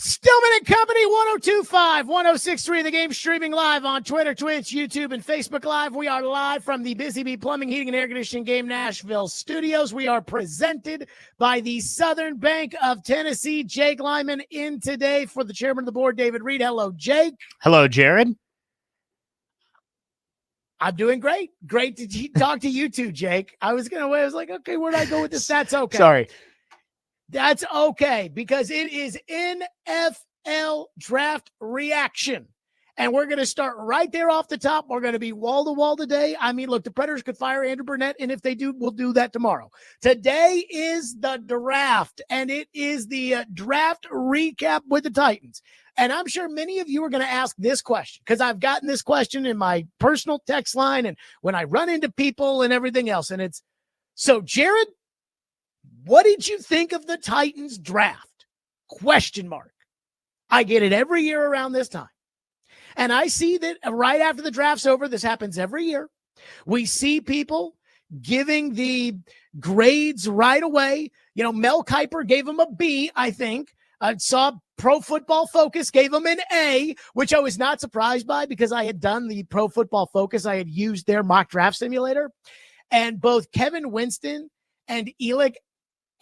Stillman and Company, 1025, 1063. The game streaming live on Twitter, Twitch, YouTube, and Facebook Live. We are live from the Busy Bee Plumbing, Heating, and Air Conditioning Game Nashville studios. We are presented by the Southern Bank of Tennessee. Jake Lyman in today for the chairman of the board, David Reed. Hello, Jake. Hello, Jared. I'm doing great. Great to talk to you too, Jake. I was like, okay, where'd I go with this? That's okay. Sorry. That's okay, because it is NFL draft reaction. And we're going to start right there off the top. We're going to be wall to wall today. I mean, look, the Predators could fire Andrew Burnett, and if they do, we'll do that tomorrow. Today is the draft, and it is the draft recap with the Titans. And I'm sure many of you are going to ask this question, because I've gotten this question in my personal text line and when I run into people and everything else. And it's, so Jared, what did you think of the Titans draft? Question mark. I get it every year around this time. And I see that right after the draft's over, this happens every year. We see people giving the grades right away. You know, Mel Kiper gave him a B, I think. I saw Pro Football Focus gave him an A, which I was not surprised by because I had done the Pro Football Focus. I had used their mock draft simulator. And both Kevin Winston and Elick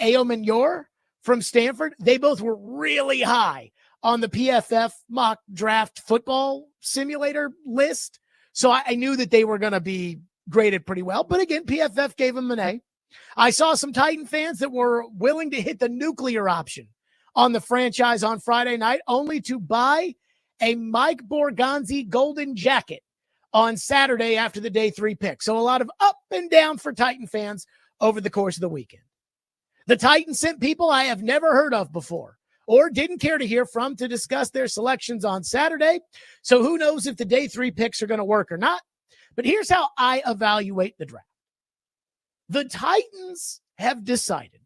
Ayomanyor from Stanford, they both were really high on the PFF mock draft football simulator list. So I knew that they were going to be graded pretty well. But again, PFF gave them an A. I saw some Titan fans that were willing to hit the nuclear option on the franchise on Friday night, only to buy a Mike Borgonzi golden jacket on Saturday after the day 3 pick. So a lot of up and down for Titan fans over the course of the weekend. The Titans sent people I have never heard of before or didn't care to hear from to discuss their selections on Saturday. So who knows if the day 3 picks are going to work or not. But here's how I evaluate the draft. The Titans have decided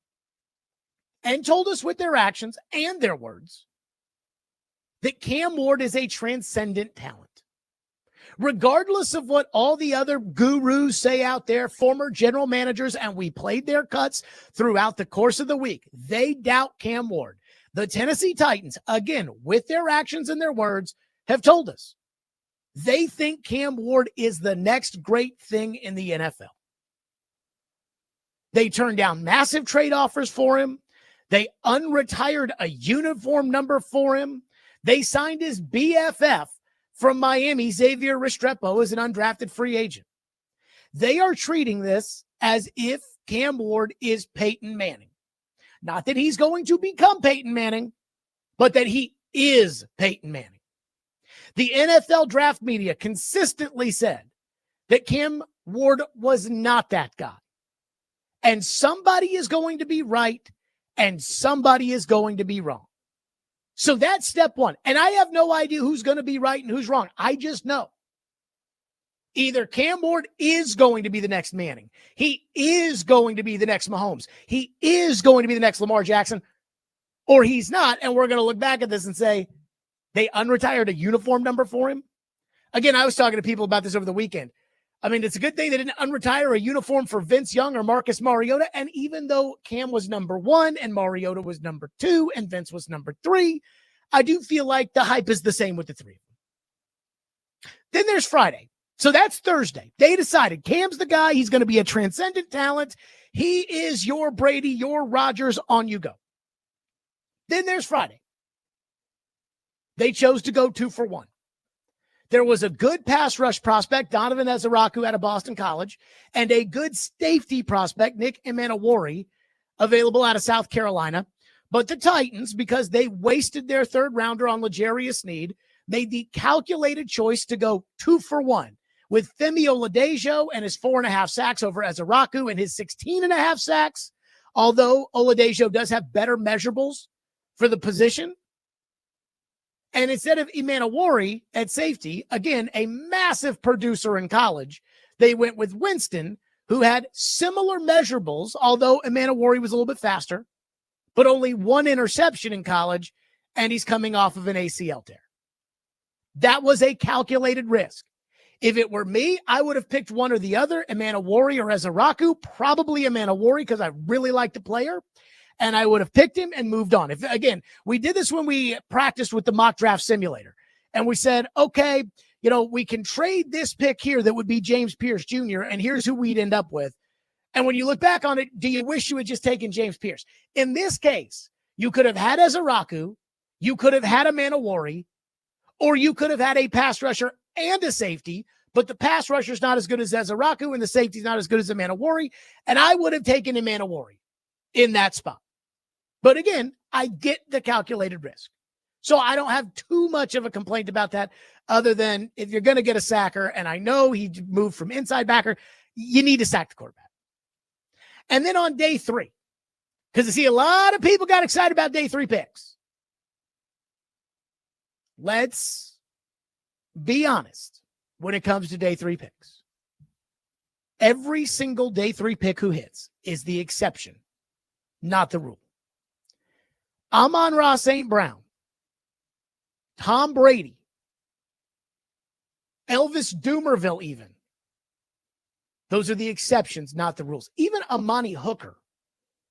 and told us with their actions and their words that Cam Ward is a transcendent talent. Regardless of what all the other gurus say out there, former general managers, and we played their cuts throughout the course of the week, they doubt Cam Ward. The Tennessee Titans, again, with their actions and their words, have told us they think Cam Ward is the next great thing in the NFL. They turned down massive trade offers for him. They unretired a uniform number for him. They signed his BFF from Miami, Xavier Restrepo, as an undrafted free agent. They are treating this as if Cam Ward is Peyton Manning. Not that he's going to become Peyton Manning, but that he is Peyton Manning. The NFL draft media consistently said that Cam Ward was not that guy. And somebody is going to be right, and somebody is going to be wrong. So that's step one. And I have no idea who's going to be right and who's wrong. I just know either Cam Ward is going to be the next Manning. He is going to be the next Mahomes. He is going to be the next Lamar Jackson, or he's not. And we're going to look back at this and say they unretired a uniform number for him. Again, I was talking to people about this over the weekend. I mean, it's a good thing they didn't unretire a uniform for Vince Young or Marcus Mariota. And even though Cam was number 1 and Mariota was number 2 and Vince was number 3, I do feel like the hype is the same with the 3. Then there's Friday. So that's Thursday. They decided Cam's the guy. He's going to be a transcendent talent. He is your Brady, your Rodgers, on you go. Then there's Friday. They chose to go 2 for 1. There was a good pass rush prospect, Donovan Ezeraku out of Boston College, and a good safety prospect, Nick Emanawari, available out of South Carolina. But the Titans, because they wasted their 3rd rounder on L'Jarius Sneed, made the calculated choice to go 2 for 1 with Femi Oladejo and his 4.5 sacks over Ezeraku and his 16.5 sacks. Although Oladejo does have better measurables for the position. And instead of Emanawari at safety, again, a massive producer in college, they went with Winston, who had similar measurables, although Emanawari was a little bit faster, but only 1 interception in college, and he's coming off of an ACL tear. That was a calculated risk. If it were me, I would have picked one or the other, Emanawari or Ezeraku, probably Emanawari because I really like the player. and I would have picked him and moved on. If again, we did this when we practiced with the mock draft simulator, and we said, okay, we can trade this pick here that would be James Pierce Jr., and here's who we'd end up with. And when you look back on it, do you wish you had just taken James Pierce? In this case, you could have had Ezeraku, you could have had a Manowari, or you could have had a pass rusher and a safety, but the pass rusher's not as good as Ezeraku and the safety's not as good as a Manowari, and I would have taken a Manowari in that spot. But again, I get the calculated risk. So I don't have too much of a complaint about that, other than if you're going to get a sacker, and I know he moved from inside backer, you need to sack the quarterback. And then on day 3, because I see a lot of people got excited about day 3 picks. Let's be honest when it comes to day 3 picks. Every single day 3 pick who hits is the exception, not the rule. Amon-Ra St. Brown, Tom Brady, Elvis Dumerville even. Those are the exceptions, not the rules. Even Amani Hooker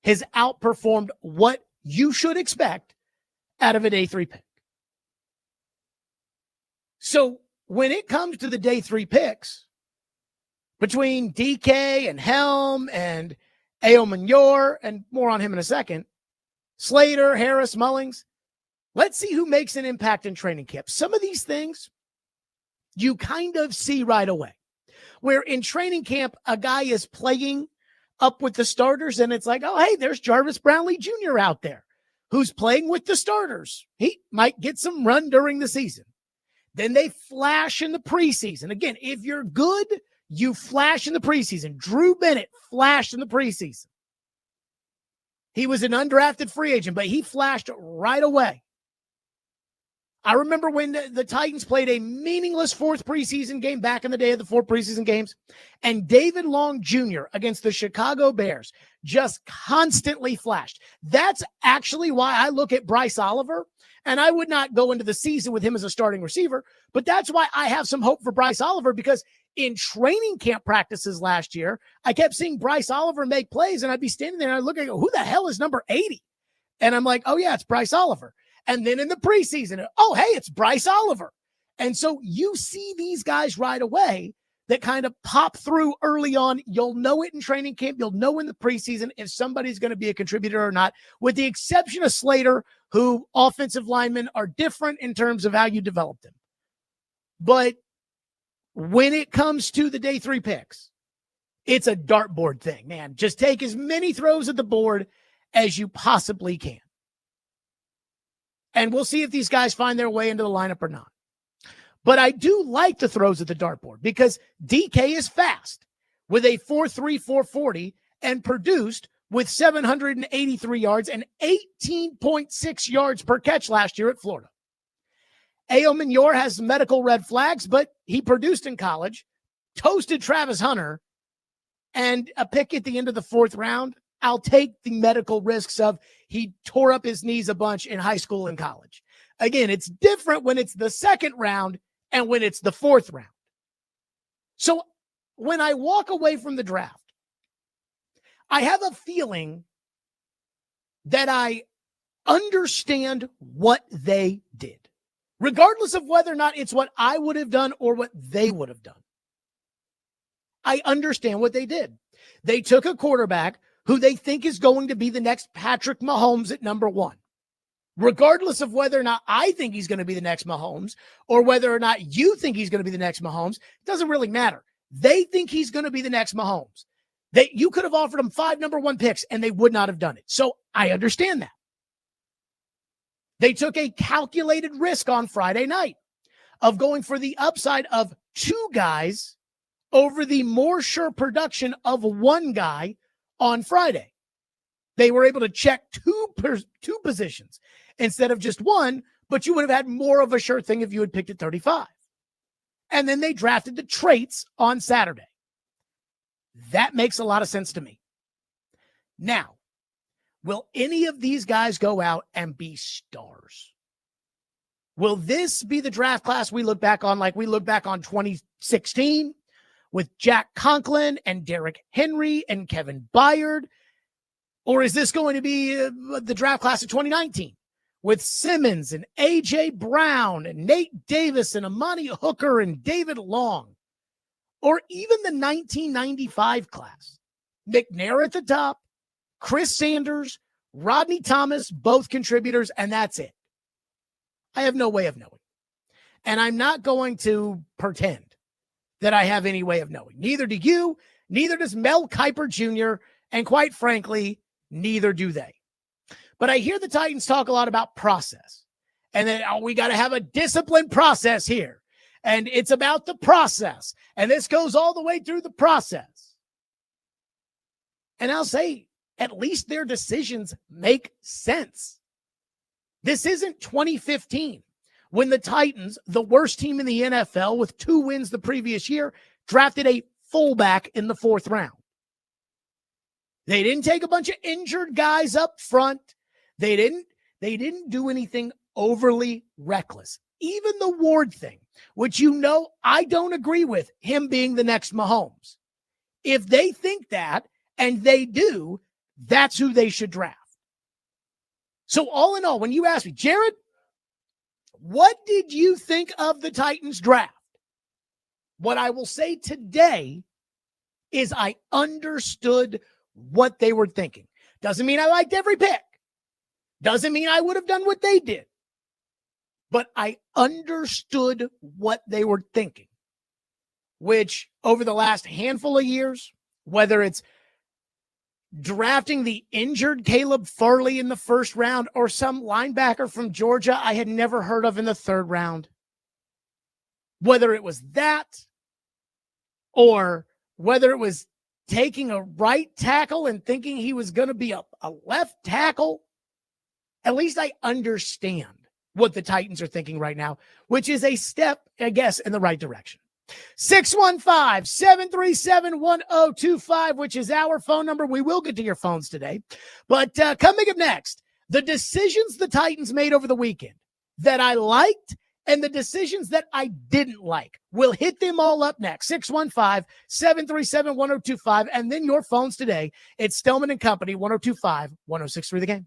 has outperformed what you should expect out of a day 3 pick. So when it comes to the day 3 picks, between DK and Helm and Ao Manyor, and more on him in a second, Slater, Harris, Mullings, let's see who makes an impact in training camp. Some of these things you kind of see right away. Where in training camp, a guy is playing up with the starters, and it's like, oh, hey, there's Jarvis Brownlee Jr. out there who's playing with the starters. He might get some run during the season. Then they flash in the preseason. Again, if you're good, you flash in the preseason. Drew Bennett flashed in the preseason. He was an undrafted free agent, but he flashed right away. I remember when the Titans played a meaningless 4th preseason game back in the day of the 4 preseason games, and David Long Jr. against the Chicago Bears just constantly flashed. That's actually why I look at Bryce Oliver, and I would not go into the season with him as a starting receiver, but that's why I have some hope for Bryce Oliver, because in training camp practices last year, I kept seeing Bryce Oliver make plays, and I'd be standing there and I'd look and go, who the hell is number 80? And I'm like, oh yeah, it's Bryce Oliver. And then in the preseason, oh, hey, it's Bryce Oliver. And so you see these guys right away that kind of pop through early on. You'll know it in training camp. You'll know in the preseason if somebody's going to be a contributor or not, with the exception of Slater, who offensive linemen are different in terms of how you develop them. But when it comes to the day 3 picks, it's a dartboard thing, man. Just take as many throws at the board as you possibly can. And we'll see if these guys find their way into the lineup or not. But I do like the throws at the dartboard because DK is fast with a 4.3 440 and produced with 783 yards and 18.6 yards per catch last year at Florida. Ao Manyor has medical red flags, but he produced in college, toasted Travis Hunter, and a pick at the end of the 4th round. I'll take the medical risks of he tore up his knees a bunch in high school and college. Again, it's different when it's the 2nd round and when it's the 4th round. So when I walk away from the draft, I have a feeling that I understand what they did, regardless of whether or not it's what I would have done or what they would have done. I understand what they did. They took a quarterback who they think is going to be the next Patrick Mahomes at number 1. Regardless of whether or not I think he's going to be the next Mahomes or whether or not you think he's going to be the next Mahomes, it doesn't really matter. They think he's going to be the next Mahomes. You could have offered him 5 number 1 picks and they would not have done it. So I understand that. They took a calculated risk on Friday night of going for the upside of 2 guys over the more sure production of 1 guy on Friday. They were able to check two positions instead of just 1, but you would have had more of a sure thing if you had picked at 35. And then they drafted the traits on Saturday. That makes a lot of sense to me. Now, will any of these guys go out and be stars? Will this be the draft class we look back on like we look back on 2016 with Jack Conklin and Derrick Henry and Kevin Byard? Or is this going to be the draft class of 2019 with Simmons and A.J. Brown and Nate Davis and Amani Hooker and David Long? Or even the 1995 class? McNair at the top, Chris Sanders, Rodney Thomas, both contributors, and that's it. I have no way of knowing. And I'm not going to pretend that I have any way of knowing. Neither do you, neither does Mel Kiper Jr., and quite frankly, neither do they. But I hear the Titans talk a lot about process and that we got to have a disciplined process here. And it's about the process. And this goes all the way through the process. And I'll say, at least their decisions make sense. This isn't 2015 when the Titans, the worst team in the NFL with 2 wins the previous year, drafted a fullback in the 4th round. They didn't take a bunch of injured guys up front. They didn't do anything overly reckless. Even the Ward thing, which I don't agree with, him being the next Mahomes. If they think that, and they do, that's who they should draft. So all in all, when you ask me, Jared, what did you think of the Titans draft? What I will say today is I understood what they were thinking. Doesn't mean I liked every pick. Doesn't mean I would have done what they did. But I understood what they were thinking, which over the last handful of years, whether it's drafting the injured Caleb Farley in the 1st round or some linebacker from Georgia I had never heard of in the 3rd round, whether it was that or whether it was taking a right tackle and thinking he was going to be a left tackle, at least I understand what the Titans are thinking right now, which is a step, I guess, in the right direction. 615-737-1025, which is our phone number. We will get to your phones today. But coming up next, the decisions the Titans made over the weekend that I liked and the decisions that I didn't like. We'll hit them all up next. 615-737-1025. And then your phones today. It's Stillman and Company, 1025-1063 The Game.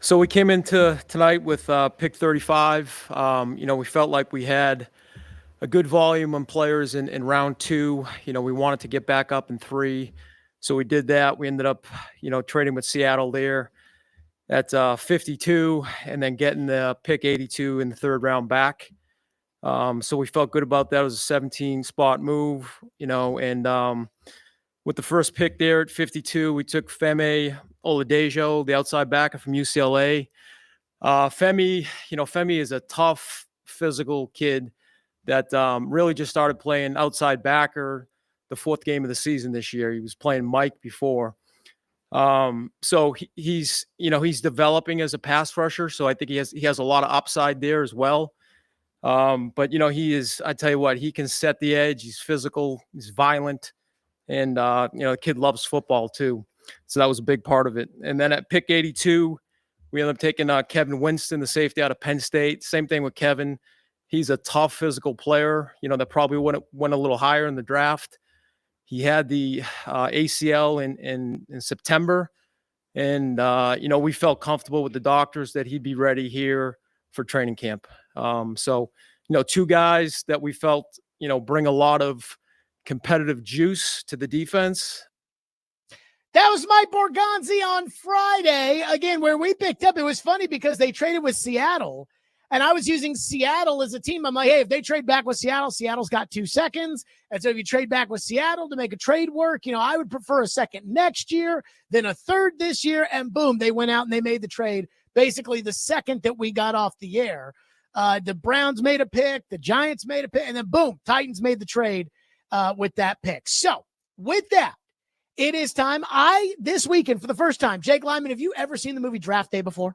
So we came into tonight with pick 35. We felt like we had a good volume on players in round 2. We wanted to get back up in 3. So we did that. We ended up, trading with Seattle there at 52 and then getting the pick 82 in the 3rd round back. So we felt good about that. It was a 17 spot move, and with the first pick there at 52, we took Femi Oladejo, the outside backer from UCLA. Femi is a tough, physical kid that really just started playing outside backer the 4th game of the season this year. He was playing Mike before. So he's developing as a pass rusher. So I think he has a lot of upside there as well. But I tell you what, he can set the edge. He's physical, he's violent. And, the kid loves football too. So that was a big part of it. And then at pick 82, we ended up taking Kevin Winston, the safety out of Penn State. Same thing with Kevin. He's a tough physical player, that probably went a little higher in the draft. He had the ACL in September. And, we felt comfortable with the doctors that he'd be ready here for training camp. So 2 guys that we felt, bring a lot of competitive juice to the defense. That was Mike Borgonzi on Friday. Again, where we picked up, it was funny because they traded with Seattle, and I was using Seattle as a team. I'm like, hey, if they trade back with Seattle, Seattle's got 2 seconds. And so if you trade back with Seattle to make a trade work, I would prefer a second next year, then a 3rd this year, and boom, they went out and they made the trade basically the second that we got off the air. The Browns made a pick, the Giants made a pick, and then boom, Titans made the trade with that pick. So with that, it is time. This weekend, for the first time, Jake Lyman, have you ever seen the movie Draft Day before?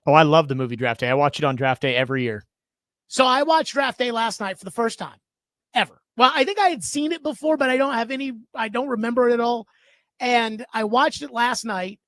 Oh, I love the movie Draft Day. I watch it on Draft Day every year. So I watched Draft Day last night for the first time ever. Well, I think I had seen it before, but I don't remember it at all. And I watched it last night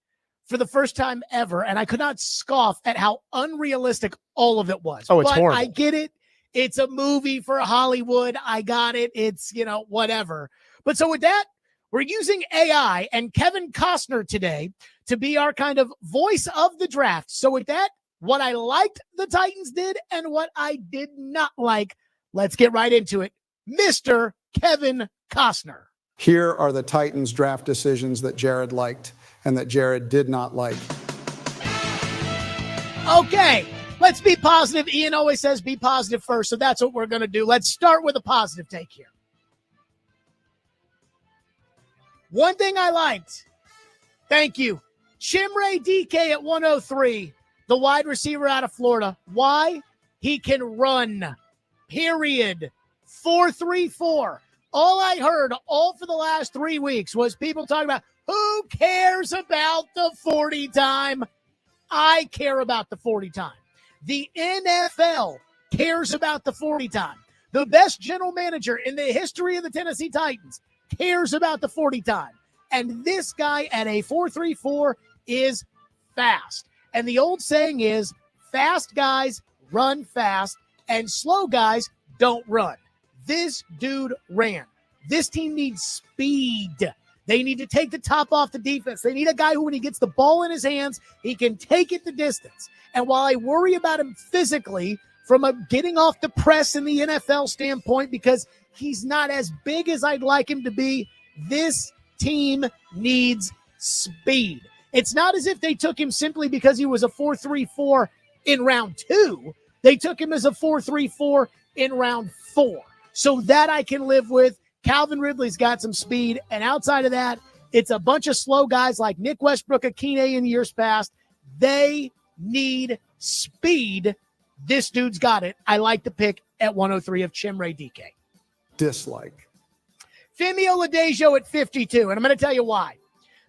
for the first time ever, and I could not scoff at how unrealistic all of it was. Oh, it's horrible. I get it. It's a movie for Hollywood. I got it. It's, whatever. But so with that, we're using AI and Kevin Costner today to be our kind of voice of the draft. So with that, what I liked the Titans did and what I did not like, let's get right into it. Mr. Kevin Costner. Here are the Titans draft decisions that Jared liked and that Jared did not like. Okay, let's be positive. Ian always says be positive first, so that's what we're going to do. Let's start with a positive take here. One thing I liked, thank you, Chimere DK at 103, the wide receiver out of Florida. Why? He can run, period. 4.34. All I heard all for the last 3 weeks was people talking about who cares about the 40 time. I care about the 40 time. The NFL cares about the 40 time. The best general manager in the history of the Tennessee Titans cares about the 40 time. And this guy at a 4.34 is fast. And the old saying is fast guys run fast and slow guys don't run. This dude ran. This team needs speed. They need to take the top off the defense. They need a guy who, when he gets the ball in his hands, he can take it the distance. And while I worry about him physically from a getting off the press in the NFL standpoint, because he's not as big as I'd like him to be, this team needs speed. It's not as if they took him simply because he was a 4.34 in round 2. They took him as a 4.34 in round 4. So that I can live with. Calvin Ridley's got some speed. And outside of that, it's a bunch of slow guys like Nick Westbrook-Akine in years past. They need speed. This dude's got it. I like the pick at 103 of Chimere DK. Dislike. Femi Oladejo at 52. And I'm going to tell you why.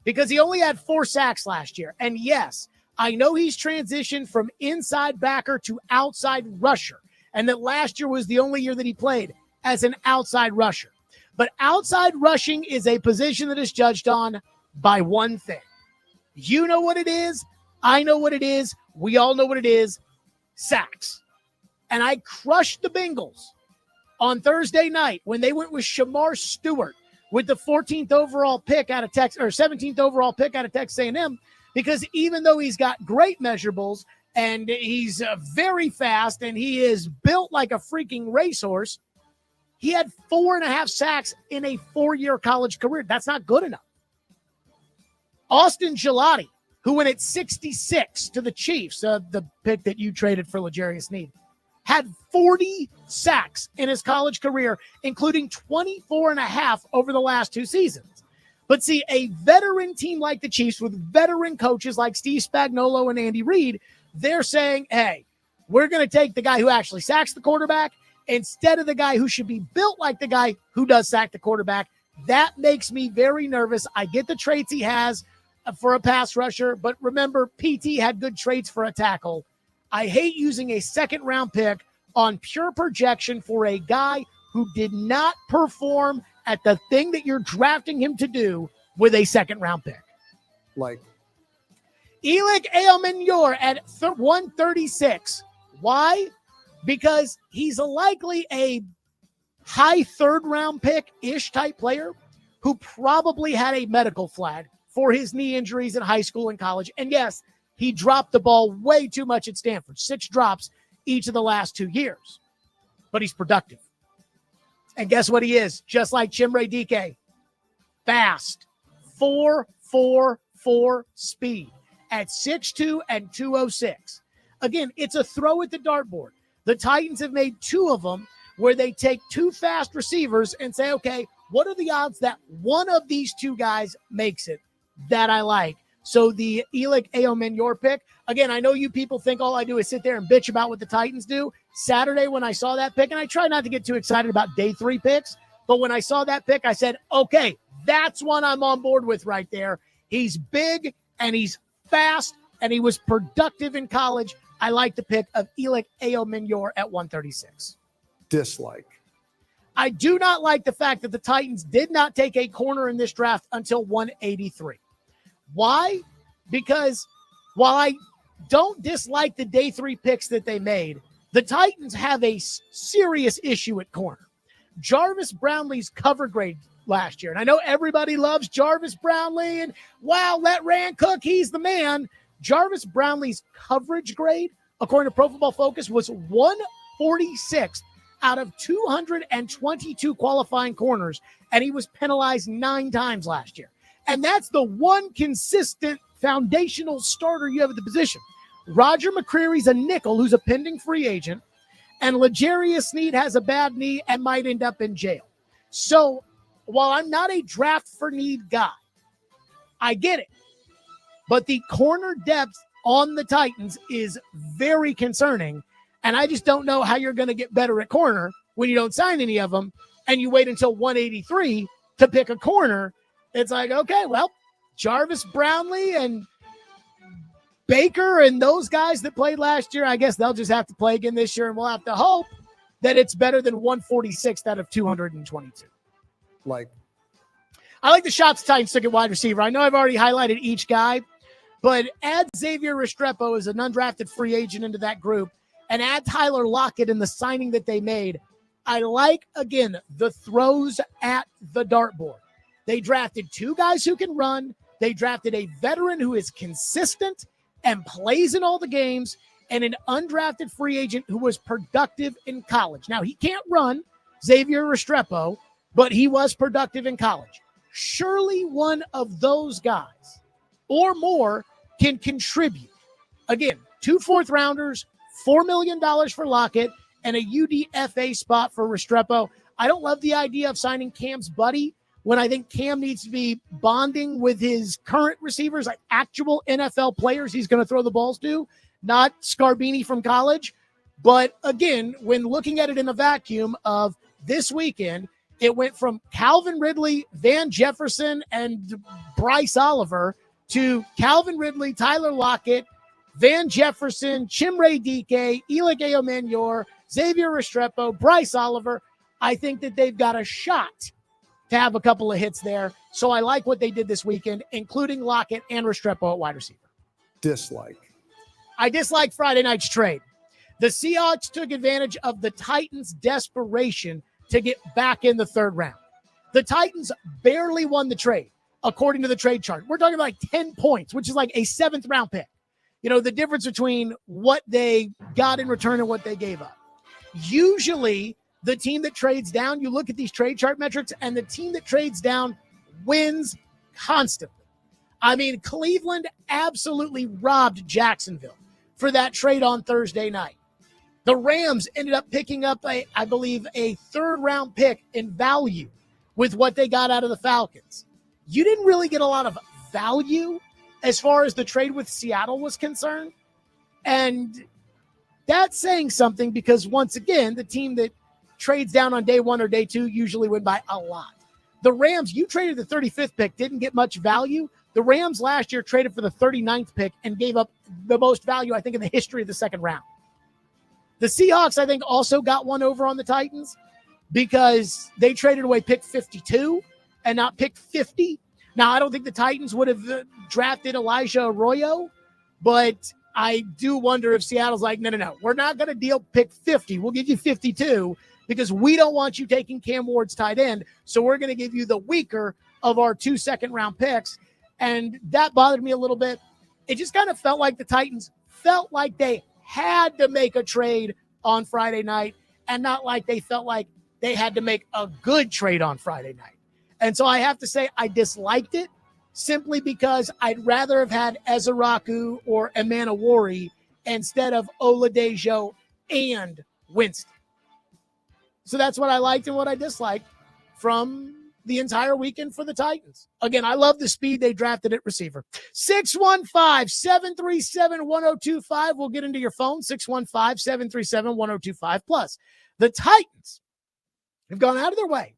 Because he only had 4 sacks last year. And yes, I know he's transitioned from inside backer to outside rusher. And that last year was the only year that he played as an outside rusher. But outside rushing is a position that is judged on by one thing. You know what it is. I know what it is. We all know what it is. Sacks. And I crushed the Bengals on Thursday night when they went with Shamar Stewart with the 14th overall pick out of Texas, or 17th overall pick out of Texas A&M. because even though he's got great measurables and he's very fast and he is built like a freaking racehorse, he had 4.5 sacks in a 4-year college career. That's not good enough. Austin Gelati, who went at 66 to the Chiefs, the pick that you traded for L'Jarius Sneed, had 40 sacks in his college career, including 24.5 over the last 2 seasons. But see, a veteran team like the Chiefs with veteran coaches like Steve Spagnuolo and Andy Reid, they're saying, hey, we're going to take the guy who actually sacks the quarterback instead of the guy who should be built like the guy who does sack the quarterback. That makes me very nervous. I get the traits he has for a pass rusher, but remember, PT had good traits for a tackle. I hate using a second-round pick on pure projection for a guy who did not perform at the thing that you're drafting him to do with a second-round pick. Like Elic Eomenyor at 136. Why? Because he's likely a high third-round pick-ish type player who probably had a medical flag for his knee injuries in high school and college. And yes, he dropped the ball way too much at Stanford. 6 drops each of the last 2 years. But he's productive. And guess what he is? Just like Chimere Dike. Fast. 4.44 speed at 6'2 and 206. Again, it's a throw at the dartboard. The Titans have made 2 of them where they take 2 fast receivers and say, okay, what are the odds that one of these 2 guys makes it? That I like. So the Elic Eomenyor pick, again, I know you people think all I do is sit there and bitch about what the Titans do. Saturday when I saw that pick, and I try not to get too excited about day 3 picks, but when I saw that pick, I said, okay, that's one I'm on board with right there. He's big and he's fast and he was productive in college. I like the pick of Elic Eomenyor at 136. dislike. I do not like the fact that the Titans did not take a corner in this draft until 183. Why? Because while I don't dislike the day 3 picks that they made, the Titans have a serious issue at corner. Jarvis Brownlee's cover grade last year, and I know everybody loves Jarvis Brownlee, and wow, let Rand cook, he's the man. Jarvis Brownlee's coverage grade, according to Pro Football Focus, was 146th out of 222 qualifying corners, and he was penalized 9 times last year. And that's the one consistent foundational starter you have at the position. Roger McCreary's a nickel who's a pending free agent, and L'Jarius Sneed has a bad knee and might end up in jail. So while I'm not a draft for need guy, I get it. But the corner depth on the Titans is very concerning, and I just don't know how you're going to get better at corner when you don't sign any of them and you wait until 183 to pick a corner. It's like, okay, well, Jarvis Brownlee and Baker and those guys that played last year, I guess they'll just have to play again this year, and we'll have to hope that it's better than 146th out of 222. I like the shots the Titans took at wide receiver. I know I've already highlighted each guy, but add Xavier Restrepo as an undrafted free agent into that group and add Tyler Lockett in the signing that they made. I like, again, the throws at the dartboard. They drafted 2 guys who can run. They drafted a veteran who is consistent and plays in all the games, and an undrafted free agent who was productive in college. Now, he can't run, Xavier Restrepo, but he was productive in college. Surely one of those guys or more can contribute. Again, 2 fourth-rounders, $4 million for Lockett, and a UDFA spot for Restrepo. I don't love the idea of signing Cam's buddy when I think Cam needs to be bonding with his current receivers, like actual NFL players he's going to throw the balls to, not Scarbini from college. But again, when looking at it in a vacuum of this weekend, it went from Calvin Ridley, Van Jefferson, and Bryce Oliver to Calvin Ridley, Tyler Lockett, Van Jefferson, Chimere Dike, Elic Eomenyor, Xavier Restrepo, Bryce Oliver. I think that they've got a shot to have a couple of hits there. So I like what they did this weekend, including Lockett and Restrepo at wide receiver. Dislike. I dislike Friday night's trade. The Seahawks took advantage of the Titans' desperation to get back in the 3rd round. The Titans barely won the trade. according to the trade chart. We're talking like 10 points, which is like a 7th round pick. You know, the difference between what they got in return and what they gave up. Usually, the team that trades down, you look at these trade chart metrics, and the team that trades down wins constantly. I mean, Cleveland absolutely robbed Jacksonville for that trade on Thursday night. The Rams ended up picking up, I believe, a 3rd round pick in value with what they got out of the Falcons. You didn't really get a lot of value as far as the trade with Seattle was concerned. And that's saying something because, once again, the team that trades down on day 1 or day 2 usually win by a lot. The Rams, you traded the 35th pick, didn't get much value. The Rams last year traded for the 39th pick and gave up the most value, I think, in the history of the 2nd round. The Seahawks, I think, also got one over on the Titans because they traded away pick 52 and not pick 50. Now, I don't think the Titans would have drafted Elijah Arroyo, but I do wonder if Seattle's like, no, we're not going to deal pick 50. We'll give you 52 because we don't want you taking Cam Ward's tight end. So we're going to give you the weaker of our 2 second-round picks. And that bothered me a little bit. It just kind of felt like the Titans felt like they had to make a trade on Friday night and not like they felt like they had to make a good trade on Friday night. And so I have to say I disliked it simply because I'd rather have had Ezeraku or Emanawari instead of Oladejo and Winston. So that's what I liked and what I disliked from the entire weekend for the Titans. Again, I love the speed they drafted at receiver. 615-737-1025. We'll get into your phone, 615-737-1025. Plus, the Titans have gone out of their way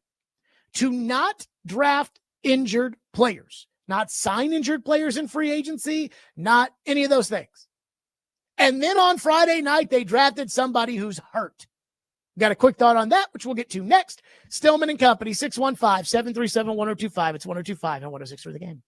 to not draft injured players, not sign injured players in free agency, not any of those things. And then on Friday night, they drafted somebody who's hurt. Got a quick thought on that, which we'll get to next. Stillman and Company, 615-737-1025. It's 1025 and 106 for the game.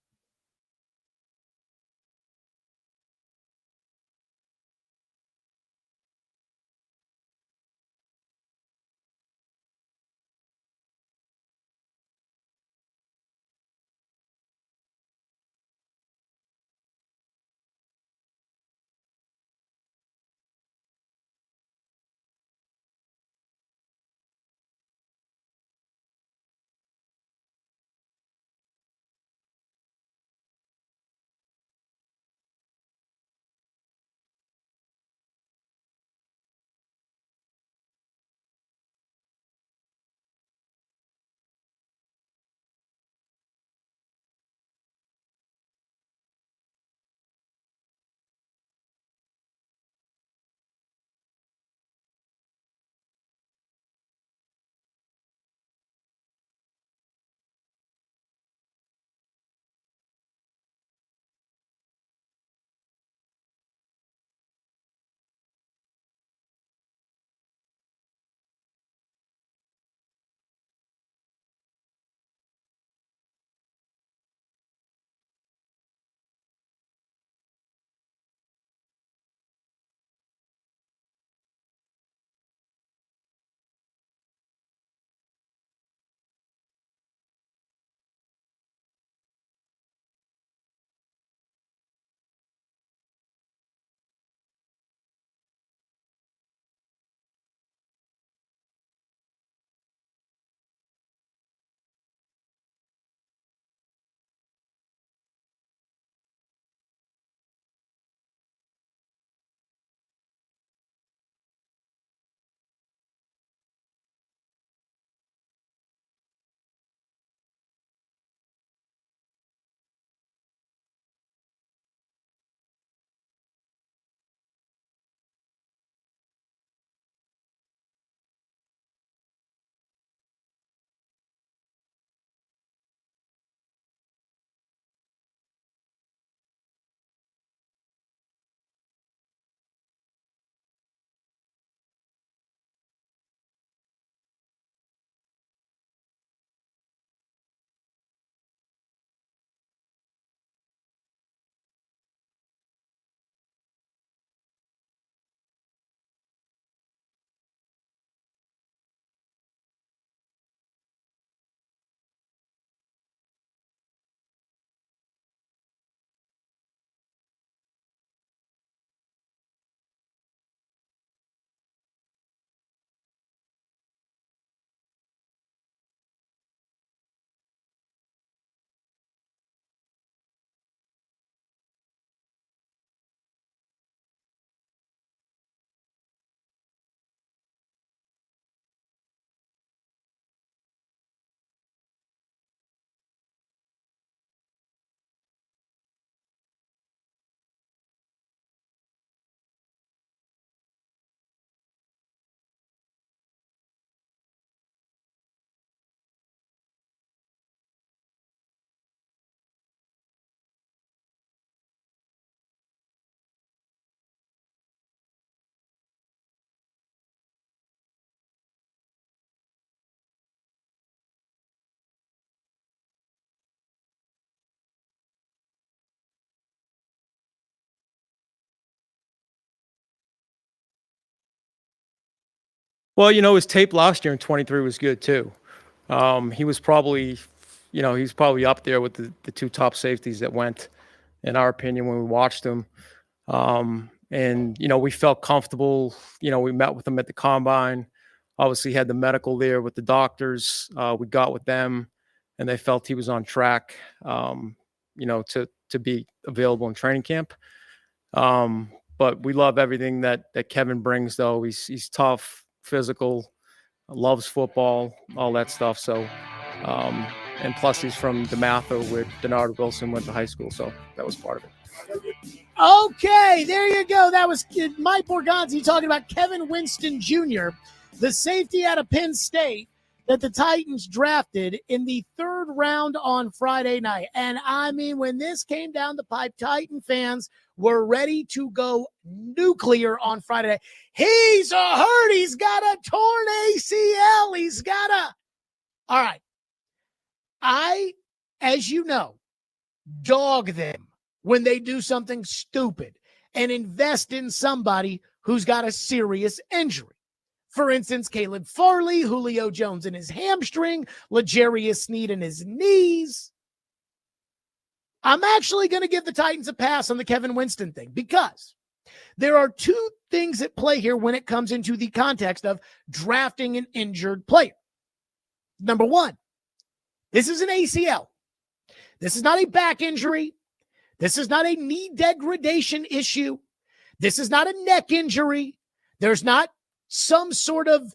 Well, his tape last year in 23 was good too. He was probably, he's probably up there with the two top safeties that went, in our opinion, when we watched him. And we felt comfortable. We met with him at the combine. Obviously, had the medical there with the doctors. We got with them, and they felt he was on track. To be available in training camp. But we love everything that Kevin brings, though. He's tough, physical, loves football, all that stuff. So, and plus he's from DeMatha, where Denard Wilson went to high school. So that was part of it. Okay, there you go. That was Mike Borgonzi talking about Kevin Winston Jr., the safety out of Penn State that the Titans drafted in the 3rd round on Friday night. And I mean, when this came down the pipe, Titan fans were ready to go nuclear on Friday night. He's hurt. He's got a torn ACL. All right. I, as you know, dog them when they do something stupid and invest in somebody who's got a serious injury. For instance, Caleb Farley, Julio Jones in his hamstring, L'Jarius Sneed in his knees. I'm actually going to give the Titans a pass on the Kevin Winston thing because there are two things at play here when it comes into the context of drafting an injured player. Number one, this is an ACL. This is not a back injury. This is not a knee degradation issue. This is not a neck injury. There's not some sort of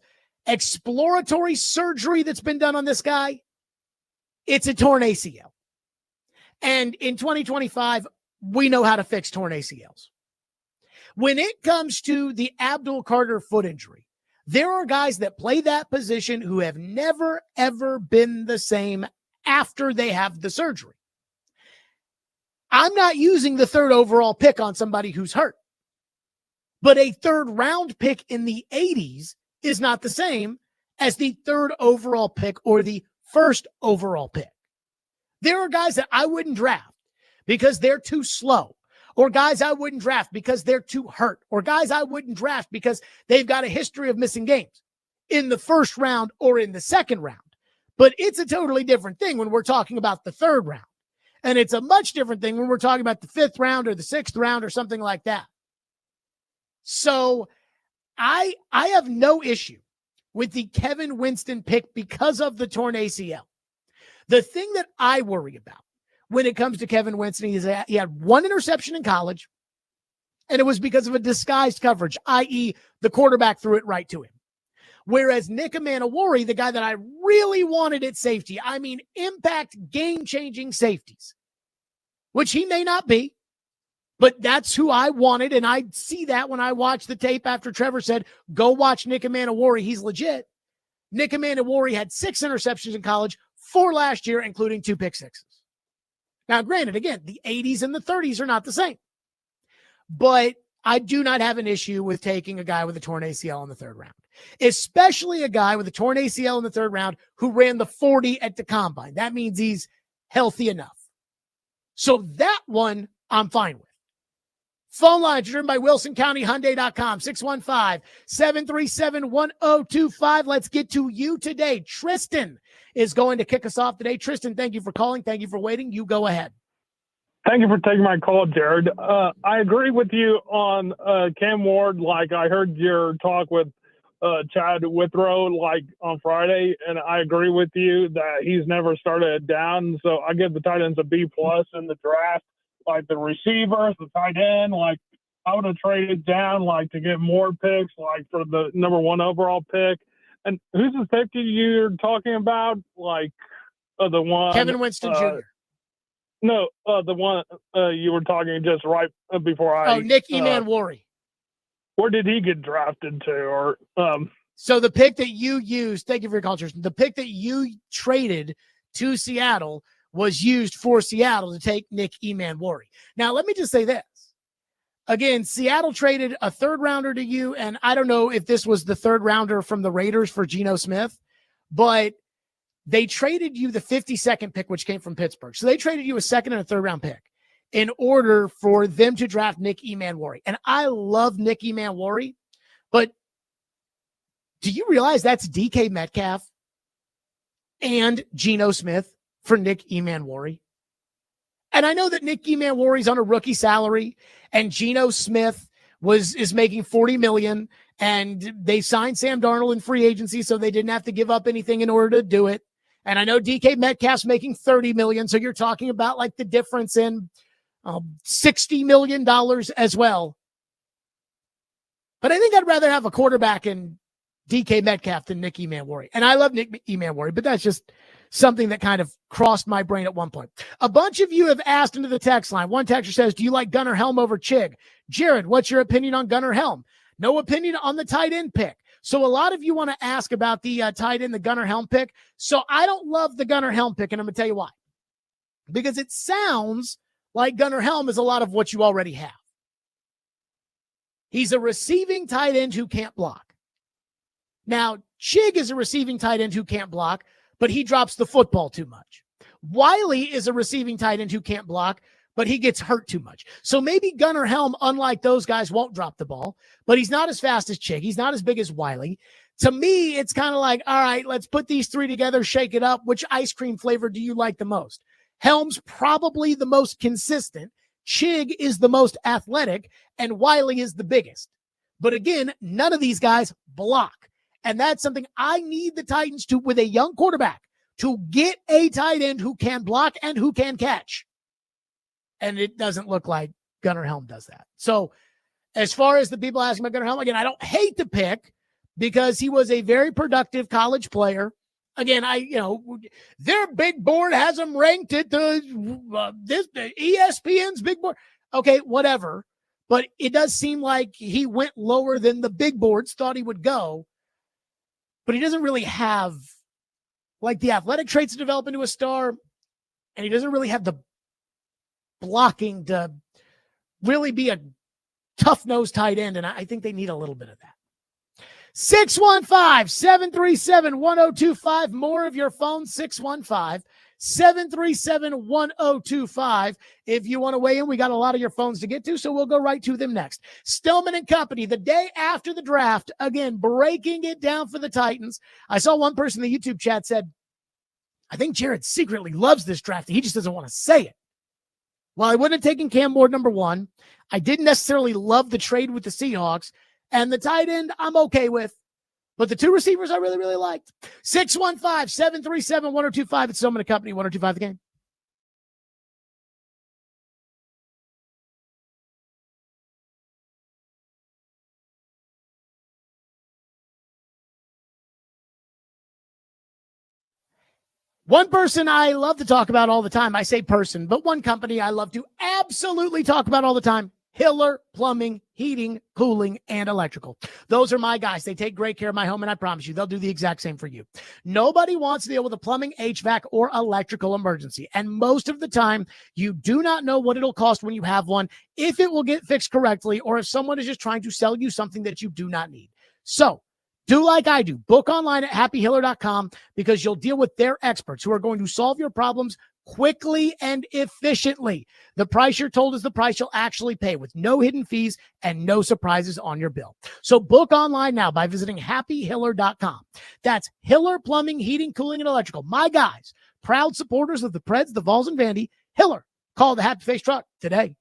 exploratory surgery that's been done on this guy. It's a torn ACL. And in 2025, we know how to fix torn ACLs. When it comes to the Abdul Carter foot injury, there are guys that play that position who have never, ever been the same after they have the surgery. I'm not using the 3rd overall pick on somebody who's hurt. But a 3rd round pick in the 80s is not the same as the 3rd overall pick or the 1st overall pick. There are guys that I wouldn't draft because they're too slow, or guys I wouldn't draft because they're too hurt, or guys I wouldn't draft because they've got a history of missing games in the 1st round or in the 2nd round. But it's a totally different thing when we're talking about the 3rd round. And it's a much different thing when we're talking about the 5th round or the 6th round or something like that. So I have no issue with the Kevin Winston pick because of the torn ACL. The thing that I worry about when it comes to Kevin Winston is that he had 1 interception in college, and it was because of a disguised coverage, i.e. the quarterback threw it right to him. Whereas Nick Emanowori, the guy that I really wanted at safety, I mean impact game-changing safeties, which he may not be, but that's who I wanted, and I see that when I watch the tape after Trevor said, go watch Nick Emanowori, he's legit. Nick Emanowori had 6 interceptions in college, 4 last year, including 2 pick sixes. Now, granted, again, the 80s and the 30s are not the same, but I do not have an issue with taking a guy with a torn ACL in the 3rd round, especially a guy with a torn ACL in the 3rd round who ran the 40 at the combine. That means he's healthy enough. So that one I'm fine with. Phone lines are driven by WilsonCountyHyundai.com, 615-737-1025. Let's get to you today. Tristan is going to kick us off today. Tristan, thank you for calling. Thank you for waiting. You go ahead. Thank you for taking my call, Jared. I agree with you on Cam Ward. Like, I heard your talk with Chad Withrow, like, on Friday, and I agree with you that he's never started down. So I give the Titans a B+ in the draft. Like, the receivers, the tight end, like, I would have traded down, like, to get more picks, like, for the number 1 overall pick. And who's the safety you're talking about? Like, the one... Kevin Winston Jr. No, the one you were talking just right before I... Oh, Nick Emanowori. Where did he get drafted to? Or So the pick that you used, thank you for your call, Tristan, the pick that you traded to Seattle was used for Seattle to take Nick Emanowori. Now, let me just say this. Again, Seattle traded a 3rd rounder to you, and I don't know if this was the 3rd rounder from the Raiders for Geno Smith, but they traded you the 52nd pick, which came from Pittsburgh. So they traded you a 2nd and a 3rd round pick in order for them to draft Nick Emanowori. And I love Nick Emanowori, but Do you realize that's DK Metcalf and Geno Smith for Nick Emanwari? And I know that Nick Emanwari's on a rookie salary, and Geno Smith is making $40 million, and they signed Sam Darnold in free agency, so they didn't have to give up anything in order to do it. And I know DK Metcalf's making $30 million, so you're talking about like the difference in $60 million as well. But I think I'd rather have a quarterback in DK Metcalf than Nick Emanwari. And I love Nick Emanwari, but that's just something that kind of crossed my brain at one point. A bunch of you have asked into the text line. One texter says, do you like Gunnar Helm over Chig? Jared, what's your opinion on Gunnar Helm? No opinion on the tight end pick. So a lot of you want to ask about the tight end, the Gunnar Helm pick. So I don't love the Gunnar Helm pick, and I'm going to tell you why. Because it sounds like Gunnar Helm is a lot of what you already have. He's a receiving tight end who can't block. Now, Chig is a receiving tight end who can't block, but he drops the football too much. Wiley is a receiving tight end who can't block, but he gets hurt too much. So maybe Gunnar Helm, unlike those guys, won't drop the ball, but he's not as fast as Chig. He's not as big as Wiley. To me, it's kind of like, all right, let's put these three together, shake it up. Which ice cream flavor do you like the most? Helm's probably the most consistent. Chig is the most athletic, and Wiley is the biggest. But again, none of these guys block. And that's something I need the Titans to, with a young quarterback, to get a tight end who can block and who can catch. And it doesn't look like Gunnar Helm does that. So as far as the people asking about Gunnar Helm, again, I don't hate the pick because he was a very productive college player. Again, their big board has him ranked at the ESPN's big board. Okay, whatever. But it does seem like he went lower than the big boards thought he would go. But he doesn't really have like the athletic traits to develop into a star. And he doesn't really have the blocking to really be a tough-nosed tight end. And I think they need a little bit of that. 615-737-1025. More of your phone, 615-737-1025. If you want to weigh in, we got a lot of your phones to get to, so we'll go right to them next. Stillman and Company, the day after the draft, again, breaking it down for the Titans. I saw one person in the YouTube chat said, I think Jared secretly loves this draft. He just doesn't want to say it. Well, I wouldn't have taken Cam Ward number one. I didn't necessarily love the trade with the Seahawks. And the tight end, I'm okay with. But the two receivers I really, really liked. 615-737-1025. It's Stillman and Company, 1025 The Game. One person I love to talk about all the time, I say person, but one company I love to absolutely talk about all the time, Hiller Plumbing, Heating, Cooling, and Electrical. Those are my guys. They take great care of my home, and I promise you, they'll do the exact same for you. Nobody wants to deal with a plumbing, HVAC, or electrical emergency, and most of the time, you do not know what it'll cost when you have one, if it will get fixed correctly, or if someone is just trying to sell you something that you do not need. So, do like I do. Book online at happyhiller.com because you'll deal with their experts who are going to solve your problems quickly and efficiently. The price you're told is the price you'll actually pay with no hidden fees and no surprises on your bill. So book online now by visiting happyhiller.com. That's Hiller Plumbing, Heating, Cooling, and Electrical. My guys, proud supporters of the Preds, the Vols, and Vandy. Hiller, call the Happy Face Truck today.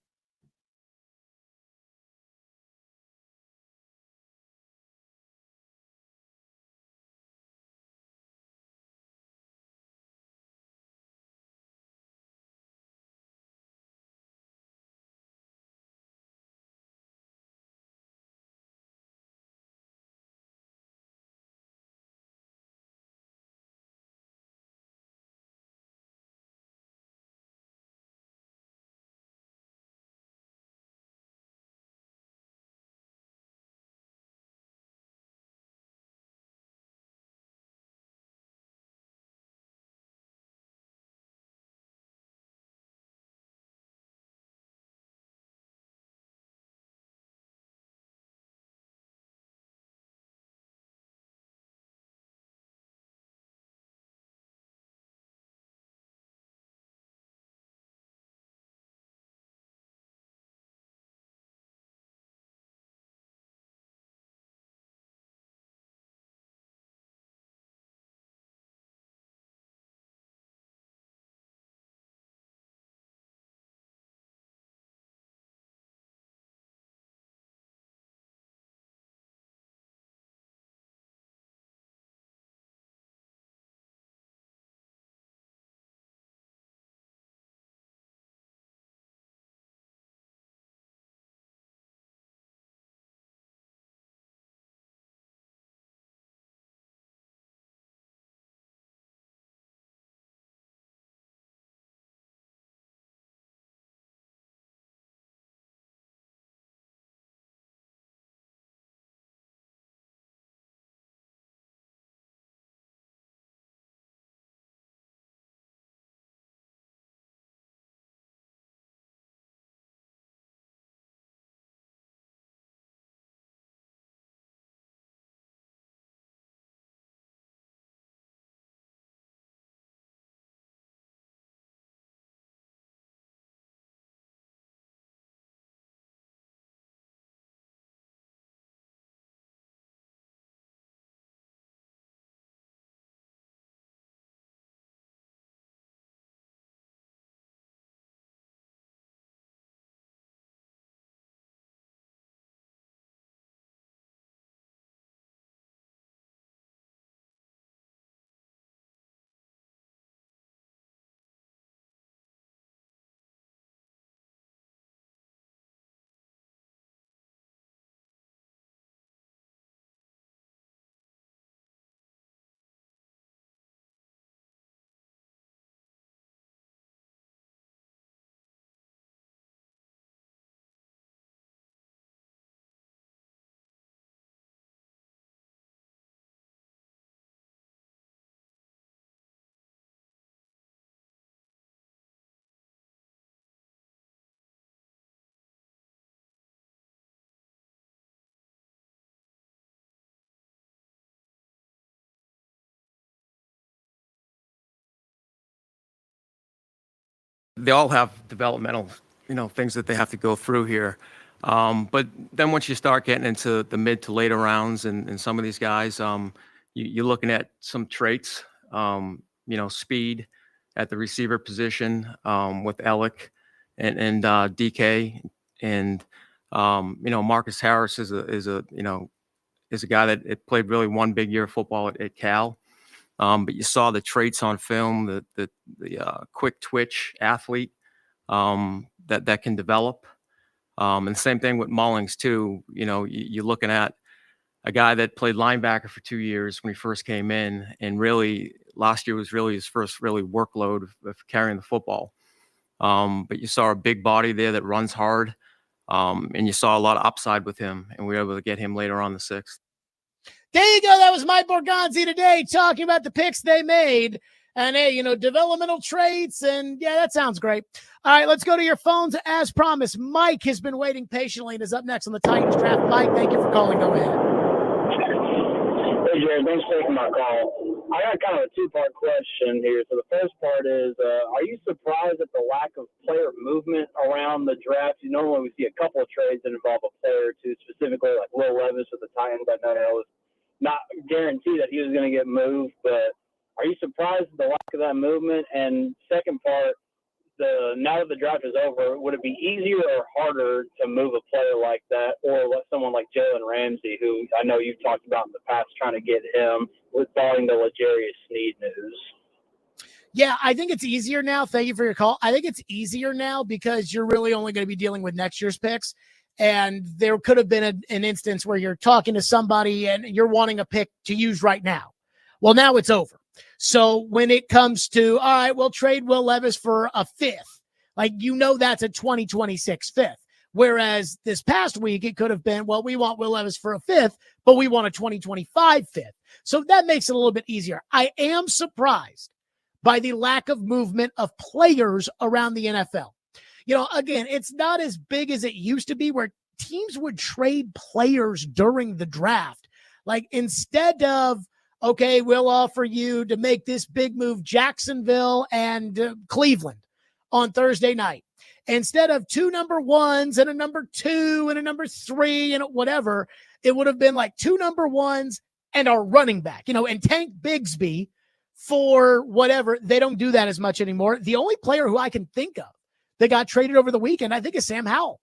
they all have developmental, things that they have to go through here. But then once you start getting into the mid to later rounds and some of these guys, you're looking at some traits, speed at the receiver position with Ellick and DK. And, Marcus Harris is a guy that it played really one big year of football at Cal. But you saw the traits on film, the quick twitch athlete that can develop. And the same thing with Mullings too. You're looking at a guy that played linebacker for 2 years when he first came in, and really last year was really his first really workload of carrying the football. But you saw a big body there that runs hard, and you saw a lot of upside with him, and we were able to get him later on the 6th. There you go. That was Mike Borgonzi today talking about the picks they made. And, hey, developmental traits. And, yeah, that sounds great. All right, let's go to your phones as promised. Mike has been waiting patiently and is up next on the Titans draft. Mike, thank you for calling. Go ahead. Hey, Jared. Thanks for taking my call. I got kind of a two-part question here. So the first part is, are you surprised at the lack of player movement around the draft? Normally we see a couple of trades that involve a player or two, specifically like Will Levis with the Titans. I know that was not guaranteed that he was going to get moved, but are you surprised at the lack of that movement? And second part, now that the draft is over, would it be easier or harder to move a player like that, or let someone like Jalen Ramsey, who I know you've talked about in the past, trying to get him with following the L'Jarius Sneed news? Yeah, I think it's easier now. Thank you for your call. I think it's easier now because you're really only going to be dealing with next year's picks. And there could have been an instance where you're talking to somebody and you're wanting a pick to use right now. Well, now it's over. So when it comes to, all right, we'll trade Will Levis for a 5th, that's a 2026 5th. Whereas this past week, it could have been, well, we want Will Levis for a 5th, but we want a 2025 5th. So that makes it a little bit easier. I am surprised by the lack of movement of players around the NFL. Again, it's not as big as it used to be where teams would trade players during the draft. Like instead of, okay, we'll offer you to make this big move, Jacksonville and Cleveland on Thursday night. Instead of 2 number 1s and a number 2 and a number 3 and whatever, it would have been like 2 number 1s and a running back, and Tank Bigsby for whatever. They don't do that as much anymore. The only player who I can think of that got traded over the weekend, I think, is Sam Howell.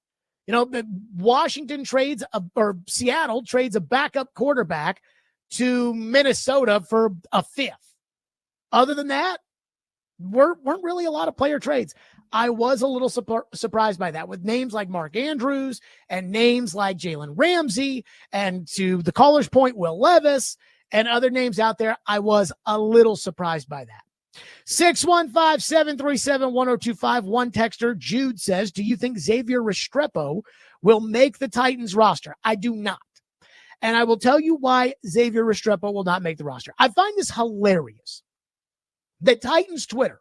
Washington trades or Seattle trades a backup quarterback to Minnesota for a 5th. Other than that, weren't really a lot of player trades. I was a little surprised by that with names like Mark Andrews and names like Jalen Ramsey and, to the caller's point, Will Levis and other names out there. I was a little surprised by that. 615-737-1025. One texter, Jude, says, do you think Xavier Restrepo will make the Titans roster? I do not. And I will tell you why Xavier Restrepo will not make the roster. I find this hilarious. The Titans Twitter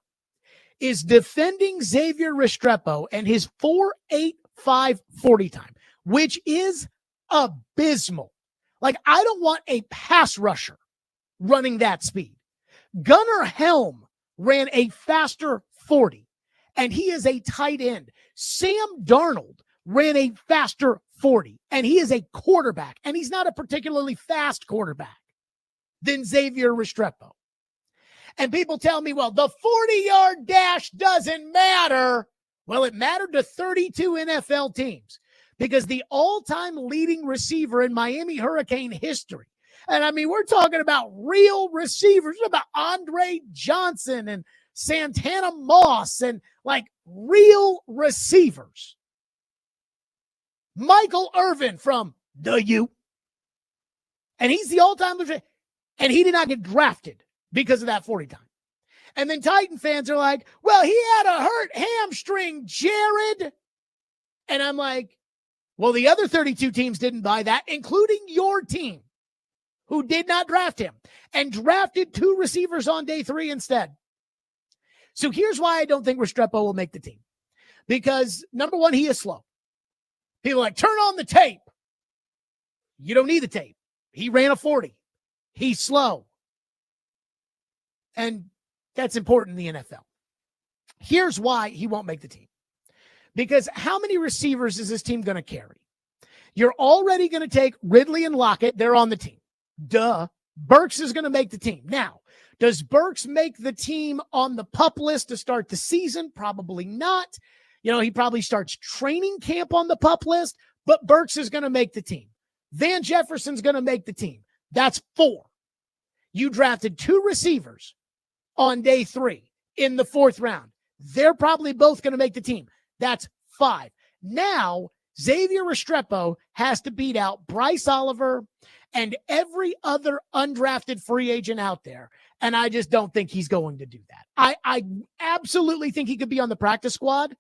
is defending Xavier Restrepo and his 4.85 40 time, which is abysmal. I don't want a pass rusher running that speed. Gunnar Helm ran a faster 40, and he is a tight end. Sam Darnold ran a faster 40, and he is a quarterback, and he's not a particularly fast quarterback than Xavier Restrepo. And people tell me, well, the 40-yard dash doesn't matter. Well, it mattered to 32 NFL teams because the all-time leading receiver in Miami Hurricane history, and I mean, we're talking about real receivers, about Andre Johnson and Santana Moss and real receivers. Michael Irvin from the U. And he's the all-time leader. And he did not get drafted because of that 40 time. And then Titan fans are like, well, he had a hurt hamstring, Jared. And I'm like, well, the other 32 teams didn't buy that, including your team, who did not draft him and drafted 2 receivers on day 3 instead. So here's why I don't think Restrepo will make the team. Because, number one, he is slow. People are like, turn on the tape. You don't need the tape. He ran a 40. He's slow. And that's important in the NFL. Here's why he won't make the team. Because how many receivers is this team going to carry? You're already going to take Ridley and Lockett. They're on the team. Duh. Burks is going to make the team. Now, does Burks make the team on the PUP list to start the season? Probably not. He probably starts training camp on the PUP list, but Burks is going to make the team. Van Jefferson's going to make the team. That's 4. You drafted 2 receivers on day 3 in the 4th round. They're probably both going to make the team. That's 5. Now, Xavier Restrepo has to beat out Bryce Oliver and every other undrafted free agent out there. And I just don't think he's going to do that. I absolutely think he could be on the practice squad.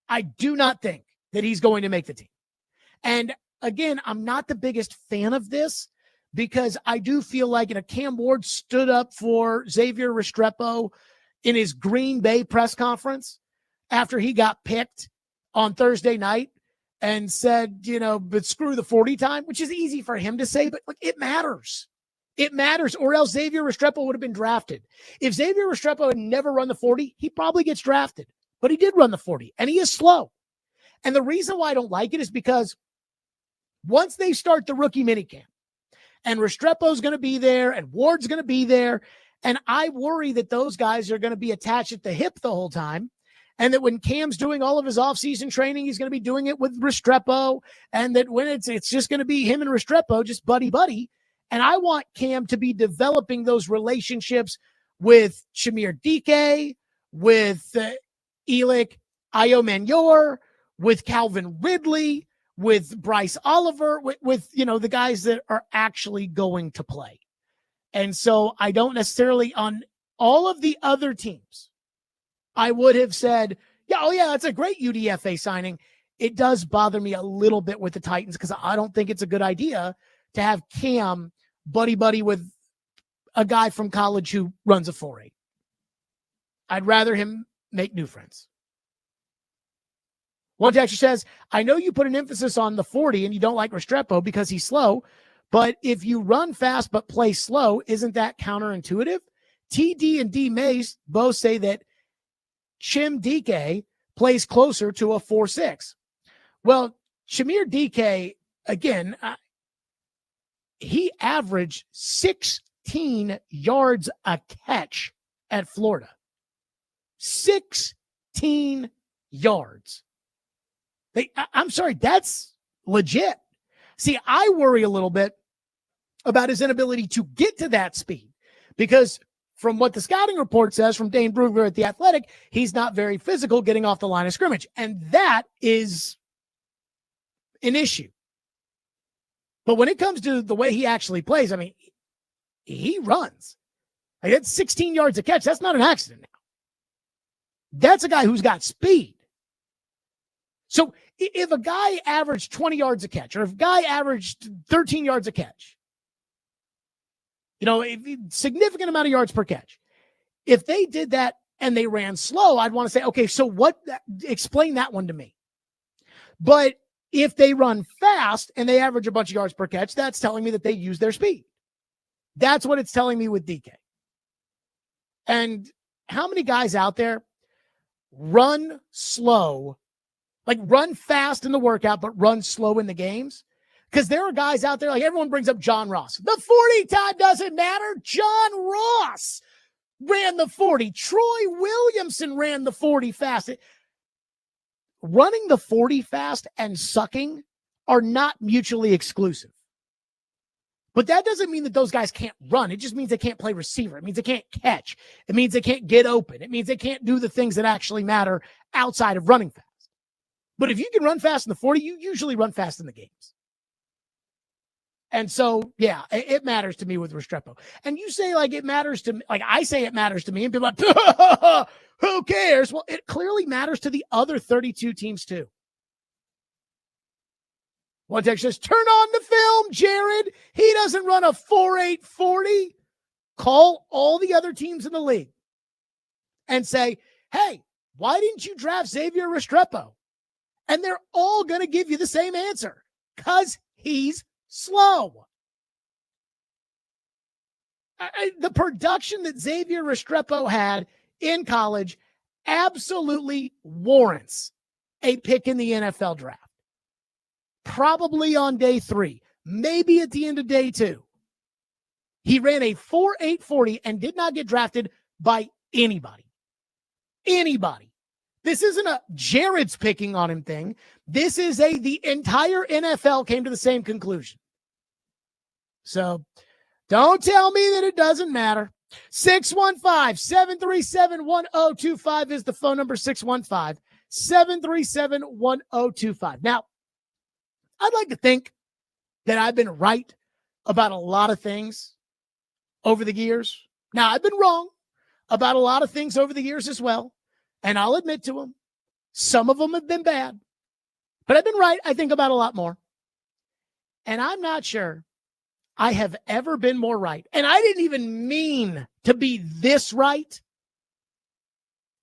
I do not think that he's going to make the team. And again, I'm not the biggest fan of this because I do feel like Cam Ward stood up for Xavier Restrepo in his Green Bay press conference after he got picked on Thursday night and said, but screw the 40 time, which is easy for him to say, but it matters. It matters, or else Xavier Restrepo would have been drafted. If Xavier Restrepo had never run the 40, he probably gets drafted, but he did run the 40 and he is slow. And the reason why I don't like it is because once they start the rookie minicamp and Restrepo's going to be there and Ward's going to be there, and I worry that those guys are going to be attached at the hip the whole time. And that when Cam's doing all of his offseason training, he's going to be doing it with Restrepo. And that when it's just going to be him and Restrepo, just buddy. And I want Cam to be developing those relationships with Shamir Dike, with Elik Ayomanyor, with Calvin Ridley, with Bryce Oliver, with the guys that are actually going to play. And so I don't necessarily, on all of the other teams, I would have said, that's a great UDFA signing. It does bother me a little bit with the Titans because I don't think it's a good idea to have Cam buddy with a guy from college who runs a 4.8. I'd rather him make new friends. One texter says, I know you put an emphasis on the 40 and you don't like Restrepo because he's slow, but if you run fast but play slow, isn't that counterintuitive? TD and D Mays both say that Chim Dike plays closer to a 4.6. Well, Shamir Dike, again, he averaged 16 yards a catch at Florida. 16 yards. I'm sorry, that's legit. See, I worry a little bit about his inability to get to that speed because from what the scouting report says from Dane Brugler at The Athletic, he's not very physical getting off the line of scrimmage. And that is an issue. But when it comes to the way he actually plays, he runs. That's 16 yards a catch. That's not an accident now. That's a guy who's got speed. So if a guy averaged 20 yards a catch, or if a guy averaged 13 yards a catch, significant amount of yards per catch. If they did that and they ran slow, I'd want to say, okay, so explain that one to me. But if they run fast and they average a bunch of yards per catch, that's telling me that they use their speed. That's what it's telling me with DK. And how many guys out there run slow, like run fast in the workout, but run slow in the games? Because there are guys out there, like everyone brings up John Ross. The 40 time doesn't matter. John Ross ran the 40. Troy Williamson ran the 40 fast. Running the 40 fast and sucking are not mutually exclusive. But that doesn't mean that those guys can't run. It just means they can't play receiver. It means they can't catch. It means they can't get open. It means they can't do the things that actually matter outside of running fast. But if you can run fast in the 40, you usually run fast in the games. And so, yeah, it matters to me with Restrepo. And you say, like, it matters to me. Like, I say it matters to me. And people are like, who cares? Well, it clearly matters to the other 32 teams, too. One text says, turn on the film, Jared. He doesn't run a 4.8 40. Call all the other teams in the league and say, hey, why didn't you draft Xavier Restrepo? And they're all going to give you the same answer. Because he's slow. The production that Xavier Restrepo had in college absolutely warrants a pick in the NFL draft. Probably on day 3, maybe at the end of day 2. He ran a 4.840 and did not get drafted by anybody. Anybody. This isn't a Jared's picking on him thing. This is the entire NFL came to the same conclusion. So don't tell me that it doesn't matter. 615-737-1025 is the phone number, 615-737-1025. Now, I'd like to think that I've been right about a lot of things over the years. Now, I've been wrong about a lot of things over the years as well, and I'll admit to them. Some of them have been bad, but I've been right, I think, about a lot more. And I'm not sure I have ever been more right, and I didn't even mean to be this right,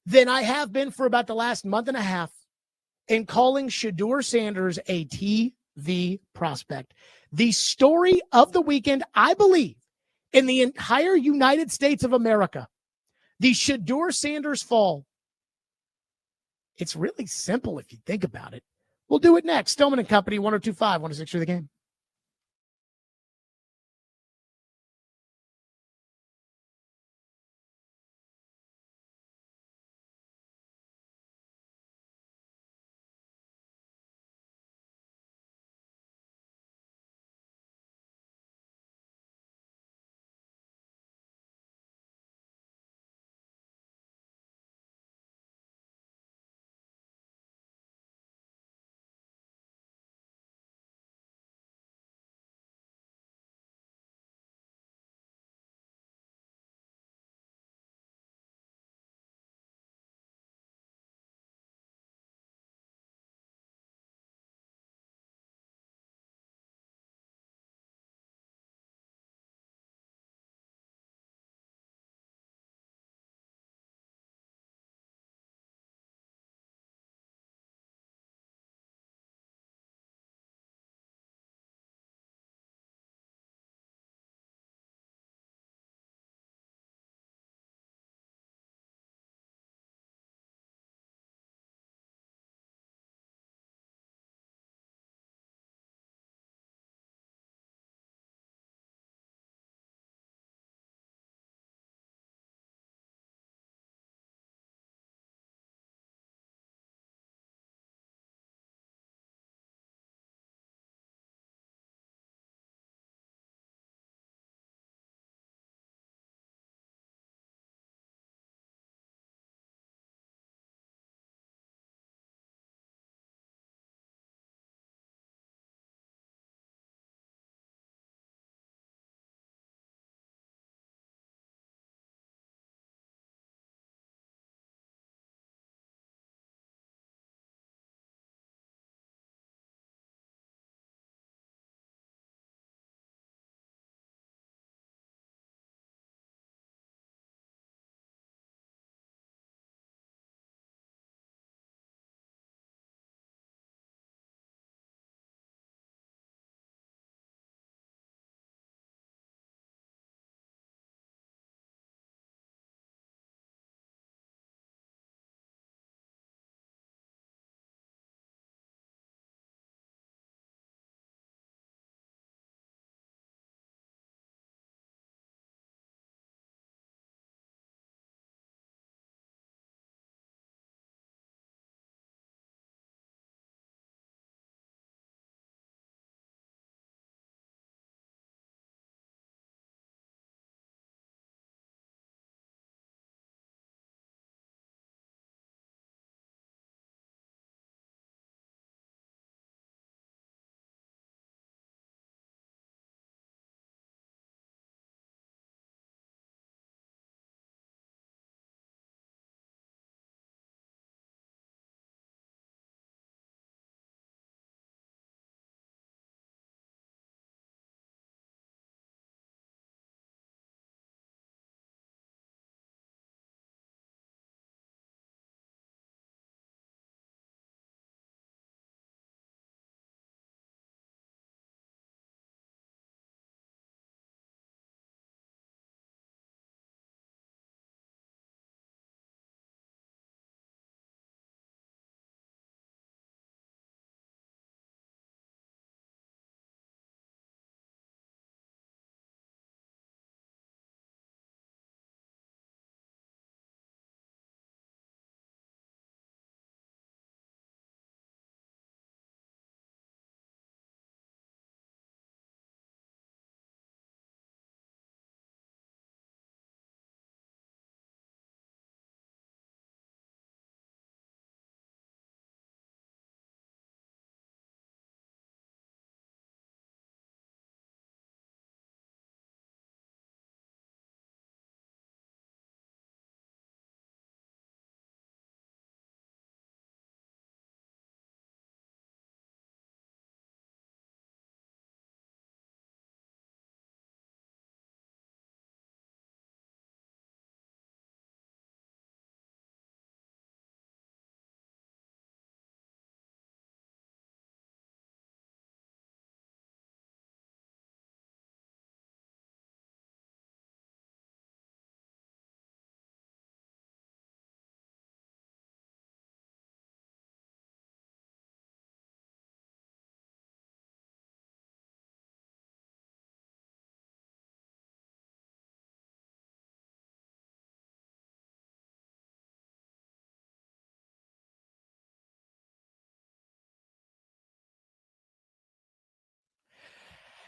than I have been for about the last month and a half in calling Shedeur Sanders a TV prospect. The story of the weekend, I believe, in the entire United States of America, the Shedeur Sanders fall. It's really simple if you think about it. We'll do it next. Stillman and Company, 102.5, 106 through the game.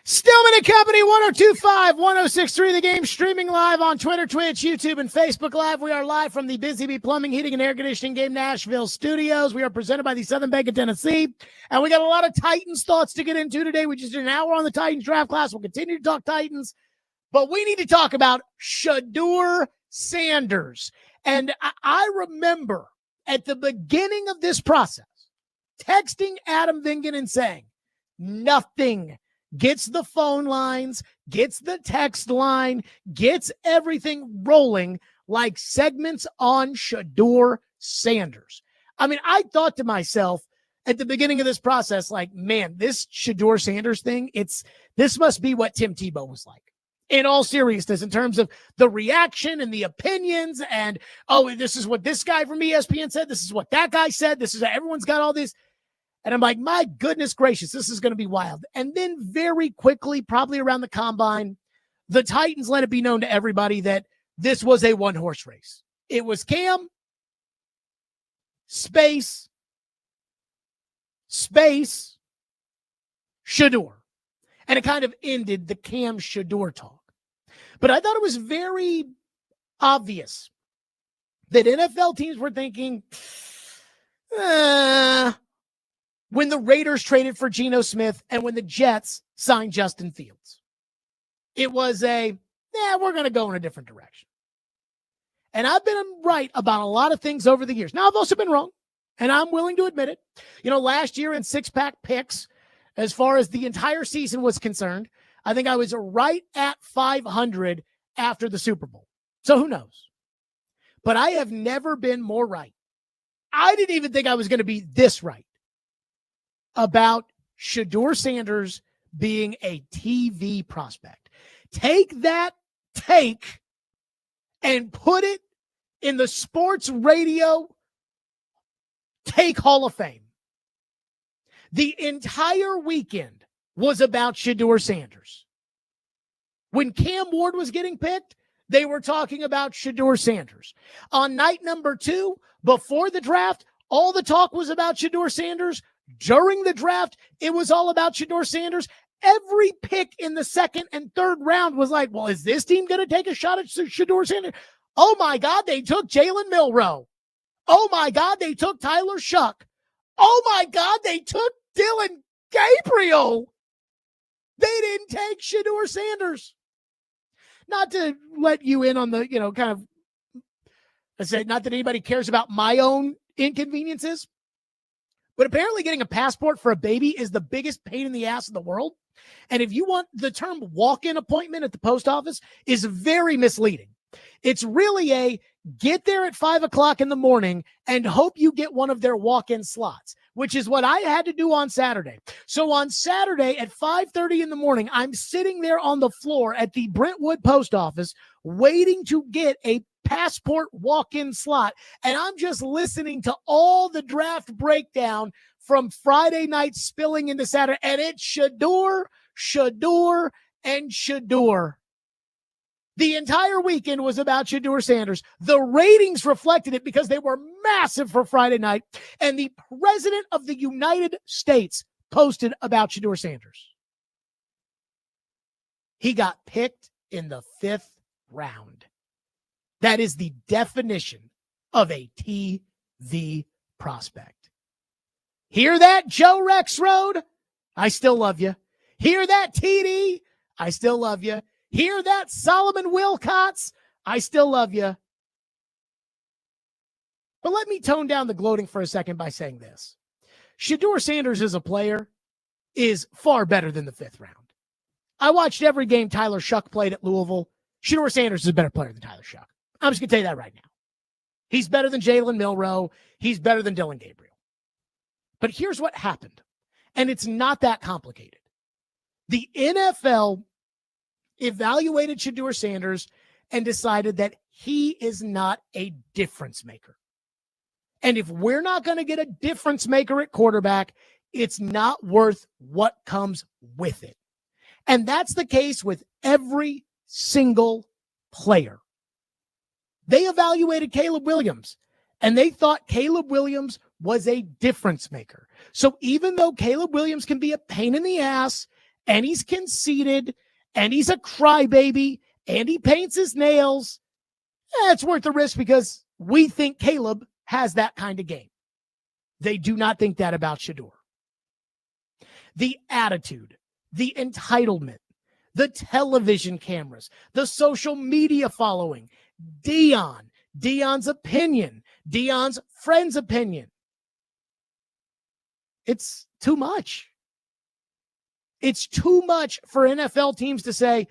Stillman and Company, 1025, 1063, the game streaming live on Twitter, Twitch, YouTube, and Facebook Live. We are live from the Busy Bee Plumbing, Heating, and Air Conditioning Game Nashville studios. We are presented by the Southern Bank of Tennessee, and we got a lot of Titans thoughts to get into today. We just did an hour on the Titans draft class. We'll continue to talk Titans, but we need to talk about Shedeur Sanders. And I remember at the beginning of this process, texting Adam Vingan and saying, nothing gets the phone lines, gets the text line, gets everything rolling like segments on Shedeur Sanders. I mean, I thought to myself at the beginning of this process, like, man, this Shedeur Sanders thing, this must be what Tim Tebow was like. In all seriousness, in terms of the reaction and the opinions and, oh, this is what this guy from ESPN said, this is what that guy said, this is everyone's got all this. And I'm like, my goodness gracious, this is going to be wild. And then very quickly, probably around the combine, the Titans let it be known to everybody that this was a one-horse race. It was Cam, space, Shedeur. And it kind of ended the Cam Shedeur talk. But I thought it was very obvious that NFL teams were thinking, when the Raiders traded for Geno Smith and when the Jets signed Justin Fields. It was we're going to go in a different direction. And I've been right about a lot of things over the years. Now, I've also been wrong, and I'm willing to admit it. Last year in six-pack picks, as far as the entire season was concerned, I think I was right at 500 after the Super Bowl. So who knows? But I have never been more right. I didn't even think I was going to be this right about Shedeur Sanders being a TV prospect. Take that take and put it in the sports radio take Hall of Fame. The entire weekend was about Shedeur Sanders. When Cam Ward was getting picked, they were talking about Shedeur Sanders. On night number 2, before the draft, all the talk was about Shedeur Sanders. During the draft, it was all about Shedeur Sanders. Every pick in the second and third round was like, well, is this team going to take a shot at Shedeur Sanders? Oh, my God, they took Jalen Milroe. Oh, my God, they took Tyler Shuck. Oh, my God, they took Dylan Gabriel. They didn't take Shedeur Sanders. Not to let you in on the, kind of, I said, not that anybody cares about my own inconveniences. But apparently getting a passport for a baby is the biggest pain in the ass in the world. And if you want, the term walk-in appointment at the post office is very misleading. It's really a get there at 5 o'clock in the morning and hope you get one of their walk-in slots, which is what I had to do on Saturday. So on Saturday at 5:30 in the morning, I'm sitting there on the floor at the Brentwood post office waiting to get a passport walk-in slot. And I'm just listening to all the draft breakdown from Friday night spilling into Saturday. And it's Shedeur, and Shedeur. The entire weekend was about Shedeur Sanders. The ratings reflected it because they were massive for Friday night. And the president of the United States posted about Shedeur Sanders. He got picked in the 5th round. That is the definition of a TV prospect. Hear that, Joe Rexrode? I still love you. Hear that, TD? I still love you. Hear that, Solomon Wilcots? I still love you. But let me tone down the gloating for a second by saying this. Shedeur Sanders as a player is far better than the 5th round. I watched every game Tyler Shuck played at Louisville. Shedeur Sanders is a better player than Tyler Shuck. I'm just going to tell you that right now. He's better than Jalen Milroe. He's better than Dylan Gabriel. But here's what happened, and it's not that complicated. The NFL evaluated Shedeur Sanders and decided that he is not a difference maker. And if we're not going to get a difference maker at quarterback, it's not worth what comes with it. And that's the case with every single player. They evaluated Caleb Williams, and they thought Caleb Williams was a difference maker. So even though Caleb Williams can be a pain in the ass and he's conceited, and he's a crybaby, and he paints his nails, it's worth the risk because we think Caleb has that kind of game. They do not think that about Shedeur. The attitude, the entitlement, the television cameras, the social media following, Deion's opinion, Deion's friend's opinion. It's too much. It's too much for NFL teams to say,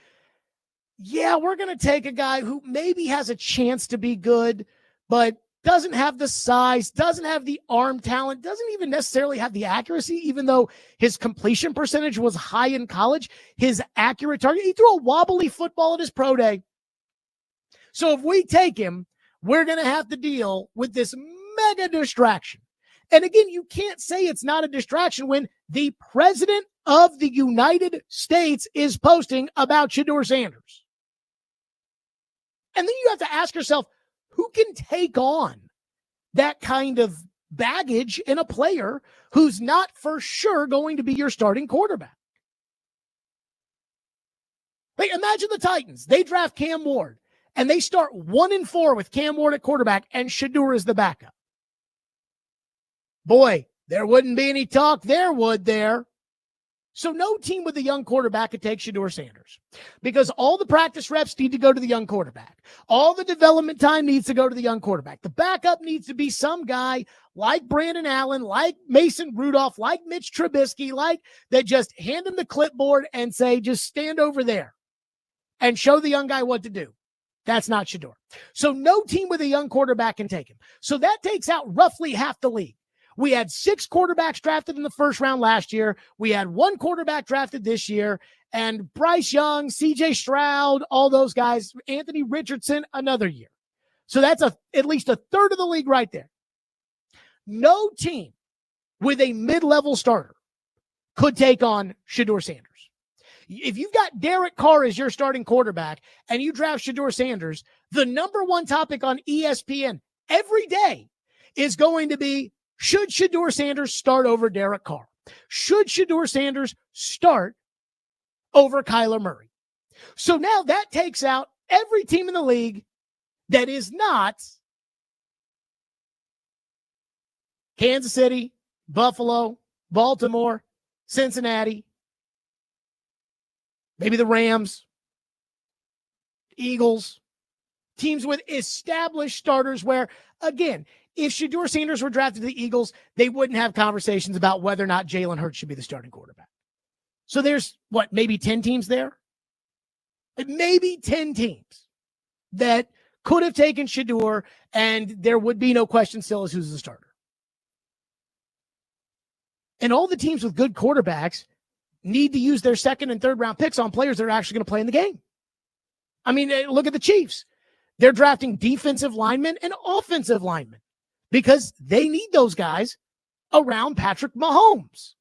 yeah, we're going to take a guy who maybe has a chance to be good, but doesn't have the size, doesn't have the arm talent, doesn't even necessarily have the accuracy, even though his completion percentage was high in college, his accurate target. He threw a wobbly football at his pro day. So if we take him, we're going to have to deal with this mega distraction. And again, you can't say it's not a distraction when the president of the United States is posting about Shedeur Sanders. And then you have to ask yourself, who can take on that kind of baggage in a player who's not for sure going to be your starting quarterback? Like, imagine the Titans. They draft Cam Ward, and they start 1-4 with Cam Ward at quarterback, and Shedeur is the backup. Boy, there wouldn't be any talk there, would there? So no team with a young quarterback could take Shedeur Sanders because all the practice reps need to go to the young quarterback. All the development time needs to go to the young quarterback. The backup needs to be some guy like Brandon Allen, like Mason Rudolph, like Mitch Trubisky, like that just hand him the clipboard and say, just stand over there and show the young guy what to do. That's not Shedeur. So no team with a young quarterback can take him. So that takes out roughly half the league. We had 6 quarterbacks drafted in the first round last year. We had 1 quarterback drafted this year. And Bryce Young, CJ Stroud, all those guys, Anthony Richardson, another year. So that's at least a third of the league right there. No team with a mid-level starter could take on Shedeur Sanders. If you've got Derek Carr as your starting quarterback and you draft Shedeur Sanders, the number one topic on ESPN every day is going to be, should Shedeur Sanders start over Derek Carr? Should Shedeur Sanders start over Kyler Murray? So now that takes out every team in the league that is not Kansas City, Buffalo, Baltimore, Cincinnati, maybe the Rams, Eagles, teams with established starters where, again, if Shedeur Sanders were drafted to the Eagles, they wouldn't have conversations about whether or not Jalen Hurts should be the starting quarterback. So there's, maybe 10 teams there? Maybe 10 teams that could have taken Shedeur, and there would be no question still as who's the starter. And all the teams with good quarterbacks need to use their second and third round picks on players that are actually going to play in the game. I mean, look at the Chiefs. They're drafting defensive linemen and offensive linemen because they need those guys around Patrick Mahomes.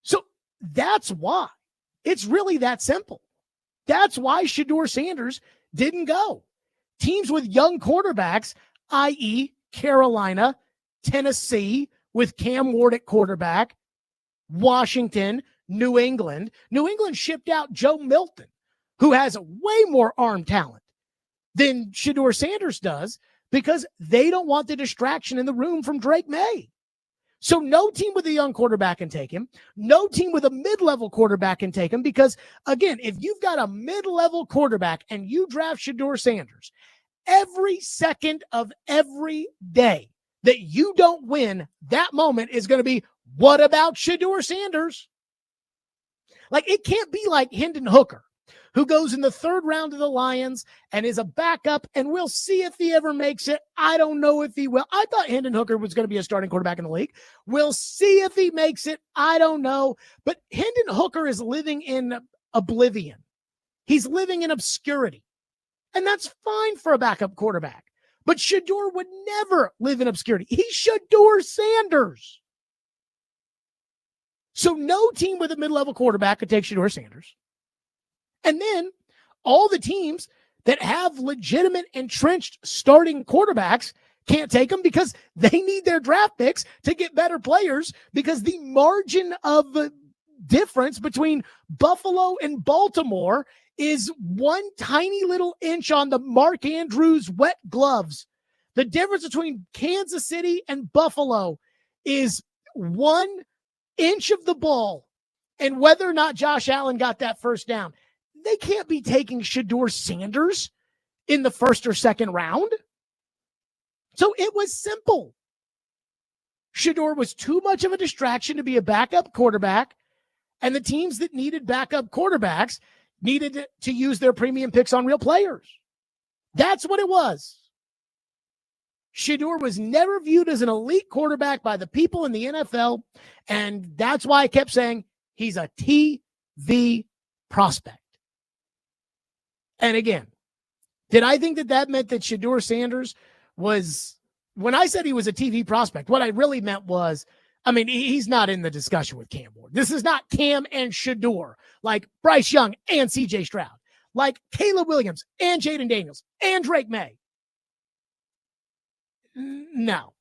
So that's why. It's really that simple. That's why Shedeur Sanders didn't go. Teams with young quarterbacks, i.e. Carolina, Tennessee, with Cam Ward at quarterback, Washington, New England. New England shipped out Joe Milton, who has way more arm talent than Shedeur Sanders does because they don't want the distraction in the room from Drake May. So no team with a young quarterback can take him. No team with a mid-level quarterback can take him because, again, if you've got a mid-level quarterback and you draft Shedeur Sanders, every second of every day that you don't win, that moment is going to be, what about Shedeur Sanders? Like, it can't be like Hendon Hooker, who goes in the third round of the Lions and is a backup, and we'll see if he ever makes it. I don't know if he will. I thought Hendon Hooker was going to be a starting quarterback in the league. We'll see if he makes it. I don't know. But Hendon Hooker is living in oblivion. He's living in obscurity. And that's fine for a backup quarterback. But Shedeur would never live in obscurity. He's Shedeur Sanders. So no team with a mid-level quarterback could take Shedeur Sanders. And then all the teams that have legitimate entrenched starting quarterbacks can't take them because they need their draft picks to get better players because the margin of difference between Buffalo and Baltimore is one tiny little inch on the Mark Andrews wet gloves. The difference between Kansas City and Buffalo is 1 inch of the ball and whether or not Josh Allen got that first down. They can't be taking Shedeur Sanders in the first or second round. So it was simple. Shedeur was too much of a distraction to be a backup quarterback, and the teams that needed backup quarterbacks needed to use their premium picks on real players. That's what it was. Shedeur was never viewed as an elite quarterback by the people in the NFL, and that's why I kept saying he's a TV prospect. And again, did I think that meant that Shedeur Sanders was, when I said he was a TV prospect, what I really meant was, I mean, he's not in the discussion with Cam Ward. This is not Cam and Shedeur, like Bryce Young and CJ Stroud, like Caleb Williams and Jaden Daniels and Drake May. No.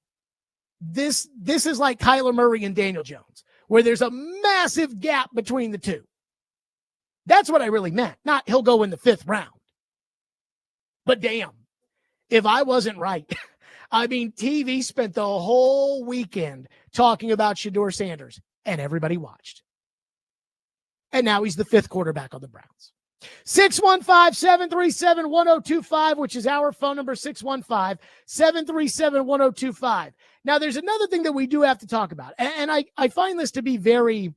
This is like Kyler Murray and Daniel Jones, where there's a massive gap between the two. That's what I really meant, not he'll go in the 5th round. But damn, if I wasn't right, I mean, TV spent the whole weekend talking about Shedeur Sanders, and everybody watched. And now he's the 5th quarterback on the Browns. 615-737-1025, which is our phone number, 615-737-1025. Now, there's another thing that we do have to talk about, and I find this to be very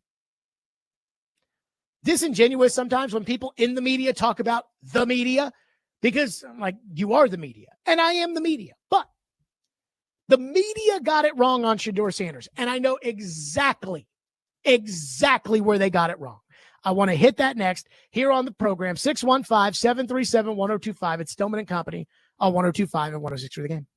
disingenuous sometimes when people in the media talk about the media, because I'm like, you are the media, and I am the media. But the media got it wrong on Shedeur Sanders, and I know exactly where they got it wrong. I want to hit that next here on the program, 615-737-1025. It's Stillman and Company on 102.5 and 106 for the game.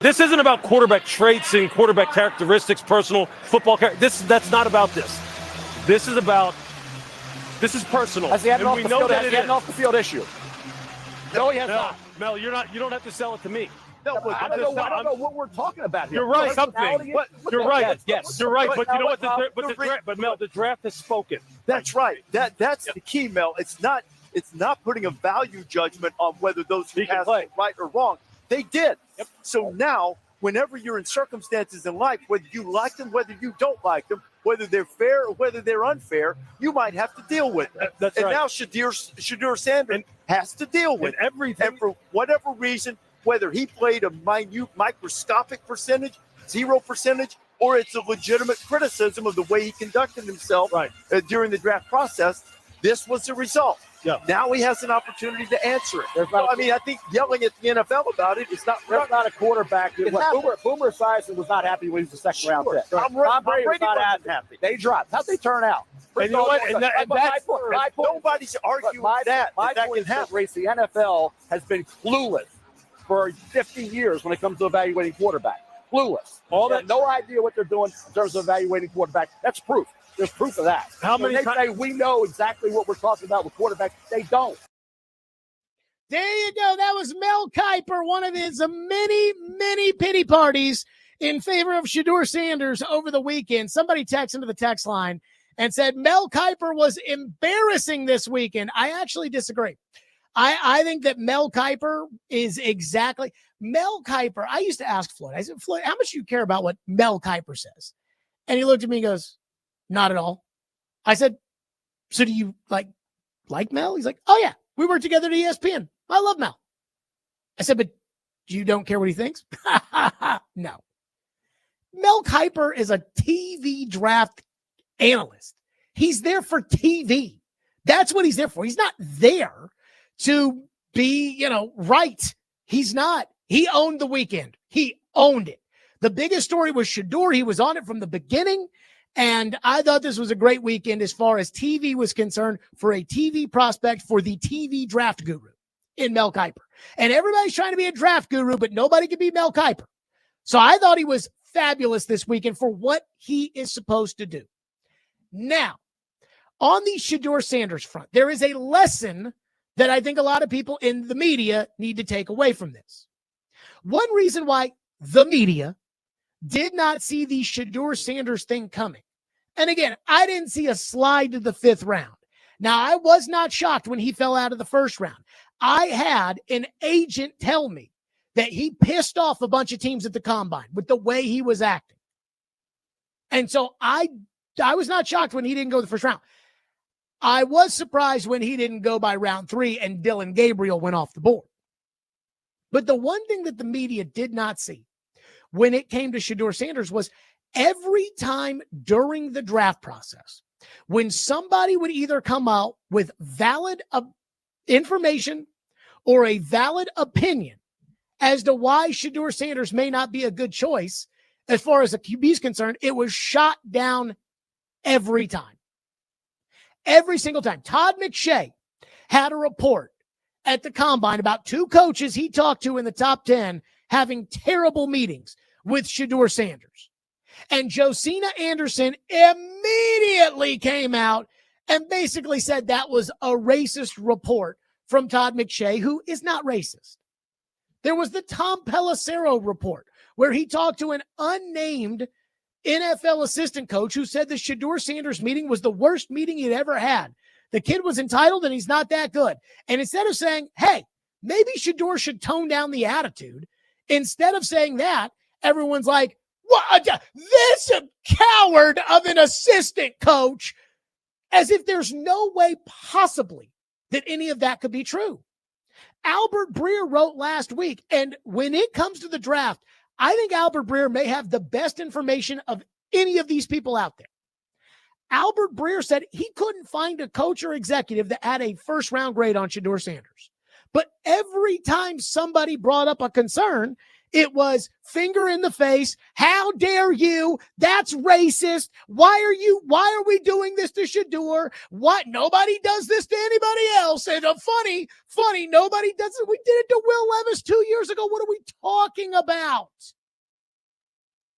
This isn't about quarterback traits and quarterback characteristics, personal football character. That's not about this. This is personal. Has he had an and we know that it is. off the field issue? No, he has not. Mel, you don't have to sell it to me. No, I don't know what we're talking about here. You're right. Something. You're right. Yes. You're right. But you know what? But Mel, the draft has spoken. That's right. That's the key, Mel. It's not putting a value judgment on whether those who passed it right or wrong. They did. Yep. So now, whenever you're in circumstances in life, whether you like them, whether you don't like them, whether they're fair or whether they're unfair, you might have to deal with them. That's and right. now Shadur Sanders has to deal with everything. And for whatever reason, whether he played a minute, microscopic percentage, 0%, or it's a legitimate criticism of the way he conducted himself during the draft process, this was the result. Yeah. Now he has an opportunity to answer it. I think yelling at the NFL about it is not. There's not a Quarterback. Boomer Esiason was not happy when he was the second round pick. Tom Brady was not as happy. They dropped. How'd they turn out? And you know what? Nobody's arguing that. My that point can is, happen. Race, the NFL has been clueless for 50 years when it comes to evaluating quarterback. Clueless. They have no idea what they're doing in terms of evaluating quarterback. That's proof. There's proof of that. They say we know exactly what we're talking about with quarterback. They don't. There you go. That was Mel Kiper, one of his many, many pity parties in favor of Shadur Sanders over the weekend. Somebody texted into the text line and said Mel Kiper was embarrassing this weekend. I actually disagree. I think that Mel Kiper is exactly Mel Kiper. I used to ask Floyd, I said, Floyd, how much do you care about what Mel Kiper says? And he looked at me and goes, not at all. I said, so do you like Mel? He's like, oh yeah, we work together at ESPN. I love Mel. I said, but you don't care what he thinks? No. Mel Kiper is a TV draft analyst. He's there for TV. That's what he's there for. He's not there to be, right. He's not. He owned the weekend. He owned it. The biggest story was Shadur. He was on it from the beginning. And I thought this was a great weekend as far as TV was concerned for a TV prospect for the TV draft guru in Mel Kiper. And everybody's trying to be a draft guru, but nobody can be Mel Kiper. So I thought he was fabulous this weekend for what he is supposed to do. Now, on the Shadur Sanders front, there is a lesson that I think a lot of people in the media need to take away from this. One reason why the media did not see the Shadur Sanders thing coming. And again, I didn't see a slide to the 5th round. Now, I was not shocked when he fell out of the 1st round. I had an agent tell me that he pissed off a bunch of teams at the combine with the way he was acting. And so I was not shocked when he didn't go the 1st round. I was surprised when he didn't go by round 3 and Dylan Gabriel went off the board. But the one thing that the media did not see when it came to Shadur Sanders was every time during the draft process, when somebody would either come out with valid information or a valid opinion as to why Shadur Sanders may not be a good choice as far as a QB is concerned, it was shot down every time. Every single time. Todd McShay had a report at the combine about 2 coaches he talked to in the top 10 having terrible meetings with Shadur Sanders. And Josina Anderson immediately came out and basically said that was a racist report from Todd McShay, who is not racist. There was the Tom Pelissero report where he talked to an unnamed NFL assistant coach who said the Shadur Sanders meeting was the worst meeting he'd ever had. The kid was entitled and he's not that good. And instead of saying, hey, maybe Shadur should tone down the attitude, instead of saying that, everyone's like, what? This coward of an assistant coach, as if there's no way possibly that any of that could be true. Albert Breer wrote last week, and when it comes to the draft, I think Albert Breer may have the best information of any of these people out there. Albert Breer said he couldn't find a coach or executive that had a 1st-round grade on Shadur Sanders. But every time somebody brought up a concern, It was finger in the face. How dare you? That's racist. Why are we doing this to Shedeur? What? Nobody does this to anybody else. And funny, nobody does it. We did it to Will Levis 2 years ago. What are we talking about?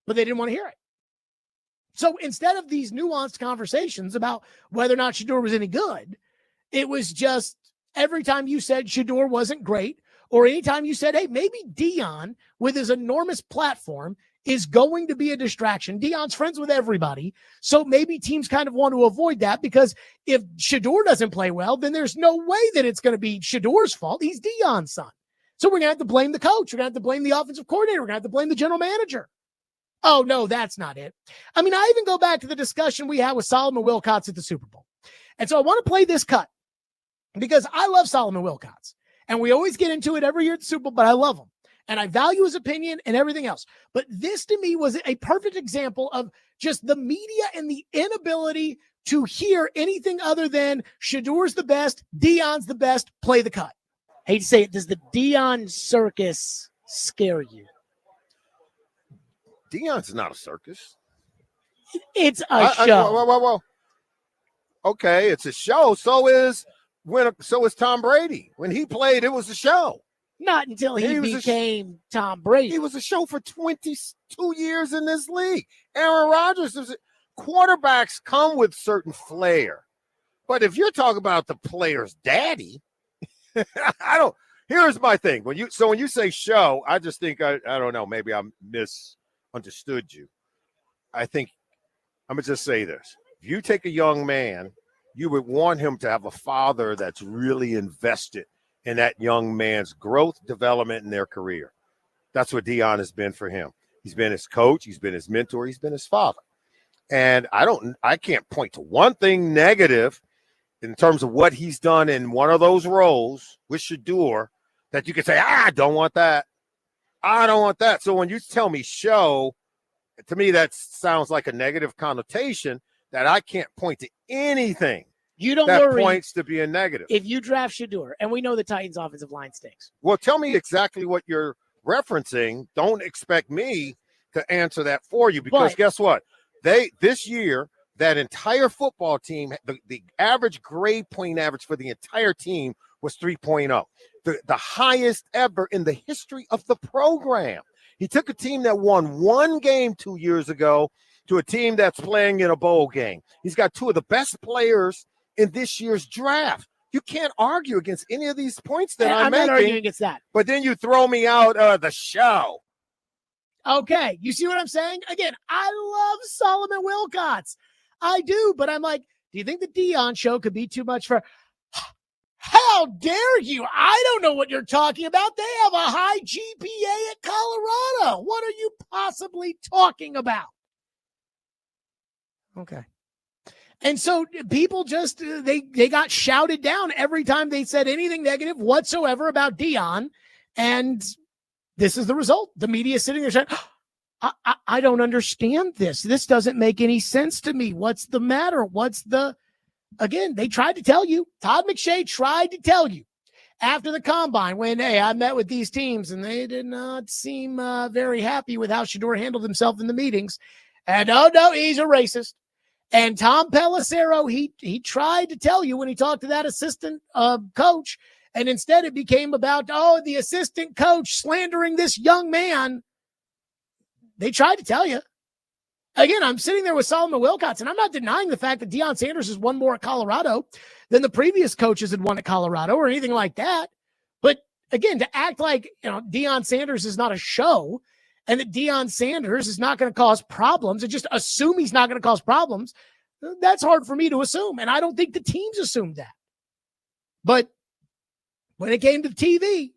But they didn't want to hear it. So instead of these nuanced conversations about whether or not Shedeur was any good, it was just every time you said Shedeur wasn't great, or anytime you said, hey, maybe Deion with his enormous platform is going to be a distraction. Deion's friends with everybody. So maybe teams kind of want to avoid that, because if Shedeur doesn't play well, then there's no way that it's going to be Shedeur's fault. He's Deion's son. So we're going to have to blame the coach. We're going to have to blame the offensive coordinator. We're going to have to blame the general manager. Oh, no, that's not it. I mean, I even go back to the discussion we had with Solomon Wilcots at the Super Bowl. And so I want to play this cut because I love Solomon Wilcots. And we always get into it every year at the Super Bowl, but I love him. And I value his opinion and everything else. But this to me was a perfect example of just the media and the inability to hear anything other than Shedeur's the best, Deion's the best, play the cut. Hate to say it, does the Deion circus scare you? Deion's not a circus. It's a show. Whoa. Okay, it's a show. So is Tom Brady. When he played, it was a show. Not until he became Tom Brady. He was a show for 22 years in this league. Aaron Rodgers quarterbacks come with certain flair. But if you're talking about the player's daddy, here's my thing. When you say show, I just think I don't know, maybe I misunderstood you. I think I'm gonna just say this. If you take a young man, you would want him to have a father that's really invested in that young man's growth, development, and their career. That's what Deion has been for him. He's been his coach, he's been his mentor, he's been his father. And I can't point to one thing negative in terms of what he's done in one of those roles with Shedeur that you could say, I don't want that. I don't want that. So when you tell me show, to me that sounds like a negative connotation that I can't point to anything that points to being negative. If you draft Shedeur, and we know the Titans' offensive line stinks. Well, tell me exactly what you're referencing. Don't expect me to answer that for you, because guess what? This year, that entire football team, the average grade point average for the entire team was 3.0, the highest ever in the history of the program. He took a team that won one game 2 years ago to a team that's playing in a bowl game. He's got two of the best players in this year's draft. You can't argue against any of these points that I'm making. not arguing against that. But then you throw me out the show. Okay, you see what I'm saying? Again, I love Solomon Wilcots. I do, but I'm like, do you think the Deion show could be too much for... How dare you? I don't know what you're talking about. They have a high GPA at Colorado. What are you possibly talking about? Okay. And so people just, they got shouted down every time they said anything negative whatsoever about Deion. And this is the result. The media is sitting there saying, I don't understand this. This doesn't make any sense to me. What's the matter? Again, they tried to tell you. Todd McShay tried to tell you after the combine when, hey, I met with these teams and they did not seem very happy with how Shedeur handled himself in the meetings. And oh no, he's a racist. And Tom Pelissero, he tried to tell you when he talked to that assistant coach, and instead it became about, the assistant coach slandering this young man. They tried to tell you. Again, I'm sitting there with Solomon Wilcots, and I'm not denying the fact that Deion Sanders has won more at Colorado than the previous coaches had won at Colorado or anything like that. But again, to act like Deion Sanders is not a show and that Deion Sanders is not going to cause problems and just assume he's not going to cause problems, that's hard for me to assume. And I don't think the teams assumed that. But when it came to TV,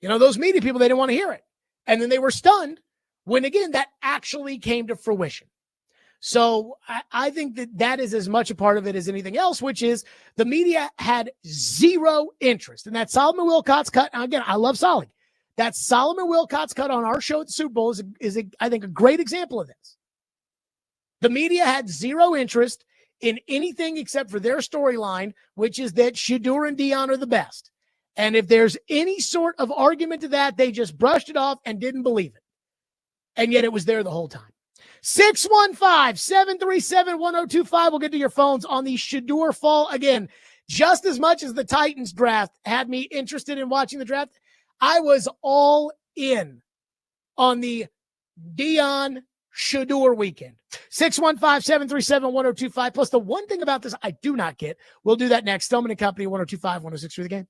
those media people, they didn't want to hear it. And then they were stunned when, again, that actually came to fruition. So I think that is as much a part of it as anything else, which is the media had zero interest. And that Solomon Wilcots cut, again, I love Solly. That Solomon Wilcots cut on our show at the Super Bowl is I think, a great example of this. The media had zero interest in anything except for their storyline, which is that Shedeur and Deion are the best. And if there's any sort of argument to that, they just brushed it off and didn't believe it. and yet it was there the whole time. 615-737-1025. We'll get to your phones on the Shedeur Fall. Again, just as much as the Titans draft had me interested in watching the draft, I was all in on the Dion Shedeur weekend. 615-737-1025. Plus, the one thing about this I do not get, we'll do that next. Stillman and Company, 102.5, 106 through the game.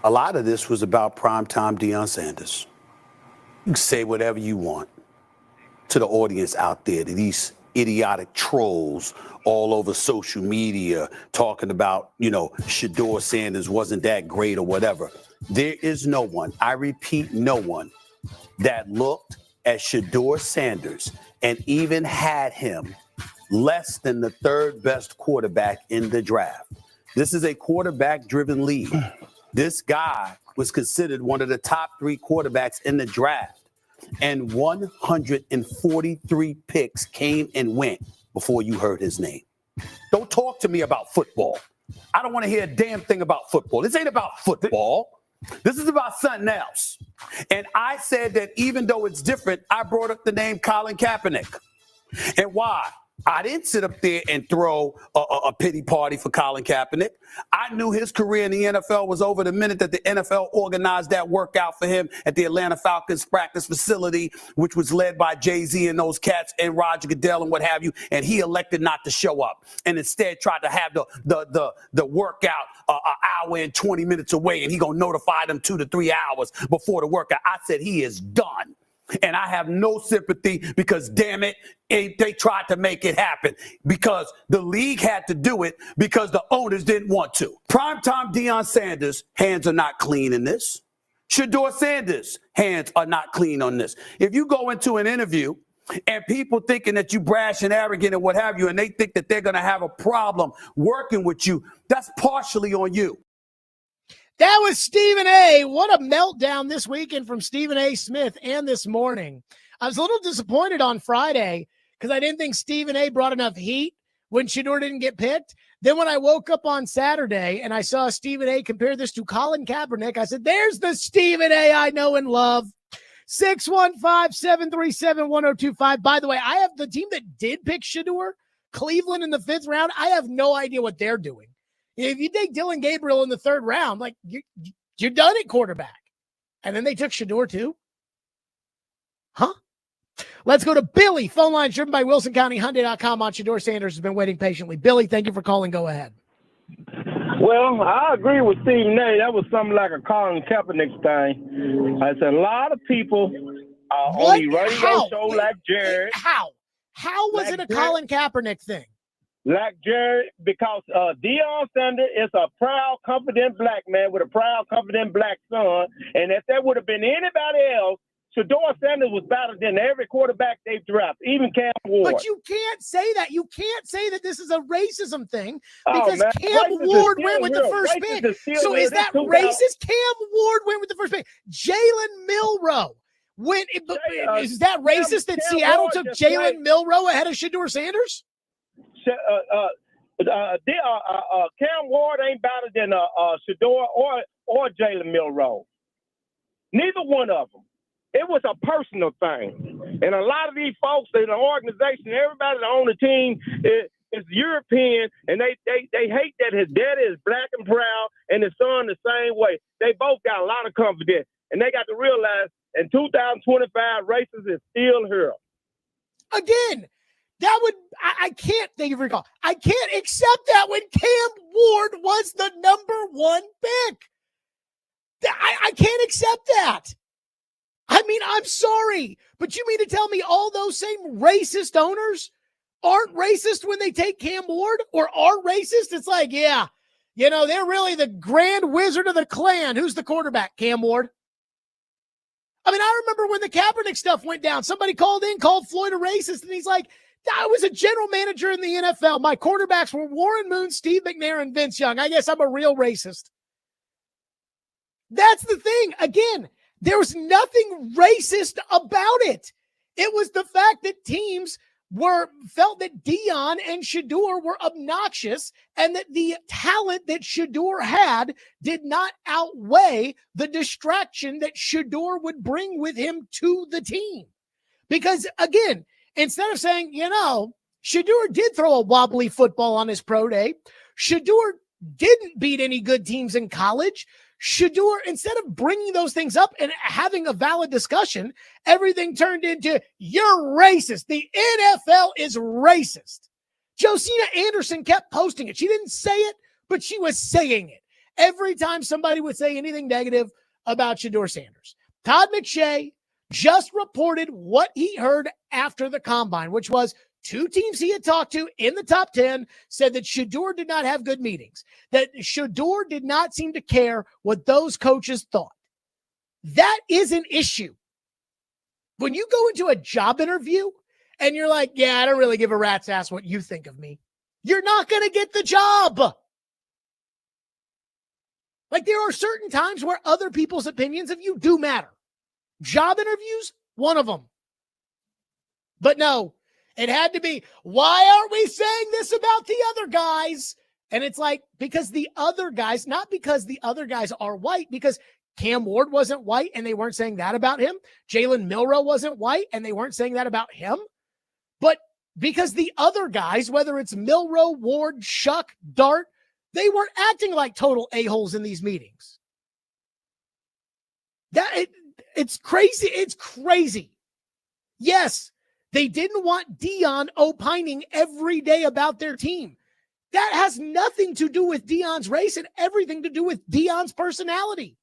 A lot of this was about primetime Deion Sanders. You can say whatever you want to the audience out there, to these idiotic trolls all over social media talking about, Shedeur Sanders wasn't that great or whatever. There is no one, I repeat, no one that looked at Shedeur Sanders and even had him less than the third best quarterback in the draft. This is a quarterback-driven league. This guy was considered one of the top 3 quarterbacks in the draft, and 143 picks came and went before you heard his name. Don't talk to me about football. I don't want to hear a damn thing about football. This ain't about football. This is about something else. And I said that even though it's different, I brought up the name Colin Kaepernick. And why? I didn't sit up there and throw a pity party for Colin Kaepernick. I knew his career in the NFL was over the minute that the NFL organized that workout for him at the Atlanta Falcons practice facility, which was led by Jay-Z and those cats and Roger Goodell and what have you. And he elected not to show up and instead tried to have the workout an hour and 20 minutes away. And he going to notify them 2 to 3 hours before the workout. I said, he is done. And I have no sympathy because, damn it, they tried to make it happen because the league had to do it because the owners didn't want to. Primetime Deion Sanders, hands are not clean in this. Shedeur Sanders, hands are not clean on this. If you go into an interview and people thinking that you brash and arrogant and what have you, and they think that they're going to have a problem working with you, that's partially on you. That was Stephen A. What a meltdown this weekend from Stephen A. Smith and this morning. I was a little disappointed on Friday because I didn't think Stephen A. brought enough heat when Shedeur didn't get picked. Then when I woke up on Saturday and I saw Stephen A. compare this to Colin Kaepernick, I said, there's the Stephen A. I know and love. 615-737-1025. By the way, I have the team that did pick Shedeur, Cleveland, in the 5th round. I have no idea what they're doing. If you take Dylan Gabriel in the 3rd round, like you're done at quarterback. And then they took Shedeur too? Huh? Let's go to Billy. Phone line driven by WilsonCountyHyundai.com on Shedeur Sanders has been waiting patiently. Billy, thank you for calling. Go ahead. Well, I agree with Stephen A. That was something like a Colin Kaepernick thing. I said a lot of people are on the radio show like Jared. How was it a Colin Kaepernick thing? Like Jared, because Deion Sanders is a proud, confident black man with a proud, confident black son. And if there would have been anybody else, Shedeur Sanders was better than every quarterback they've drafted, even Cam Ward. But you can't say that. You can't say that this is a racism thing because Cam Ward went with the first pick. So is that racist? Cam Ward went with the first pick. Jalen Milroe went. Is that racist that Seattle took Jalen Milroe ahead of Shedeur Sanders? Cam Ward ain't better than Shedeur or Jalen Milroe. Neither one of them. It was a personal thing. And a lot of these folks in the organization, everybody on the team is European, and they hate that his daddy is black and proud and his son the same way. They both got a lot of confidence, and they got to realize in 2025, racism is still here. Again, that would I can't thank you for your call. I can't accept that when Cam Ward was the #1 pick. I can't accept that. I mean, I'm sorry, but you mean to tell me all those same racist owners aren't racist when they take Cam Ward or are racist? It's like, yeah, they're really the grand wizard of the clan. Who's the quarterback? Cam Ward. I mean, I remember when the Kaepernick stuff went down, somebody called Floyd a racist, and he's like, I was a general manager in the NFL. My quarterbacks were Warren Moon, Steve McNair, and Vince Young. I guess I'm a real racist. That's the thing. Again, there was nothing racist about it. It was the fact that teams felt that Deion and Shedeur were obnoxious and that the talent that Shedeur had did not outweigh the distraction that Shedeur would bring with him to the team. Because, again, instead of saying, Shedeur did throw a wobbly football on his pro day. Shedeur didn't beat any good teams in college. Shedeur, instead of bringing those things up and having a valid discussion, everything turned into, you're racist. The NFL is racist. Josina Anderson kept posting it. She didn't say it, but she was saying it. every time somebody would say anything negative about Shedeur Sanders. Todd McShay just reported what he heard after the combine, which was two teams he had talked to in the top 10 said that Shedeur did not have good meetings, that Shedeur did not seem to care what those coaches thought. That is an issue. When you go into a job interview and you're like, yeah, I don't really give a rat's ass what you think of me, you're not going to get the job. Like, there are certain times where other people's opinions of you do matter. Job interviews, one of them. But no, it had to be, why aren't we saying this about the other guys? And it's like, because the other guys, not because the other guys are white, because Cam Ward wasn't white and they weren't saying that about him. Jalen Milroe wasn't white and they weren't saying that about him. But because the other guys, whether it's Milroe, Ward, Shuck, Dart, they weren't acting like total a-holes in these meetings. It's crazy. It's crazy. Yes, they didn't want Deion opining every day about their team. That has nothing to do with Deion's race and everything to do with Deion's personality.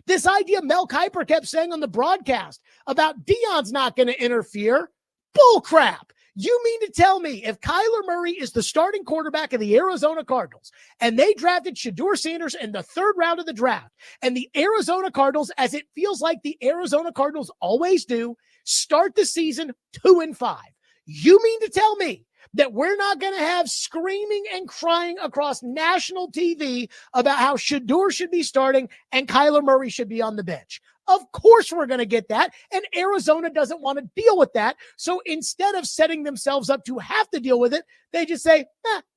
This idea Mel Kiper kept saying on the broadcast about Deion's not going to interfere, bull crap. You mean to tell me if Kyler Murray is the starting quarterback of the Arizona Cardinals and they drafted Shedeur Sanders in the 3rd round of the draft, and the Arizona Cardinals, as it feels like the Arizona Cardinals always do, start the season 2-5. You mean to tell me that we're not going to have screaming and crying across national TV about how Shedeur should be starting and Kyler Murray should be on the bench? Of course we're going to get that, and Arizona doesn't want to deal with that. So instead of setting themselves up to have to deal with it, they just say,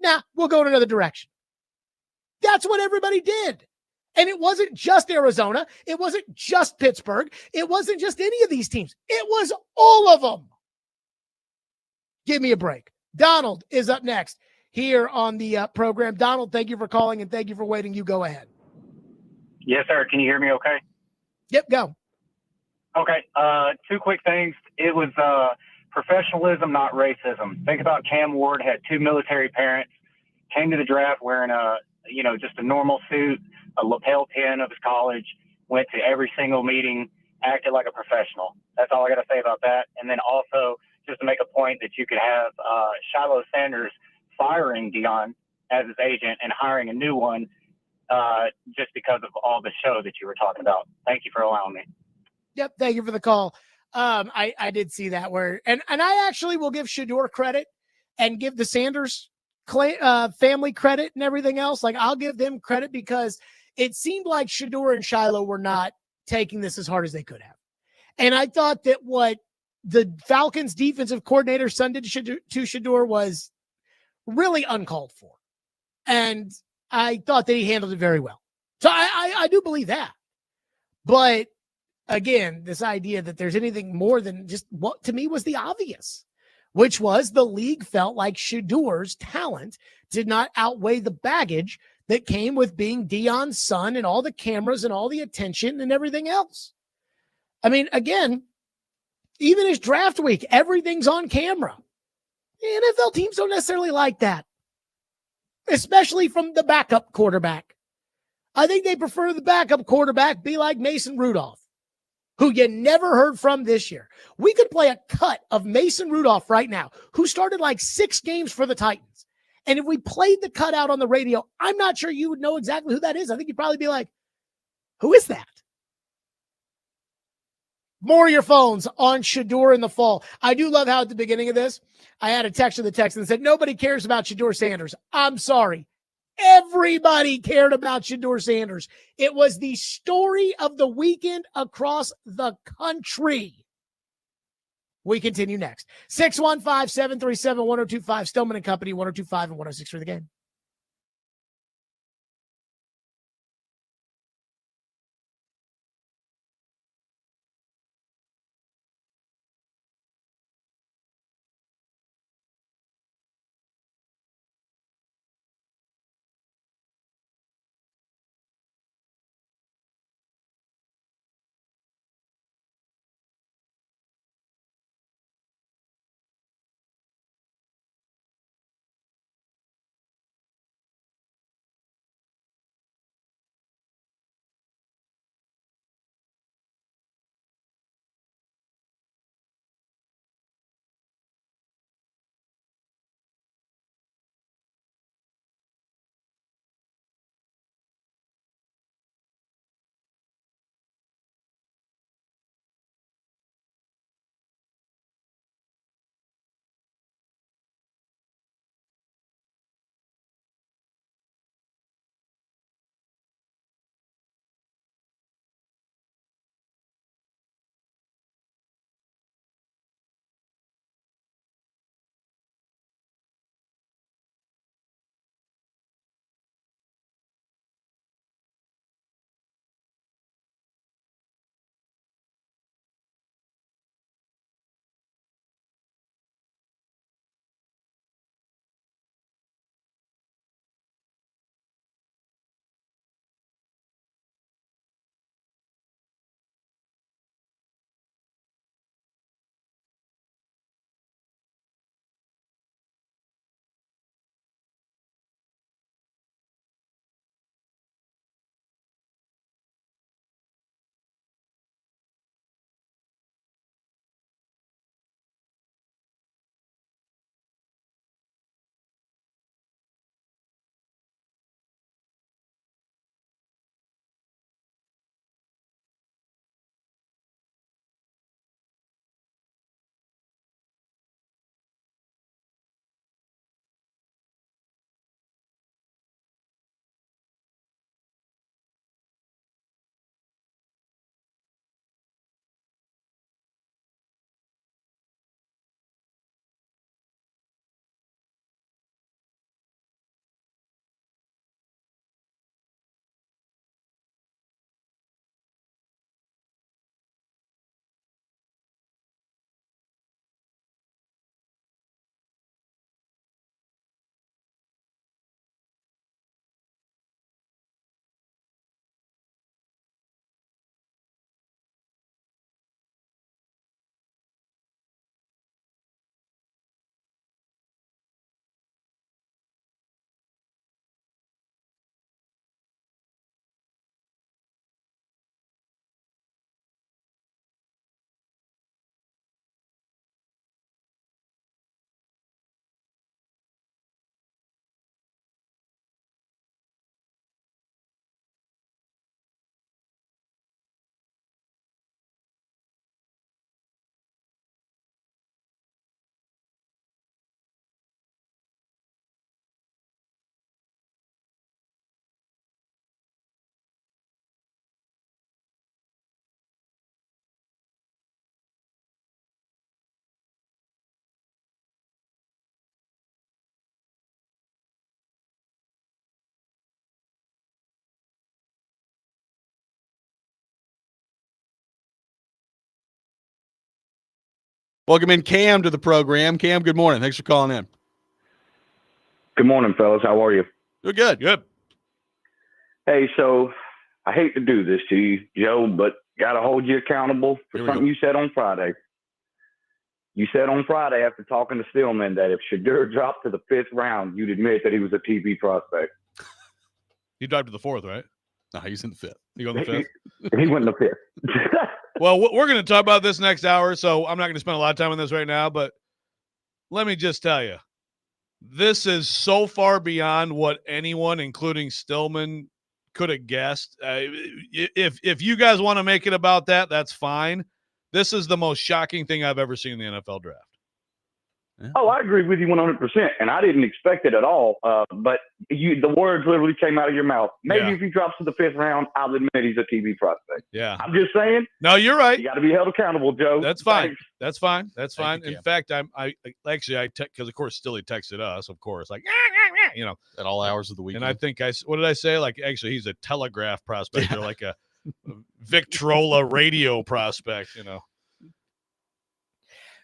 nah, we'll go in another direction. That's what everybody did. And it wasn't just Arizona. It wasn't just Pittsburgh. It wasn't just any of these teams. It was all of them. Give me a break. Donald is up next here on the program. Donald, thank you for calling and thank you for waiting. You go ahead. Yes, sir. Can you hear me okay? Yep, go. Okay. 2 quick things. It was professionalism, not racism. Think about Cam Ward, had 2 military parents, came to the draft wearing just a normal suit, a lapel pin of his college, went to every single meeting, acted like a professional. That's all I got to say about that. And then also, just to make a point that you could have Shiloh Sanders firing Deion as his agent and hiring a new one just because of all the show that you were talking about. Thank you for allowing me. Yep, thank you for the call. I did see that where, and I actually will give Shedeur credit and give the Sanders family credit and everything else. Like, I'll give them credit because it seemed like Shedeur and Shiloh were not taking this as hard as they could have. And I thought that what the Falcons defensive coordinator son did to Shedeur was really uncalled for. And I thought that he handled it very well. So I do believe that. But again, this idea that there's anything more than just what to me was the obvious, which was the league felt like Shedeur's talent did not outweigh the baggage that came with being Deion's son and all the cameras and all the attention and everything else. I mean, again, even his draft week, everything's on camera. The NFL teams don't necessarily like that, especially from the backup quarterback. I think they prefer the backup quarterback be like Mason Rudolph, who you never heard from this year. We could play a cut of Mason Rudolph right now, who started like 6 games for the Titans. And if we played the cut out on the radio, I'm not sure you would know exactly who that is. I think you'd probably be like, who is that? More of your phones on Shedeur in the fall. I do love how at the beginning of this, I had a text to the text and said, nobody cares about Shedeur Sanders. I'm sorry. Everybody cared about Shedeur Sanders. It was the story of the weekend across the country. We continue next. 615-737-1025, Stillman and Company, 1025 and 106 for the game. Welcome in Cam to the program. Cam, good morning. Thanks for calling in. Good morning, fellas. How are you? You're good. Good. Hey, so I hate to do this to you, Joe, but got to hold you accountable for something you said on Friday. You said on Friday after talking to Stillman that if Shadur dropped to the 5th round, you'd admit that he was a TV prospect. He dropped to the 4th, right? No, he's in the 5th. He go in the 5th? He went in the 5th. Well, we're going to talk about this next hour, so I'm not going to spend a lot of time on this right now, but let me just tell you, this is so far beyond what anyone, including Stillman, could have guessed. If you guys want to make it about that, that's fine. This is the most shocking thing I've ever seen in the NFL draft. Oh, I agree with you 100%, and I didn't expect it at all. But the words literally came out of your mouth. Maybe if he drops to the 5th round, I'll admit he's a TV prospect. Yeah. I'm just saying. No, you're right. You got to be held accountable, Joe. That's fine. Thanks. That's fine. That's fine. Thank you, In fact, I because of course Stilly texted us, of course, like, at all hours of the weekend. And I think what did I say? Like, actually, he's a telegraph prospect or like a Victrola radio prospect,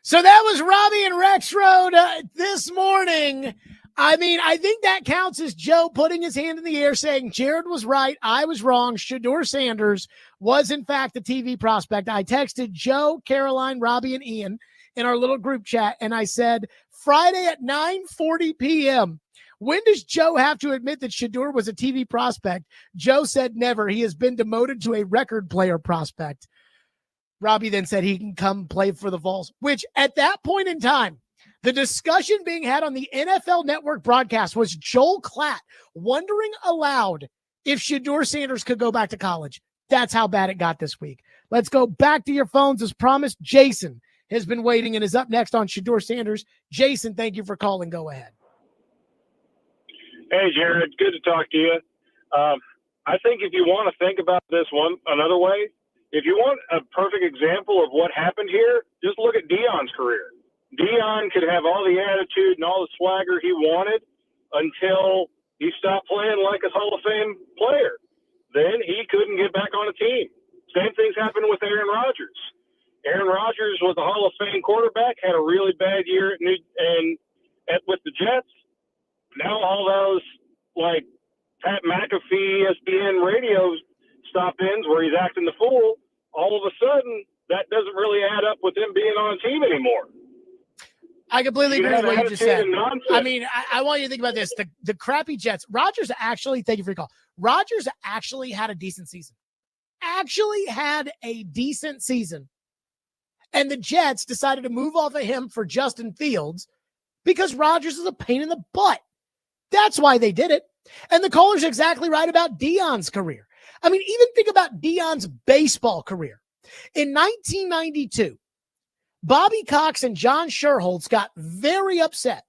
So that was Robbie and Rexroad this morning. I mean, I think that counts as Joe putting his hand in the air saying Jared was right, I was wrong. Shadur Sanders was, in fact, a TV prospect. I texted Joe, Caroline, Robbie, and Ian in our little group chat, and I said, Friday at 9:40 p.m., when does Joe have to admit that Shadur was a TV prospect? Joe said never. He has been demoted to a record player prospect. Robbie then said he can come play for the Vols, which at that point in time, the discussion being had on the NFL Network broadcast was Joel Klatt wondering aloud if Shadur Sanders could go back to college. That's how bad it got this week. Let's go back to your phones. As promised, Jason has been waiting and is up next on Shadur Sanders. Jason, thank you for calling. Go ahead. Hey, Jared, good to talk to you. I think if you want to think about this another way, if you want a perfect example of what happened here, just look at Deion's career. Deion could have all the attitude and all the swagger he wanted until he stopped playing like a Hall of Fame player. Then he couldn't get back on a team. Same things happened with Aaron Rodgers. Aaron Rodgers was a Hall of Fame quarterback, had a really bad year with the Jets. Now all those like Pat McAfee, ESPN radio stop-ins where he's acting the fool, all of a sudden that doesn't really add up with him being on a team anymore. I completely agree with what you just said. I mean, I want you to think about this. The crappy Jets, Rodgers actually, thank you for your call. Rodgers actually had a decent season. And the Jets decided to move off of him for Justin Fields because Rodgers is a pain in the butt. That's why they did it. And the caller's exactly right about Deion's career. I mean, even think about Deion's baseball career. In 1992, Bobby Cox and John Sherholtz got very upset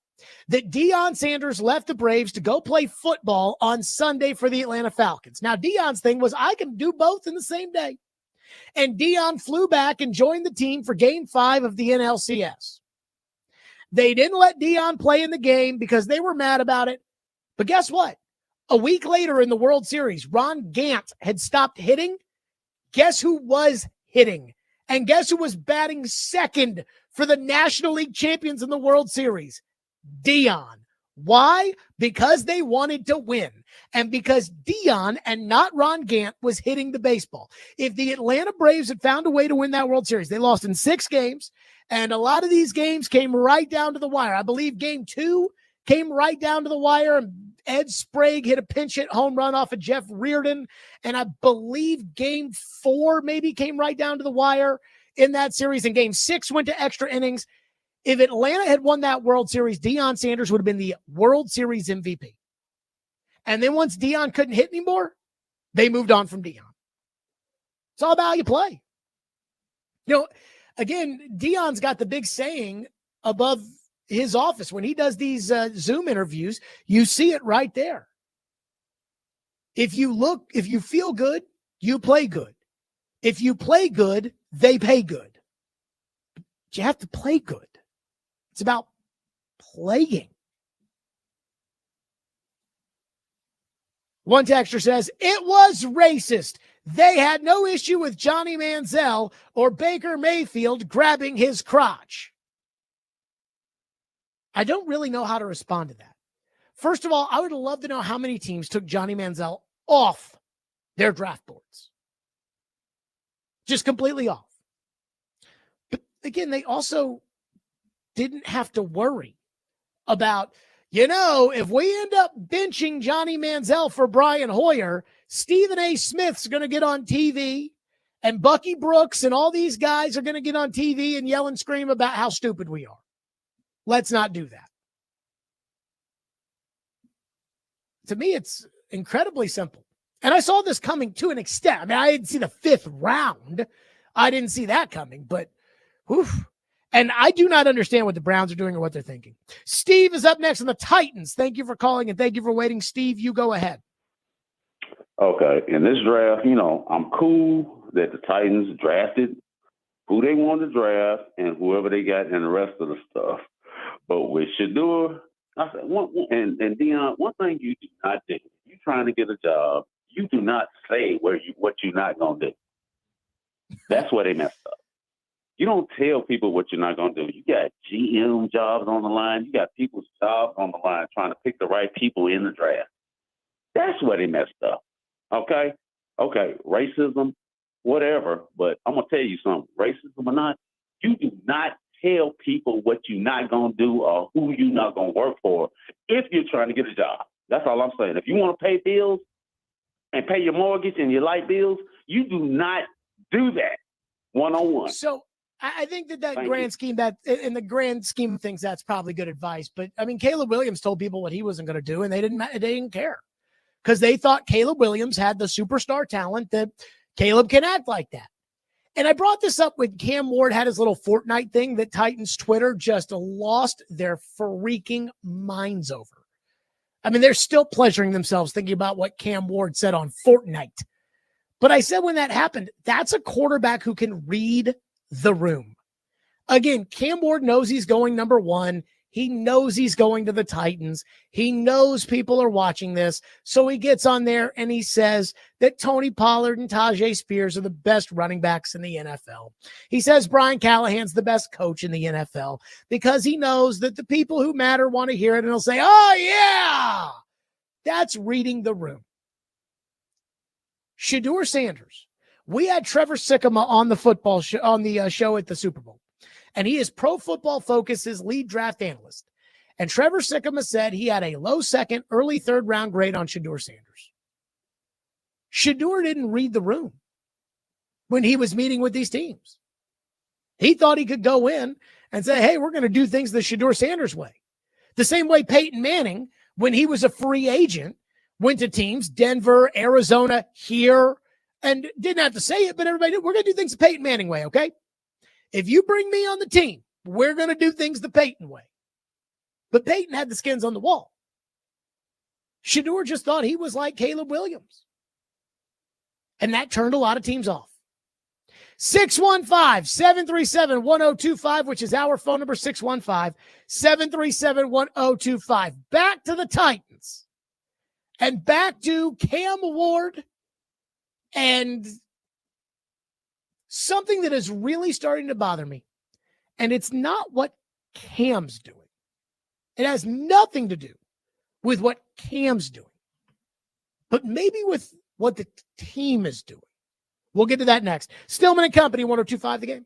that Deion Sanders left the Braves to go play football on Sunday for the Atlanta Falcons. Now, Deion's thing was, I can do both in the same day. And Deion flew back and joined the team for Game 5 of the NLCS. They didn't let Deion play in the game because they were mad about it. But guess what? A week later in the World Series, Ron Gant had stopped hitting. Guess who was hitting? And guess who was batting second for the National League champions in the World Series? Deion. Why? Because they wanted to win. And because Deion and not Ron Gant was hitting the baseball. If the Atlanta Braves had found a way to win that World Series, they lost in 6 games. And a lot of these games came right down to the wire. I believe Game 2 came right down to the wire, and Ed Sprague hit a pinch hit home run off of Jeff Reardon. And I believe Game 4 maybe came right down to the wire in that series. And Game 6 went to extra innings. If Atlanta had won that World Series, Deion Sanders would have been the World Series MVP. And then once Deion couldn't hit anymore, they moved on from Deion. It's all about how you play. Again, Deion's got the big saying above his office. When he does these Zoom interviews, you see it right there. If you feel good, you play good. If you play good, they pay good. But you have to play good. It's about playing. One texter says, it was racist. They had no issue with Johnny Manziel or Baker Mayfield grabbing his crotch. I don't really know how to respond to that. First of all, I would love to know how many teams took Johnny Manziel off their draft boards. Just completely off. But again, they also didn't have to worry about, if we end up benching Johnny Manziel for Brian Hoyer, Stephen A. Smith's going to get on TV and Bucky Brooks and all these guys are going to get on TV and yell and scream about how stupid we are. Let's not do that. To me, it's incredibly simple. And I saw this coming to an extent. I mean, I didn't see the 5th round. I didn't see that coming, but oof. And I do not understand what the Browns are doing or what they're thinking. Steve is up next on the Titans. Thank you for calling and thank you for waiting. Steve, you go ahead. Okay, in this draft, I'm cool that the Titans drafted who they wanted to draft and whoever they got and the rest of the stuff. But with Shador, I said, and Deion, one thing you do not do, you trying to get a job, you do not say what you're not going to do. That's where they messed up. You don't tell people what you're not going to do. You got GM jobs on the line. You got people's jobs on the line trying to pick the right people in the draft. That's where they messed up. Okay, racism, whatever. But I'm going to tell you something. Racism or not, you do not tell people what you're not going to do or who you're not going to work for if you're trying to get a job. That's all I'm saying. If you want to pay bills and pay your mortgage and your light bills, you do not do that one-on-one. So I think that grand scheme, that in the grand scheme of things, that's probably good advice. But I mean, Caleb Williams told people what he wasn't going to do, and they didn't care because they thought Caleb Williams had the superstar talent that Caleb can act like that. And I brought this up when Cam Ward had his little Fortnite thing that Titans Twitter just lost their freaking minds over. I mean, they're still pleasuring themselves thinking about what Cam Ward said on Fortnite. But I said when that happened, that's a quarterback who can read the room. Again, Cam Ward knows he's going number 1. He knows he's going to the Titans. He knows people are watching this. So he gets on there and he says that Tony Pollard and Tajay Spears are the best running backs in the NFL. He says Brian Callahan's the best coach in the NFL because he knows that the people who matter want to hear it and he'll say, oh, yeah, that's reading the room. Shedeur Sanders. We had Trevor Sikkema on the football show, on the show at the Super Bowl. And he is Pro Football Focus's lead draft analyst. And Trevor Sikkema said he had a low second, early third round grade on Shedeur Sanders. Shedeur didn't read the room when he was meeting with these teams. He thought he could go in and say, hey, we're going to do things the Shedeur Sanders way. The same way Peyton Manning, when he was a free agent, went to teams, Denver, Arizona, here, and didn't have to say it, but everybody knew we're going to do things the Peyton Manning way, okay? If you bring me on the team, we're going to do things the Peyton way. But Peyton had the skins on the wall. Shedeur just thought he was like Caleb Williams. And that turned a lot of teams off. 615-737-1025, which is our phone number, 615-737-1025. Back to the Titans. And back to Cam Ward and something that is really starting to bother me. And it's not what Cam's doing. It has nothing to do with what Cam's doing, but maybe with what the team is doing. We'll get to that next. Stillman and Company, 102.5 The Game.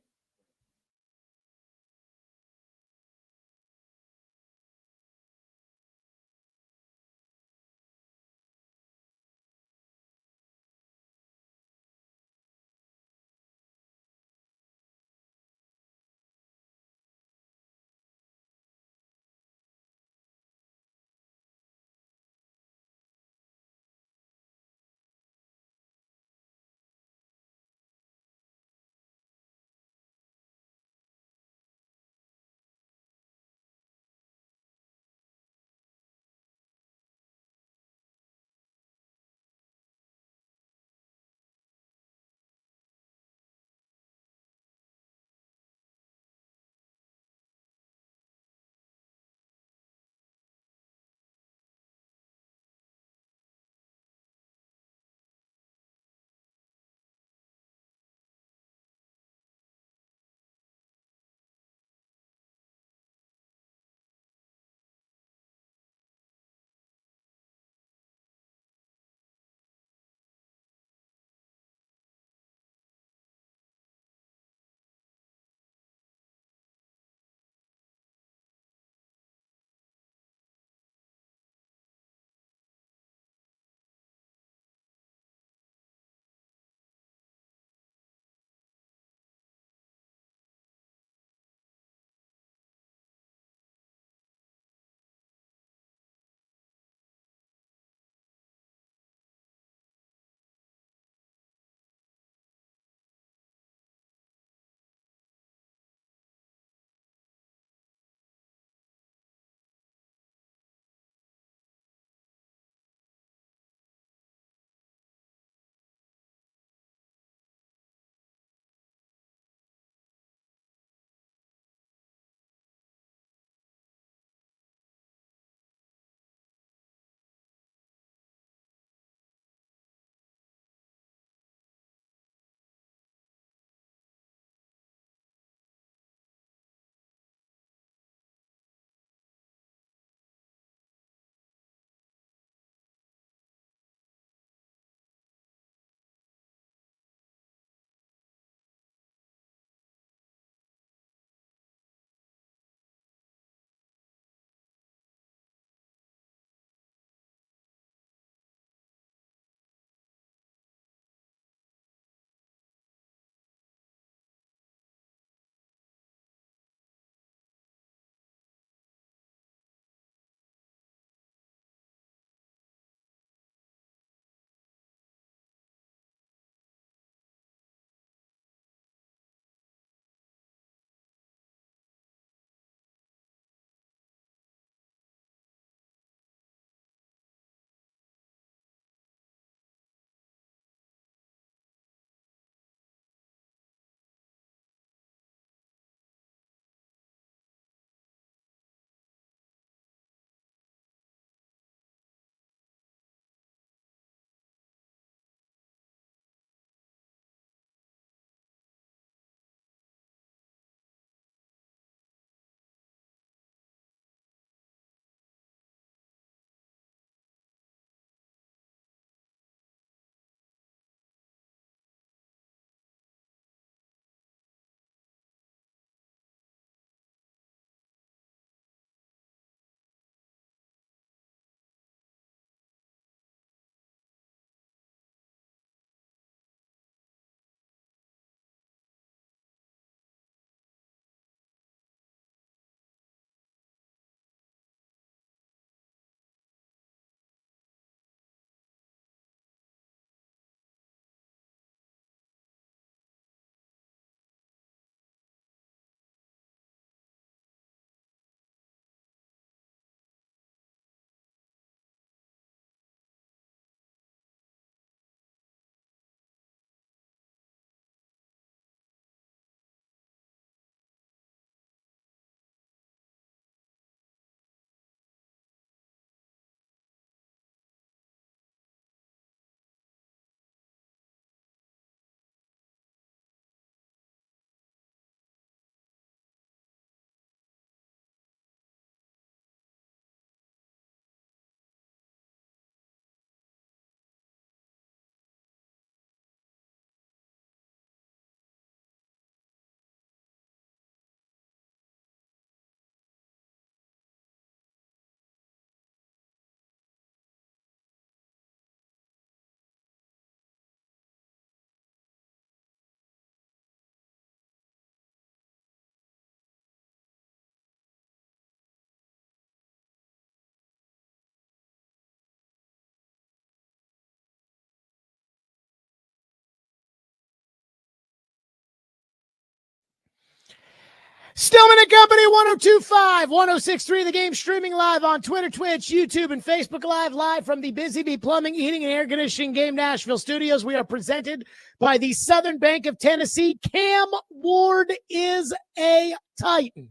Stillman and Company, 1025, 1063. The Game streaming live on Twitter, Twitch, YouTube, and Facebook live from the Busy Bee Plumbing, Heating, and Air Conditioning Game Nashville studios. We are presented by the Southern Bank of Tennessee. Cam Ward is a Titan.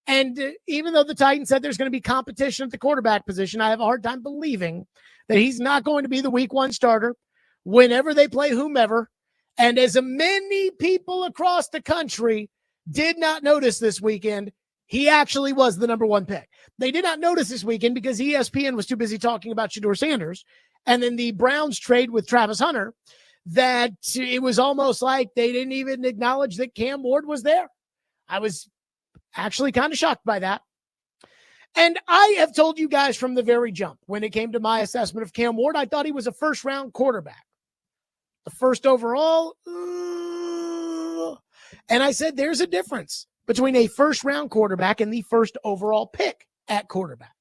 And even though the Titans said there's going to be competition at the quarterback position, I have a hard time believing that he's not going to be the week one starter whenever they play whomever. And as many people across the country did not notice this weekend, he actually was the number one pick. They did not notice this weekend because ESPN was too busy talking about Shedeur Sanders and then the Browns trade with Travis Hunter that it was almost like they didn't even acknowledge that Cam Ward was there. I was actually kind of shocked by that. And I have told you guys from the very jump, when it came to my assessment of Cam Ward, I thought he was a first-round quarterback. The first overall, and I said there's a difference between a first-round quarterback and the first overall pick at quarterback.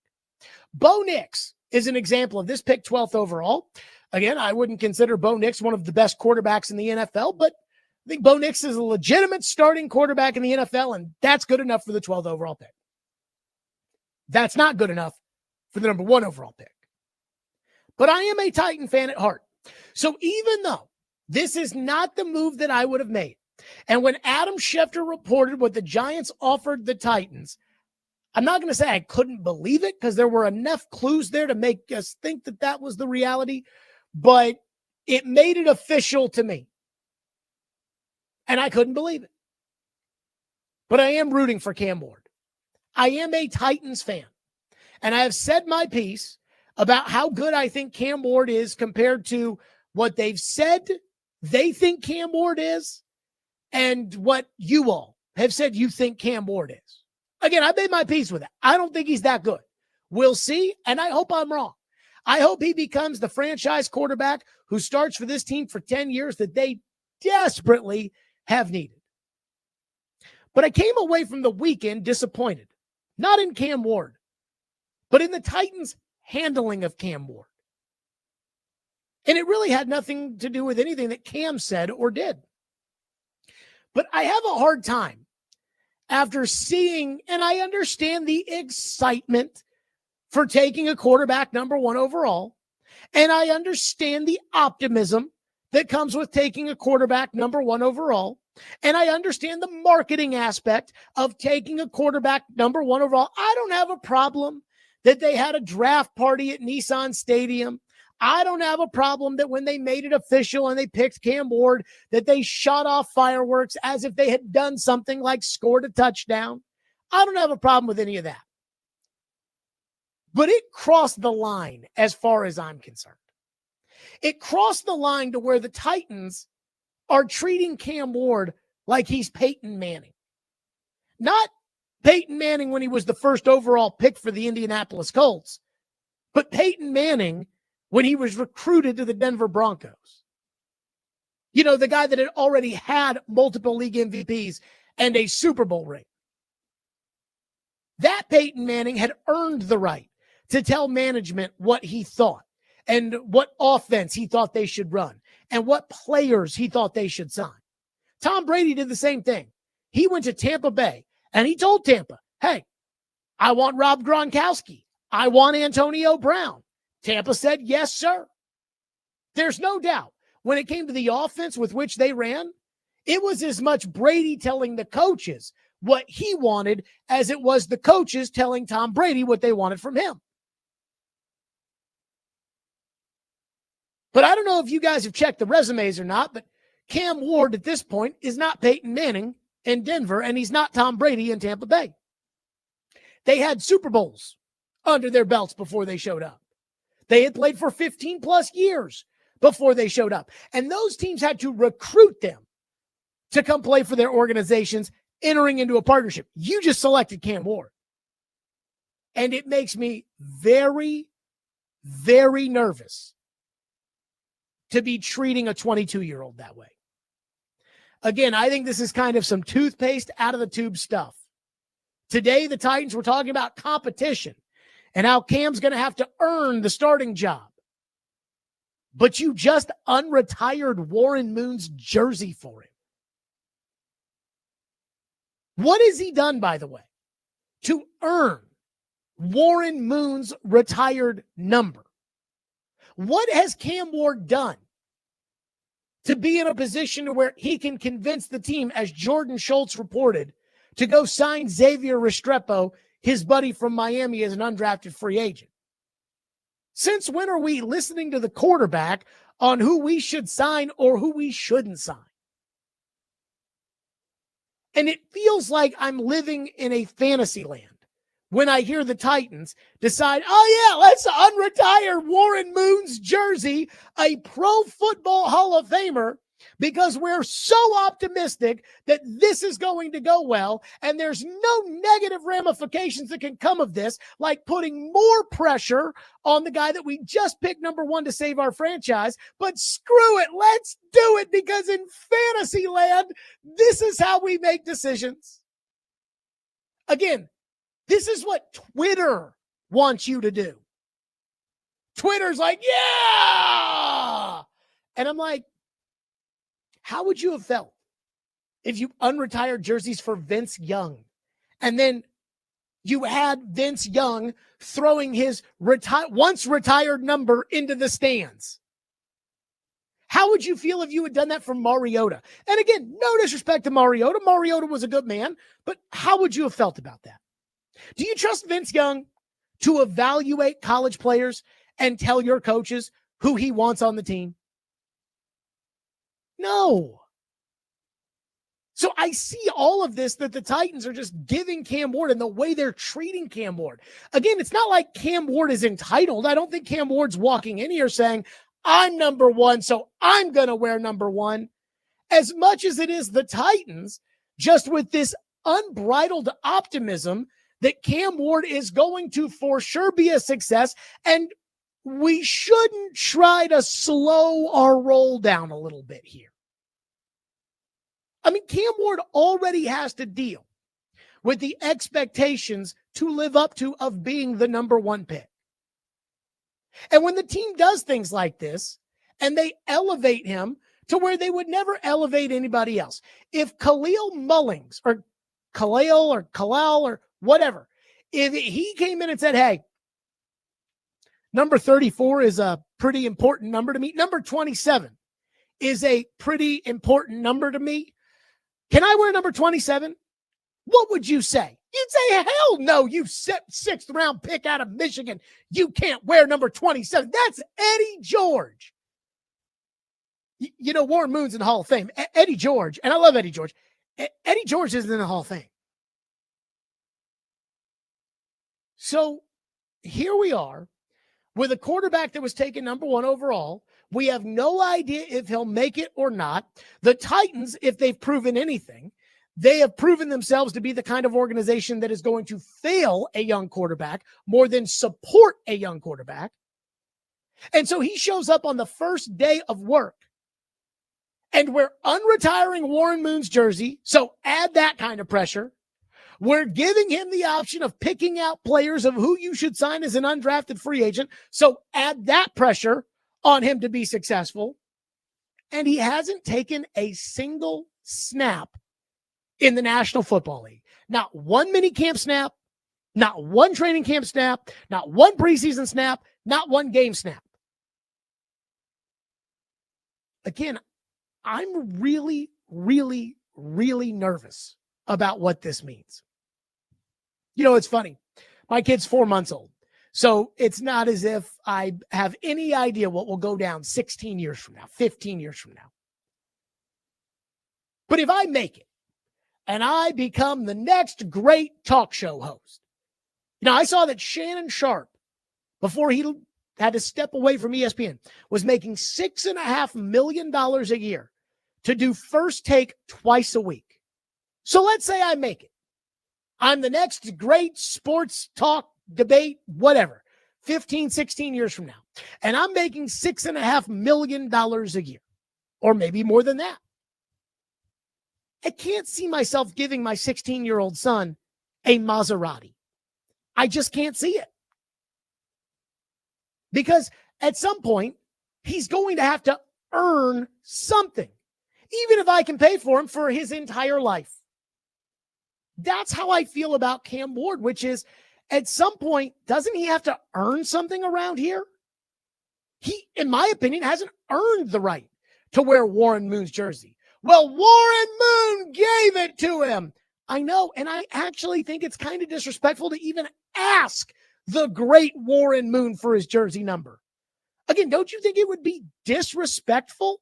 Bo Nix is an example of this, pick 12th overall. Again, I wouldn't consider Bo Nix one of the best quarterbacks in the NFL, but I think Bo Nix is a legitimate starting quarterback in the NFL, and that's good enough for the 12th overall pick. That's not good enough for the number one overall pick. But I am a Titan fan at heart. So even though this is not the move that I would have made, and when Adam Schefter reported what the Giants offered the Titans, I'm not going to say I couldn't believe it because there were enough clues there to make us think that that was the reality, but it made it official to me. And I couldn't believe it. But I am rooting for Cam Ward. I am a Titans fan. And I have said my piece about how good I think Cam Ward is compared to what they've said they think Cam Ward is and what you all have said you think Cam Ward is. Again, I made my peace with it. I don't think he's that good. We'll see, and I hope I'm wrong. I hope he becomes the franchise quarterback who starts for this team for 10 years that they desperately have needed. But I came away from the weekend disappointed, not in Cam Ward, but in the Titans' handling of Cam Ward. And it really had nothing to do with anything that Cam said or did. But I have a hard time after seeing, and I understand the excitement for taking a quarterback number one overall, and I understand the optimism that comes with taking a quarterback number one overall, and I understand the marketing aspect of taking a quarterback number one overall. I don't have a problem that they had a draft party at Nissan Stadium. I don't have a problem that when they made it official and they picked Cam Ward, that they shot off fireworks as if they had done something like scored a touchdown. I don't have a problem with any of that. But it crossed the line as far as I'm concerned. It crossed the line to where the Titans are treating Cam Ward like he's Peyton Manning. Not Peyton Manning when he was the first overall pick for the Indianapolis Colts, but Peyton Manning when he was recruited to the Denver Broncos. You know, the guy that had already had multiple league MVPs and a Super Bowl ring. That Peyton Manning had earned the right to tell management what he thought and what offense he thought they should run and what players he thought they should sign. Tom Brady did the same thing. He went to Tampa Bay and he told Tampa, hey, I want Rob Gronkowski. I want Antonio Brown. Tampa said, yes, sir. There's no doubt when it came to the offense with which they ran, it was as much Brady telling the coaches what he wanted as it was the coaches telling Tom Brady what they wanted from him. But I don't know if you guys have checked the resumes or not, but Cam Ward at this point is not Peyton Manning in Denver, and he's not Tom Brady in Tampa Bay. They had Super Bowls under their belts before they showed up. They had played for 15 plus years before they showed up. And those teams had to recruit them to come play for their organizations, entering into a partnership. You just selected Cam Ward. And it makes me very, very nervous to be treating a 22-year-old that way. Again, I think this is kind of some toothpaste out of the tube stuff. Today, the Titans were talking about competition and how Cam's going to have to earn the starting job. But you just unretired Warren Moon's jersey for him. What has he done, by the way, to earn Warren Moon's retired number? What has Cam Ward done to be in a position to where he can convince the team, as Jordan Schultz reported, to go sign Xavier Restrepo, his buddy from Miami, as an undrafted free agent? Since when are we listening to the quarterback on who we should sign or who we shouldn't sign? And it feels like I'm living in a fantasy land when I hear the Titans decide, oh yeah, let's unretire Warren Moon's jersey, a Pro Football Hall of Famer, because we're so optimistic that this is going to go well, and there's no negative ramifications that can come of this, like putting more pressure on the guy that we just picked number 1 to save our franchise. But screw it, let's do it, because in fantasy land, this is how we make decisions. Again, this is what Twitter wants you to do. Twitter's like, yeah! And I'm like, how would you have felt if you unretired jerseys for Vince Young and then you had Vince Young throwing his once retired number into the stands? How would you feel if you had done that for Mariota? And again, no disrespect to Mariota. Mariota was a good man, but how would you have felt about that? Do you trust Vince Young to evaluate college players and tell your coaches who he wants on the team? No. So I see all of this, that the Titans are just giving Cam Ward and the way they're treating Cam Ward. Again, it's not like Cam Ward is entitled. I don't think Cam Ward's walking in here saying, I'm number 1, so I'm going to wear number 1. As much as it is the Titans, just with this unbridled optimism that Cam Ward is going to for sure be a success, and we shouldn't try to slow our roll down a little bit here. I mean, Cam Ward already has to deal with the expectations to live up to of being the number 1 pick. And when the team does things like this and they elevate him to where they would never elevate anybody else, if Khalil Mullings or Khalil or whatever, if he came in and said, hey, number 34 is a pretty important number to me, number 27 is a pretty important number to me, can I wear number 27? What would you say? You'd say, hell no, you 6th round pick out of Michigan. You can't wear number 27. That's Eddie George. You know, Warren Moon's in the Hall of Fame. Eddie George, and I love Eddie George. Eddie George isn't in the Hall of Fame. So here we are with a quarterback that was taken number 1 overall. We have no idea if he'll make it or not. The Titans, if they've proven anything, they have proven themselves to be the kind of organization that is going to fail a young quarterback more than support a young quarterback. And so he shows up on the first day of work, and we're unretiring Warren Moon's jersey. So add that kind of pressure. We're giving him the option of picking out players of who you should sign as an undrafted free agent. So add that pressure on him to be successful. And he hasn't taken a single snap in the National Football League. Not one mini camp snap, not one training camp snap, not one preseason snap, not one game snap. Again, I'm really, really, really nervous about what this means. You know, it's funny. My kid's 4 months old. So it's not as if I have any idea what will go down 16 years from now, 15 years from now. But if I make it and I become the next great talk show host, you know, I saw that Shannon Sharp, before he had to step away from ESPN, was making $6.5 million a year to do First Take twice a week. So let's say I make it. I'm the next great sports talk, debate, whatever, 15, 16 years from now. And I'm making $6.5 million a year, or maybe more than that. I can't see myself giving my 16-year-old son a Maserati. I just can't see it. Because at some point, he's going to have to earn something, even if I can pay for him for his entire life. That's how I feel about Cam Ward, which is at some point, doesn't he have to earn something around here? He, in my opinion, hasn't earned the right to wear Warren Moon's jersey. Well, Warren Moon gave it to him. I know, and I actually think it's kind of disrespectful to even ask the great Warren Moon for his jersey number. Again, don't you think it would be disrespectful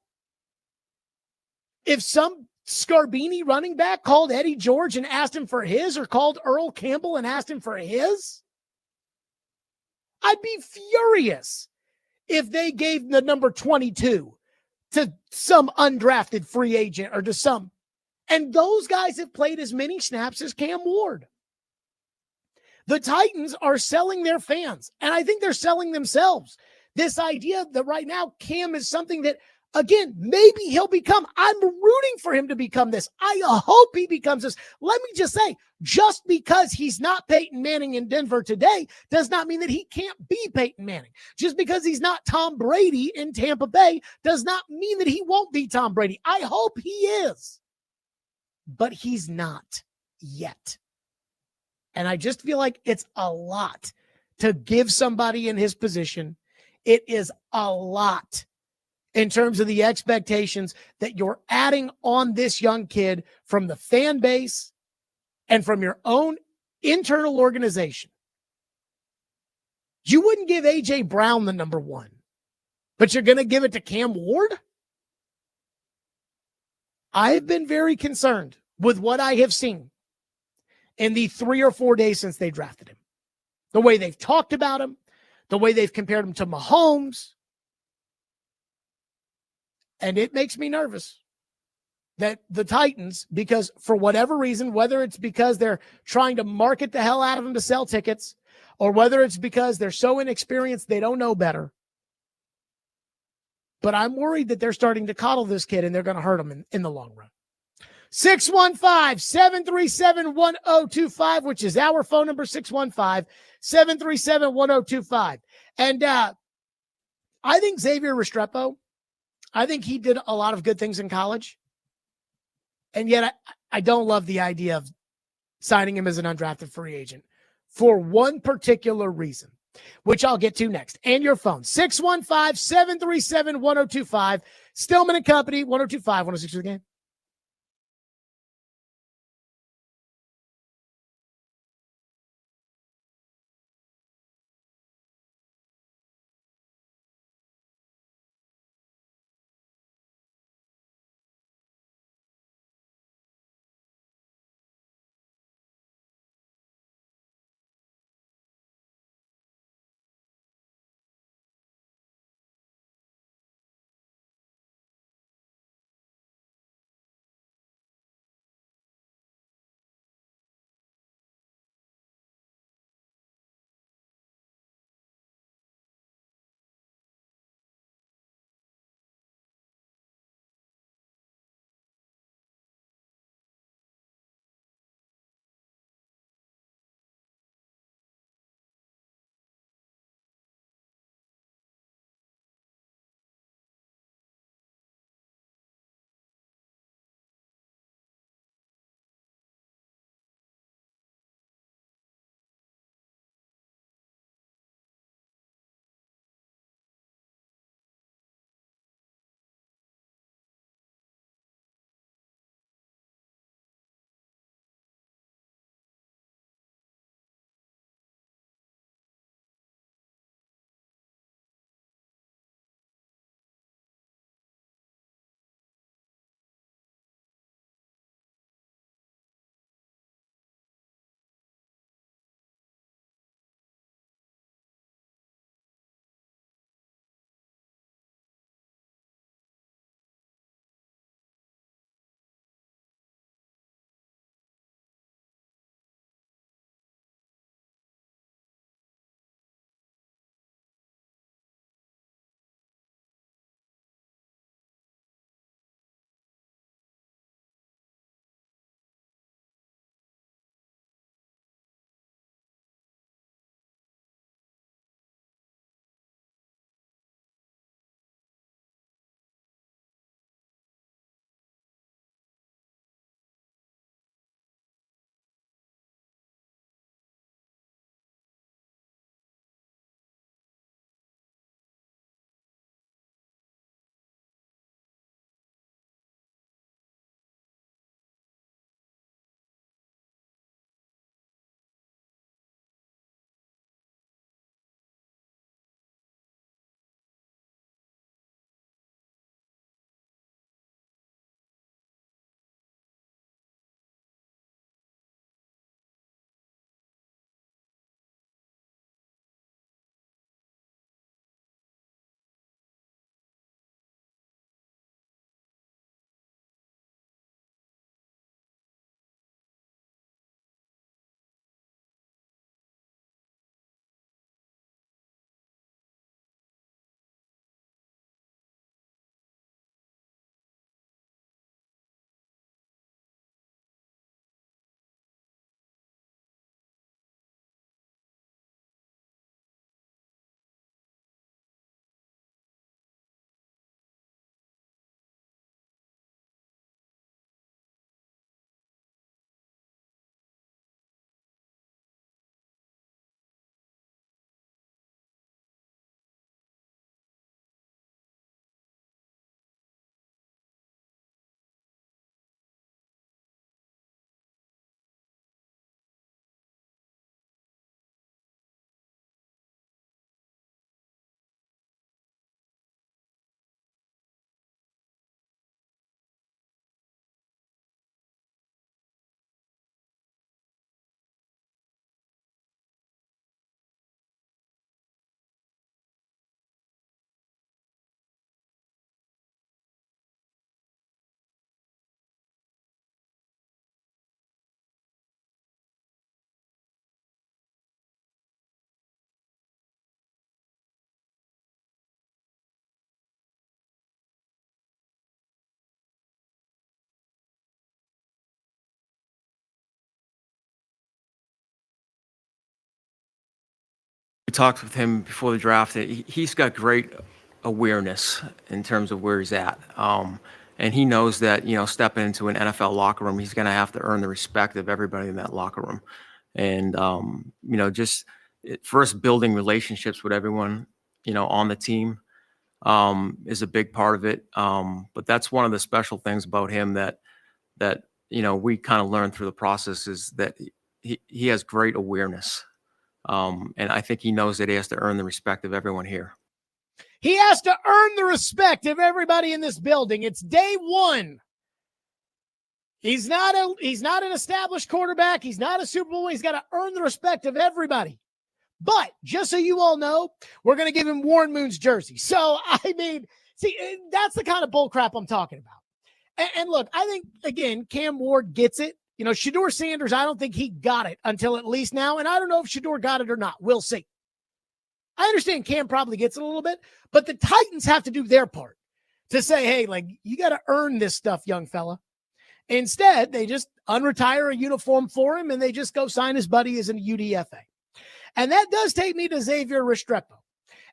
if some Scarbini running back called Eddie George and asked him for his, or called Earl Campbell and asked him for his? I'd be furious if they gave the number 22 to some undrafted free agent or to some. And those guys have played as many snaps as Cam Ward. The Titans are selling their fans, and I think they're selling themselves. This idea that right now Cam is something that, again, maybe he'll become. I'm rooting for him to become this. I hope he becomes this. Let me just say, just because he's not Peyton Manning in Denver today does not mean that he can't be Peyton Manning. Just because he's not Tom Brady in Tampa Bay does not mean that he won't be Tom Brady. I hope he is, but he's not yet. And I just feel like it's a lot to give somebody in his position. It is a lot in terms of the expectations that you're adding on this young kid from the fan base and from your own internal organization. You wouldn't give A.J. Brown the number 1, but you're going to give it to Cam Ward? I've been very concerned with what I have seen in the 3 or 4 days since they drafted him. The way they've talked about him, the way they've compared him to Mahomes. And it makes me nervous that the Titans, because for whatever reason, whether it's because they're trying to market the hell out of him to sell tickets, or whether it's because they're so inexperienced they don't know better, but I'm worried that they're starting to coddle this kid and they're going to hurt him in the long run. 615-737-1025, which is our phone number, 615-737-1025. And I think Xavier Restrepo, I think he did a lot of good things in college. And yet I don't love the idea of signing him as an undrafted free agent for one particular reason, which I'll get to next. And your phone, 615-737-1025. Stillman and Company, 1025, 106 the game. talked with him before the draft. He's got great awareness in terms of where he's at. And he knows that, stepping into an NFL locker room, he's going to have to earn the respect of everybody in that locker room. And, just first building relationships with everyone, on the team is a big part of it. But that's one of the special things about him that we kind of learned through the process is that he has great awareness. And I think he knows that he has to earn the respect of everyone here. He has to earn the respect of everybody in this building. It's day one. He's not an established quarterback. He's not a Super Bowl. He's got to earn the respect of everybody. But just so you all know, we're going to give him Warren Moon's jersey. So, that's the kind of bull crap I'm talking about. And look, I think, again, Cam Ward gets it. Shedeur Sanders, I don't think he got it until at least now. And I don't know if Shedeur got it or not. We'll see. I understand Cam probably gets it a little bit, but the Titans have to do their part to say, hey, you got to earn this stuff, young fella. Instead, they just unretire a uniform for him, and they just go sign his buddy as a UDFA. And that does take me to Xavier Restrepo.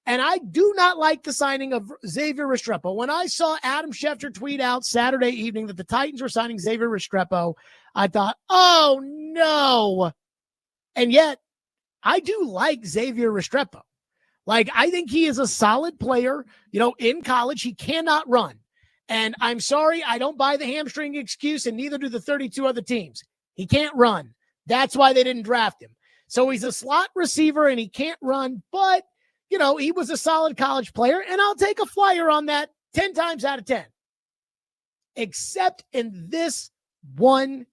And I do not like the signing of Xavier Restrepo. When I saw Adam Schefter tweet out Saturday evening that the Titans were signing Xavier Restrepo, I thought, oh, no. And yet, I do like Xavier Restrepo. I think he is a solid player. In college, he cannot run. And I'm sorry, I don't buy the hamstring excuse, and neither do the 32 other teams. He can't run. That's why they didn't draft him. So he's a slot receiver, and he can't run, but, he was a solid college player, and I'll take a flyer on that 10 times out of 10. Except in this one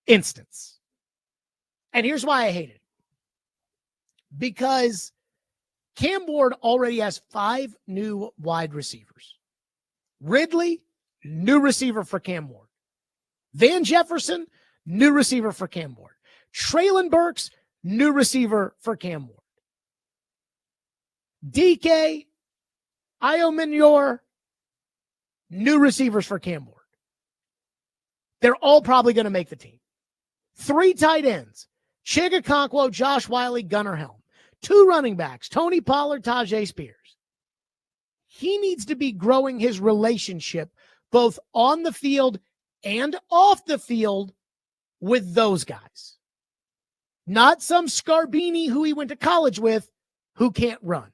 instance. And here's why I hate it. Because Cam Ward already has 5 new wide receivers. Ridley, new receiver for Cam Ward. Van Jefferson, new receiver for Cam Ward. Traylon Burks, new receiver for Cam Ward. DK, Iominor, new receivers for Cam Ward. They're all probably going to make the team. 3 tight ends, Chigakonkwo, Josh Wiley, Gunnar Helm. 2 running backs, Tony Pollard, Tajay Spears. He needs to be growing his relationship both on the field and off the field with those guys. Not some Scarbini who he went to college with who can't run.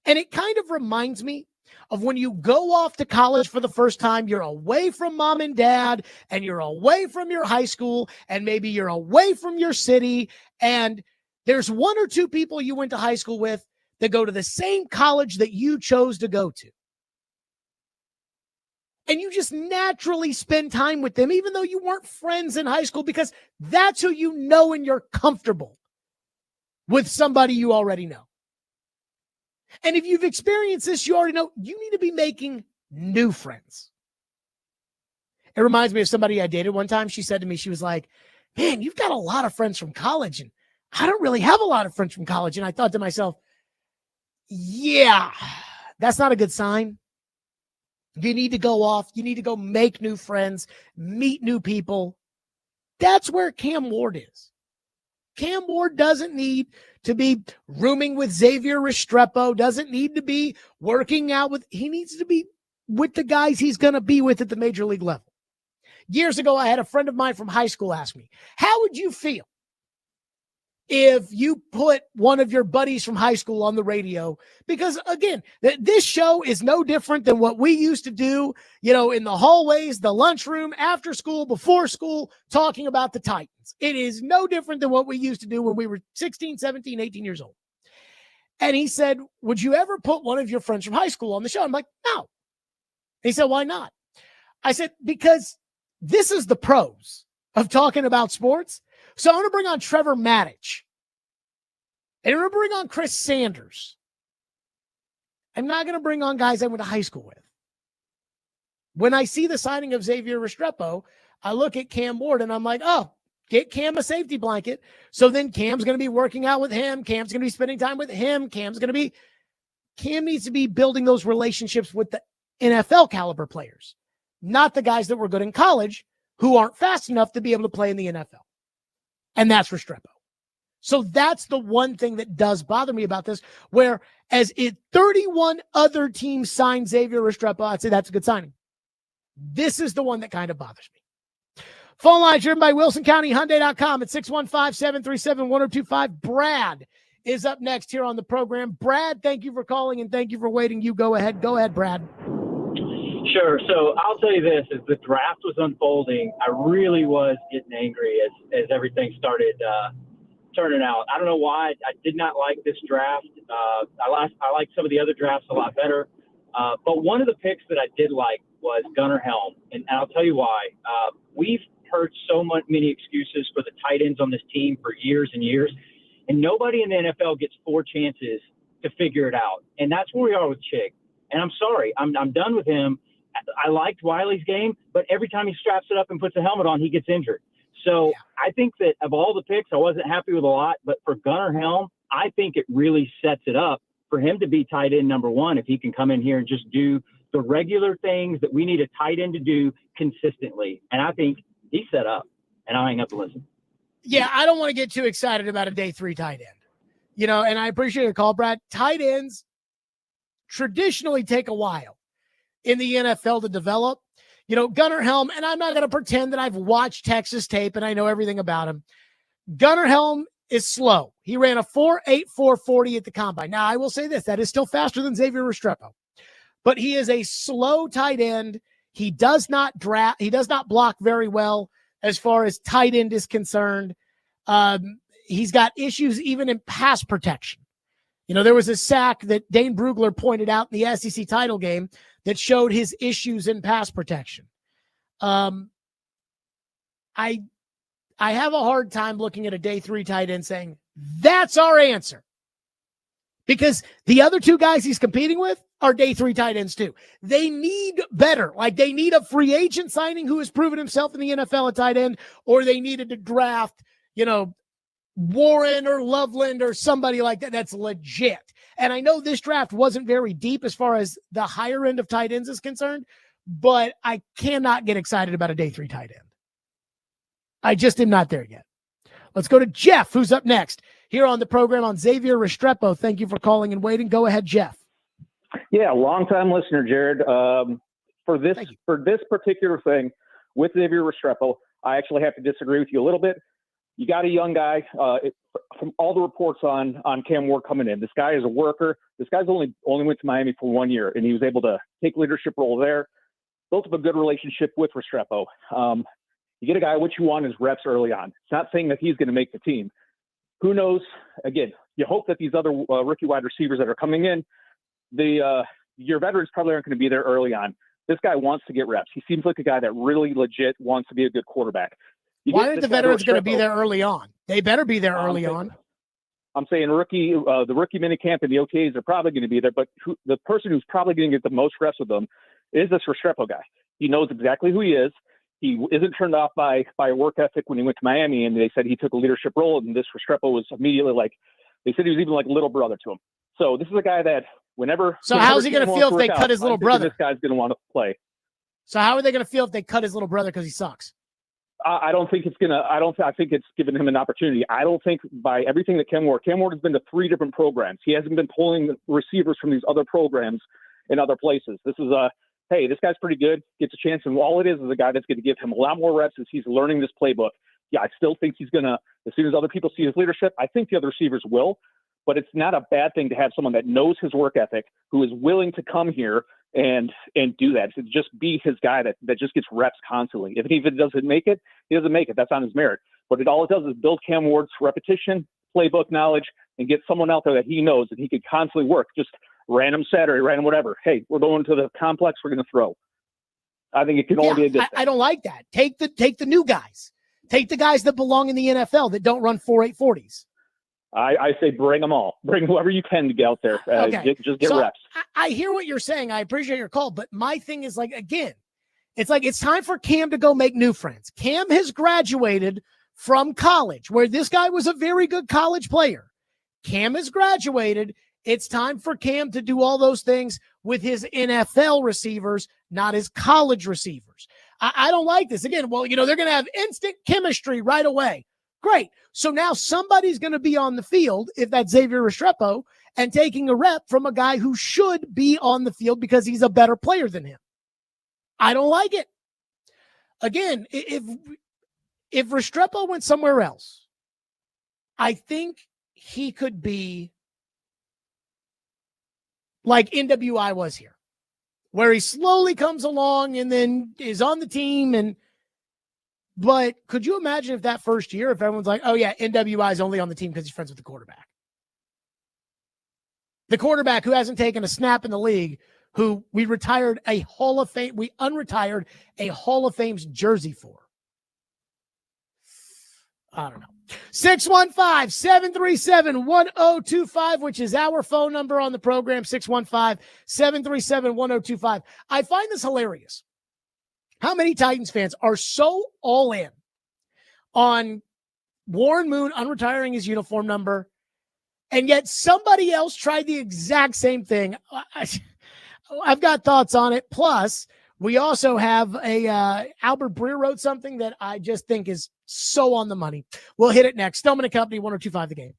And it kind of reminds me of when you go off to college for the first time, you're away from mom and dad, and you're away from your high school, and maybe you're away from your city, and there's 1 or 2 people you went to high school with that go to the same college that you chose to go to. And you just naturally spend time with them, even though you weren't friends in high school, because that's who you know and you're comfortable with somebody you already know. And if you've experienced this, you already know you need to be making new friends. It reminds me of somebody I dated one time. She said to me, she was like, man, you've got a lot of friends from college, and I don't really have a lot of friends from college. And I thought to myself, yeah, that's not a good sign. You need to go off. You need to go make new friends, meet new people. That's where Cam Ward is. Cam Ward doesn't need to be rooming with Xavier Restrepo, doesn't need to be working out with, he needs to be with the guys he's going to be with at the major league level. Years ago, I had a friend of mine from high school ask me, how would you feel if you put one of your buddies from high school on the radio? Because again, this show is no different than what we used to do, in the hallways, the lunchroom, after school, before school, talking about the Titans. It is no different than what we used to do when we were 16, 17, 18 years old. And he said, would you ever put one of your friends from high school on the show? I'm like, no. He said, why not? I said, because this is the pros of talking about sports. So I'm going to bring on Trevor Maddich. And I'm going to bring on Chris Sanders. I'm not going to bring on guys I went to high school with. When I see the signing of Xavier Restrepo, I look at Cam Ward and I'm like, oh, get Cam a safety blanket. So then Cam's going to be working out with him. Cam's going to be spending time with him. Cam needs to be building those relationships with the NFL caliber players, not the guys that were good in college who aren't fast enough to be able to play in the NFL. And that's Restrepo. So that's the one thing that does bother me about this, where as 31 other teams signed Xavier Restrepo, I'd say that's a good signing. This is the one that kind of bothers me. Phone line driven by WilsonCountyHyundai.com at 615-737-1025. Brad is up next here on the program. Brad, thank you for calling and thank you for waiting. You go ahead. Go ahead, Brad. Sure. So I'll tell you this, as the draft was unfolding, I really was getting angry as everything started turning out. I don't know why. I did not like this draft. I like some of the other drafts a lot better. But one of the picks that I did like was Gunnar Helm. And I'll tell you why. We've heard many excuses for the tight ends on this team for years and years. And nobody in the NFL gets 4 chances to figure it out. And that's where we are with Chig. And I'm sorry. I'm done with him. I liked Wiley's game, but every time he straps it up and puts a helmet on, he gets injured. So I think that of all the picks, I wasn't happy with a lot. But for Gunnar Helm, I think it really sets it up for him to be tight end number 1 if he can come in here and just do the regular things that we need a tight end to do consistently. And I think he's set up. And I'll hang up and listen. Yeah, I don't want to get too excited about a day 3 tight end. And I appreciate your call, Brad. Tight ends traditionally take a while in the NFL to develop. Gunnar Helm, and I'm not going to pretend that I've watched Texas tape and I know everything about him. Gunnar Helm is slow. He ran a 4.8 4.40 at the combine. Now, I will say this, that is still faster than Xavier Restrepo. But he is a slow tight end. He does not block very well as far as tight end is concerned. He's got issues even in pass protection. There was a sack that Dane Brugler pointed out in the SEC title game that showed his issues in pass protection. I have a hard time looking at a day 3 tight end saying, that's our answer. Because the other 2 guys he's competing with are day 3 tight ends too. They need better. Like they need a free agent signing who has proven himself in the NFL at tight end, or they needed to draft, Warren or Loveland or somebody like that that's legit. And I know this draft wasn't very deep as far as the higher end of tight ends is concerned, but I cannot get excited about a day 3 tight end. I just am not there yet. Let's go to Jeff, who's up next here on the program on Xavier Restrepo. Thank you for calling and waiting. Go ahead, Jeff. Yeah, long-time listener, Jared. For this particular thing with Xavier Restrepo, I actually have to disagree with you a little bit. You got a young guy. From all the reports on Cam Ward coming in, this guy is a worker. This guy's only went to Miami for 1 year, and he was able to take leadership role there. Built up a good relationship with Restrepo. You get a guy, what you want is reps early on. It's not saying that he's going to make the team. Who knows? Again, you hope that these other rookie wide receivers that are coming in, your veterans probably aren't going to be there early on. This guy wants to get reps. He seems like a guy that really legit wants to be a good quarterback. Why aren't the veterans going to be there early on? They better be there early on. I'm saying the rookie minicamp and the OTAs are probably going to be there, but the person who's probably going to get the most reps with them is this Restrepo guy. He knows exactly who he is. He isn't turned off by work ethic when he went to Miami, and they said he took a leadership role, and this Restrepo was immediately they said he was even like a little brother to him. So this is a guy that whenever. So how's he going to feel if they cut his little brother? This guy's going to want to play. So how are they going to feel if they cut his little brother because he sucks? I don't think it's gonna. I think it's given him an opportunity. I don't think by everything that Cam Ward has been to 3 different programs. He hasn't been pulling receivers from these other programs in other places. This is hey, this guy's pretty good. Gets a chance, and all it is a guy that's going to give him a lot more reps as he's learning this playbook. Yeah, I still think he's gonna. As soon as other people see his leadership, I think the other receivers will. But it's not a bad thing to have someone that knows his work ethic, who is willing to come here and do that. To just be his guy that just gets reps constantly. If he doesn't make it, he doesn't make it. That's on his merit. But all it does is build Cam Ward's repetition, playbook knowledge, and get someone out there that he knows that he could constantly work. Just random Saturday, random whatever. Hey, we're going to the complex. We're going to throw. I think it can all be a good thing. I don't like that. Take the new guys. Take the guys that belong in the NFL that don't run 4.8 40s. I say bring them all. Bring whoever you can to get out there. Just get reps. I hear what you're saying. I appreciate your call. But my thing is again, it's time for Cam to go make new friends. Cam has graduated from college, where this guy was a very good college player. Cam has graduated. It's time for Cam to do all those things with his NFL receivers, not his college receivers. I don't like this. Again, they're going to have instant chemistry right away. Great. So now somebody's going to be on the field, if that's Xavier Restrepo, and taking a rep from a guy who should be on the field because he's a better player than him. I don't like it. Again, if Restrepo went somewhere else, I think he could be like NWI was here, where he slowly comes along and then is on the team. But could you imagine if that first year, if everyone's like, oh yeah, NWI is only on the team because he's friends with the quarterback? The quarterback who hasn't taken a snap in the league, who we unretired a Hall of Fame's jersey for. I don't know. 615-737-1025, which is our phone number on the program, 615-737-1025. I find this hilarious. How many Titans fans are so all in on Warren Moon unretiring his uniform number, and yet somebody else tried the exact same thing? I've got thoughts on it. Plus, we also have Albert Breer wrote something that I just think is so on the money. We'll hit it next. Stillman & Company, 102.5 The Game.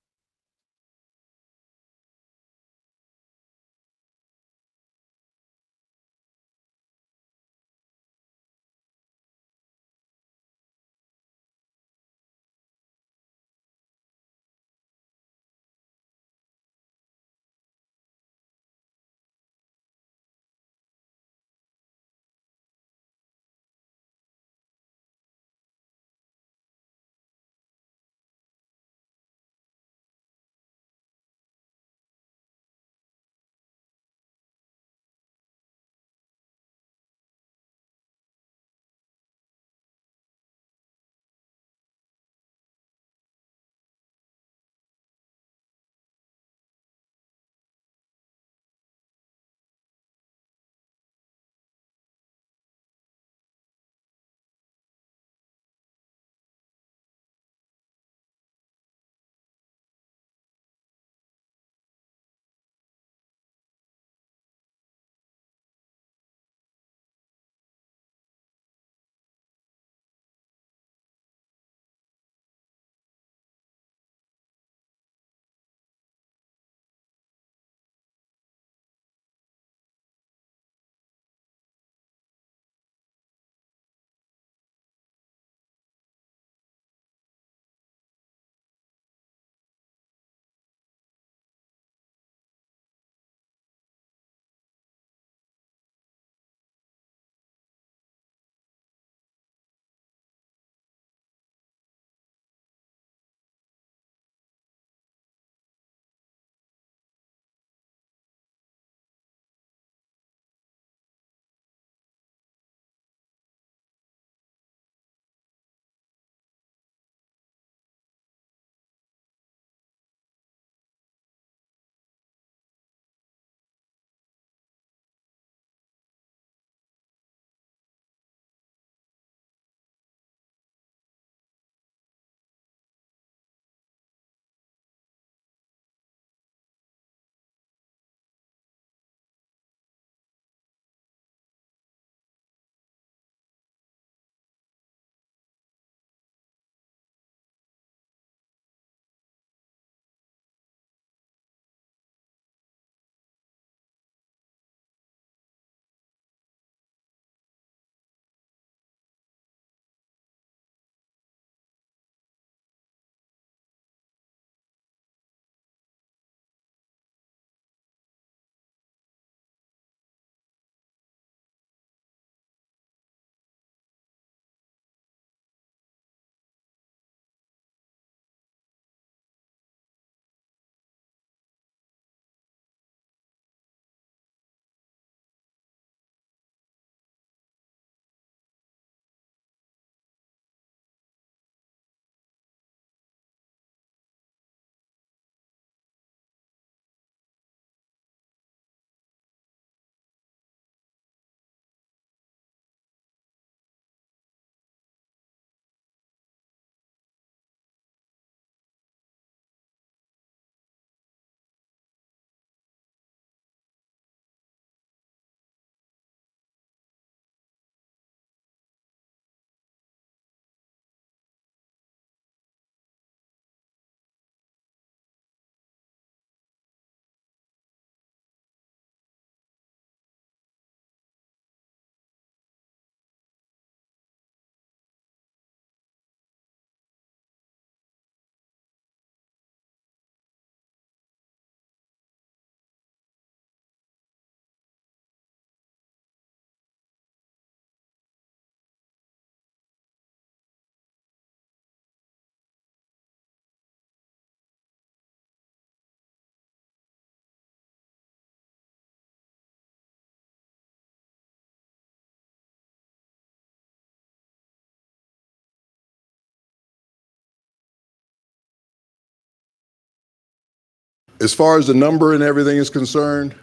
As far as the number and everything is concerned,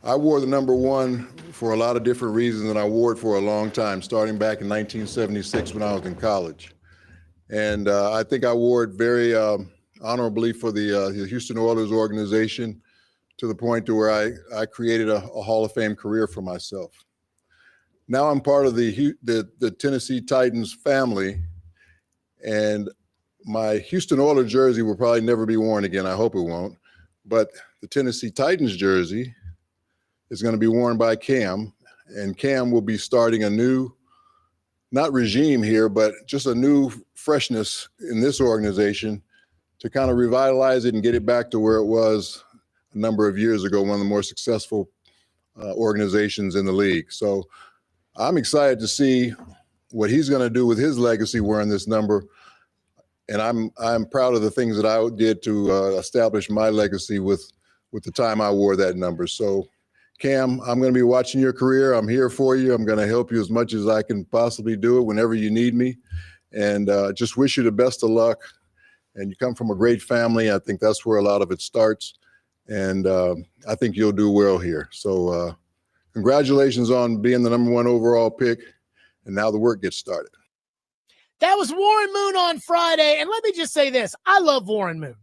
I wore the number 1 for a lot of different reasons, and I wore it for a long time, starting back in 1976 when I was in college. And I think I wore it very honorably for the Houston Oilers organization, to the point to where I created a Hall of Fame career for myself. Now I'm part of the Tennessee Titans family, and my Houston Oilers jersey will probably never be worn again. I hope it won't. But the Tennessee Titans jersey is going to be worn by Cam, and Cam will be starting a new, not regime here, but just a new freshness in this organization to kind of revitalize it and get it back to where it was a number of years ago, one of the more successful organizations in the league. So I'm excited to see what he's going to do with his legacy wearing this number. And I'm proud of the things that I did to establish my legacy with the time I wore that number. So Cam, I'm going to be watching your career. I'm here for you. I'm going to help you as much as I can possibly do it whenever you need me. And just wish you the best of luck. And you come from a great family. I think that's where a lot of it starts. And I think you'll do well here. So congratulations on being the number 1 overall pick. And now the work gets started. That was Warren Moon on Friday. And let me just say this. I love Warren Moon.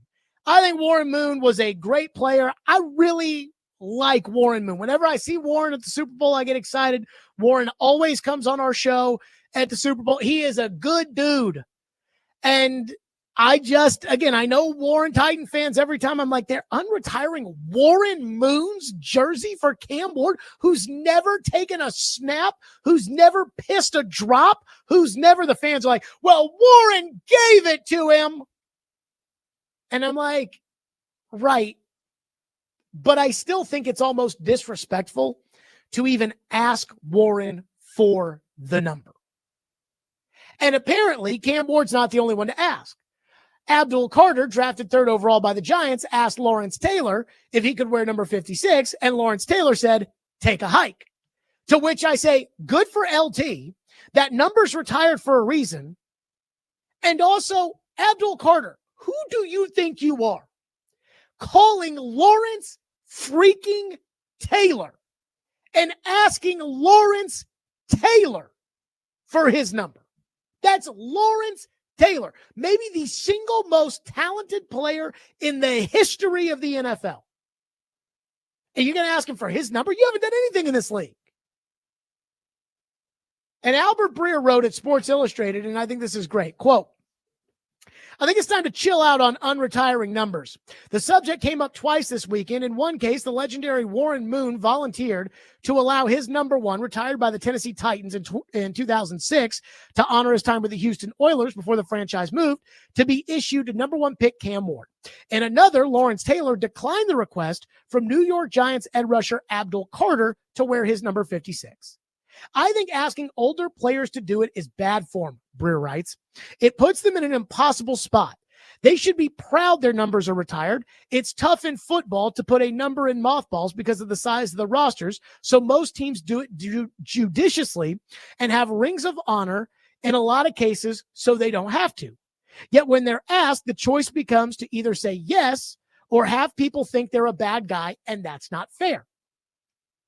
I think Warren Moon was a great player. I really like Warren Moon. Whenever I see Warren at the Super Bowl, I get excited. Warren always comes on our show at the Super Bowl. He is a good dude. And I know Warren Titan fans, every time I'm like, they're unretiring Warren Moon's jersey for Cam Ward, who's never taken a snap, who's never pissed a drop, the fans are like, well, Warren gave it to him. And I'm like, right. But I still think it's almost disrespectful to even ask Warren for the number. And apparently, Cam Ward's not the only one to ask. Abdul Carter, drafted 3rd overall by the Giants, asked Lawrence Taylor if he could wear number 56, and Lawrence Taylor said, take a hike. To which I say, good for LT. That number's retired for a reason. And also, Abdul Carter, who do you think you are? Calling Lawrence freaking Taylor and asking Lawrence Taylor for his number. That's Lawrence Taylor, maybe the single most talented player in the history of the NFL. And you're going to ask him for his number? You haven't done anything in this league. And Albert Breer wrote at Sports Illustrated, and I think this is great. Quote, I think it's time to chill out on unretiring numbers. The subject came up twice this weekend. In one case, the legendary Warren Moon volunteered to allow his number 1, retired by the Tennessee Titans in 2006, to honor his time with the Houston Oilers before the franchise moved, to be issued to number 1 pick Cam Ward. In another, Lawrence Taylor declined the request from New York Giants edge rusher Abdul Carter to wear his number 56. I think asking older players to do it is bad form, Breer writes. It puts them in an impossible spot. They should be proud their numbers are retired. It's tough in football to put a number in mothballs because of the size of the rosters, so most teams do it judiciously and have rings of honor in a lot of cases so they don't have to. Yet when they're asked, the choice becomes to either say yes or have people think they're a bad guy, and that's not fair.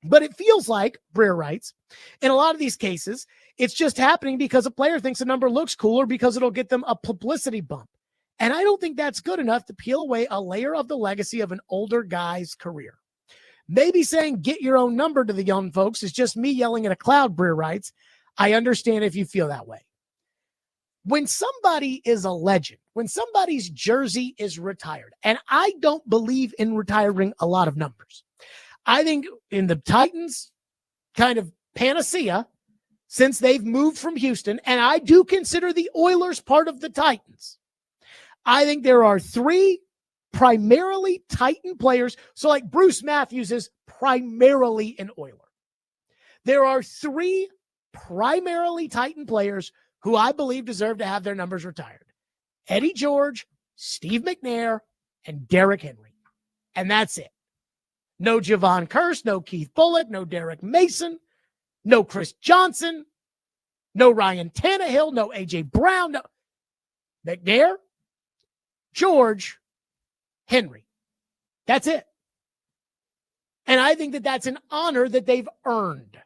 But it feels like, Breer writes, in a lot of these cases, it's just happening because a player thinks a number looks cooler because it'll get them a publicity bump. And I don't think that's good enough to peel away a layer of the legacy of an older guy's career. Maybe saying get your own number to the young folks is just me yelling at a cloud, Breer writes. I understand if you feel that way. When somebody is a legend, when somebody's jersey is retired, and I don't believe in retiring a lot of numbers. I think in the Titans kind of panacea, since they've moved from Houston, and I do consider the Oilers part of the Titans, I think there are 3 primarily Titan players. So like Bruce Matthews is primarily an Oiler. There are 3 primarily Titan players who I believe deserve to have their numbers retired. Eddie George, Steve McNair, and Derrick Henry. And that's it. No Javon Curse, no Keith Bulluck, no Derek Mason, no Chris Johnson, no Ryan Tannehill, no A.J. Brown, no McNair, George, Henry. That's it. And I think that that's an honor that they've earned.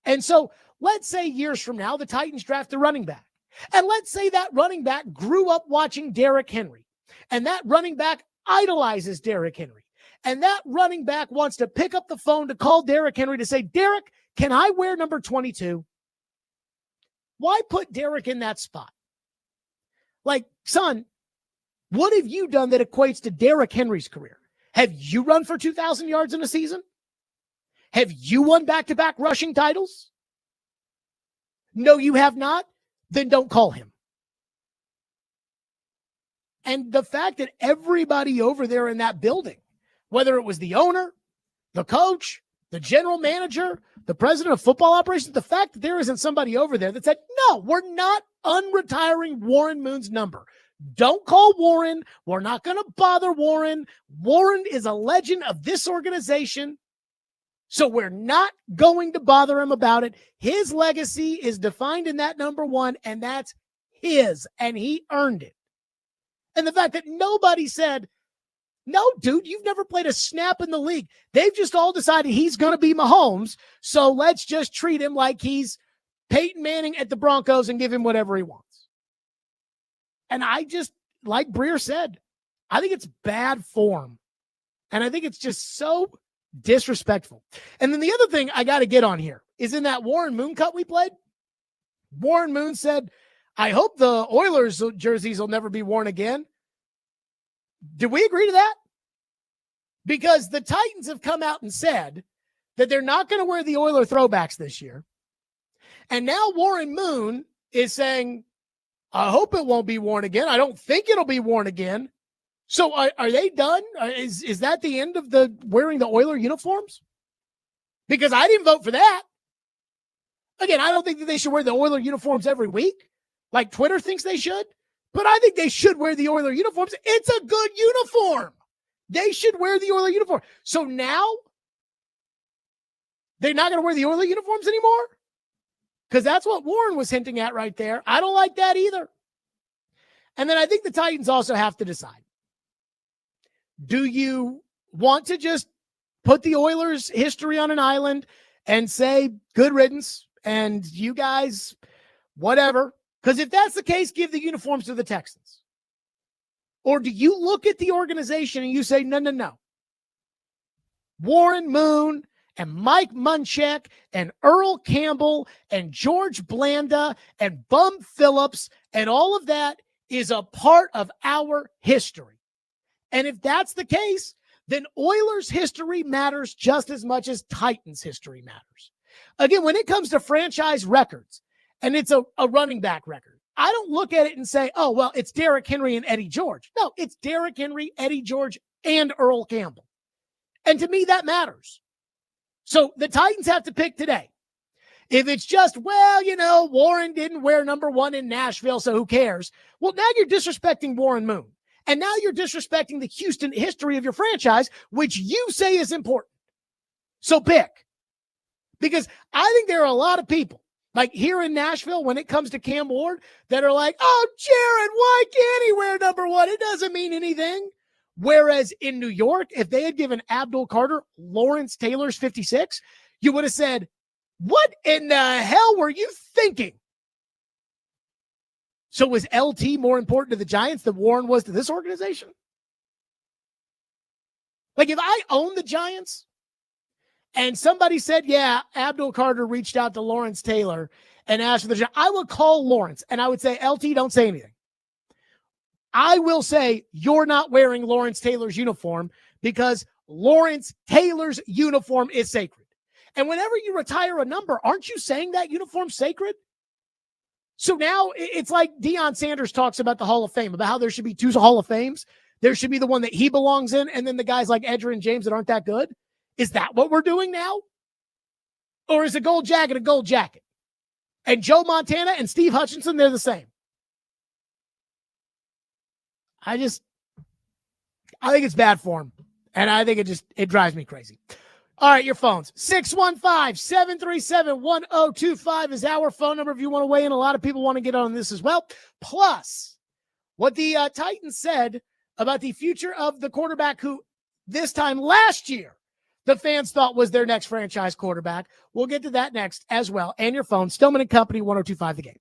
And so let's say years from now, the Titans draft a running back. And let's say that running back grew up watching Derrick Henry. And that running back idolizes Derrick Henry. And that running back wants to pick up the phone to call Derrick Henry to say, Derrick, can I wear number 22? Why put Derrick in that spot? Like, son, what have you done that equates to Derrick Henry's career? Have you run for 2,000 yards in a season? Have you won back-to-back rushing titles? No, you have not? Then don't call him. And the fact that everybody over there in that building, whether it was the owner, the coach, the general manager, the president of football operations, the fact that there isn't somebody over there that said, no, we're not unretiring Warren Moon's number. Don't call Warren. We're not going to bother Warren. Warren is a legend of this organization. So we're not going to bother him about it. His legacy is defined in that number 1, and that's his, and he earned it. And the fact that nobody said, no, dude, you've never played a snap in the league. They've just all decided he's going to be Mahomes, so let's just treat him like he's Peyton Manning at the Broncos and give him whatever he wants. And I just, like Breer said, I think it's bad form. And I think it's just so disrespectful. And then the other thing I got to get on here is in that Warren Moon cut we played. Warren Moon said, I hope the Oilers jerseys will never be worn again. Do we agree to that? Because the Titans have come out and said that they're not going to wear the Oiler throwbacks this year. And now Warren Moon is saying, I hope it won't be worn again. I don't think it'll be worn again. So are they done? Is that the end of the wearing the Oiler uniforms? Because I didn't vote for that. Again, I don't think that they should wear the Oiler uniforms every week, like Twitter thinks they should. But I think they should wear the Oiler uniforms. It's a good uniform. They should wear the Oiler uniform. So now they're not going to wear the Oiler uniforms anymore? Because that's what Warren was hinting at right there. I don't like that either. And then I think the Titans also have to decide. Do you want to just put the Oilers' history on an island and say, good riddance, and you guys, whatever? Because if that's the case, give the uniforms to the Texans. Or do you look at the organization and you say, no. Warren Moon and Mike Munchak and Earl Campbell and George Blanda and Bum Phillips and all of that is a part of our history. And if that's the case, then Oilers history matters just as much as Titans history matters. Again, when it comes to franchise records, and it's a running back record, I don't look at it and say, oh, well, it's Derrick Henry and Eddie George. No, it's Derrick Henry, Eddie George, and Earl Campbell. And to me, that matters. So the Titans have to pick today. If it's just, well, Warren didn't wear number 1 in Nashville, so who cares? Well, now you're disrespecting Warren Moon. And now you're disrespecting the Houston history of your franchise, which you say is important. So pick. Because I think there are a lot of people, like here in Nashville, when it comes to Cam Ward, that are like, oh, Jared, why can't he wear number 1? It doesn't mean anything. Whereas in New York, if they had given Abdul Carter Lawrence Taylor's 56, you would have said, what in the hell were you thinking? So was LT more important to the Giants than Warren was to this organization? Like if I own the Giants and somebody said, yeah, Abdul Carter reached out to Lawrence Taylor and asked for the job, I would call Lawrence and I would say, LT, don't say anything. I will say you're not wearing Lawrence Taylor's uniform because Lawrence Taylor's uniform is sacred. And whenever you retire a number, aren't you saying that uniform's sacred? So now it's like Deion Sanders talks about the Hall of Fame, about how there should be 2 Hall of Fames. There should be the one that he belongs in, and then the guys like Edgerrin James that aren't that good. Is that what we're doing now? Or is a gold jacket a gold jacket? And Joe Montana and Steve Hutchinson, they're the same. I think it's bad form. And I think it drives me crazy. All right, your phones. 615-737-1025 is our phone number if you want to weigh in. A lot of people want to get on this as well. Plus, what the Titans said about the future of the quarterback who this time last year the fans thought was their next franchise quarterback. We'll get to that next as well. And your phone, Stillman and Company, 102.5 The Game.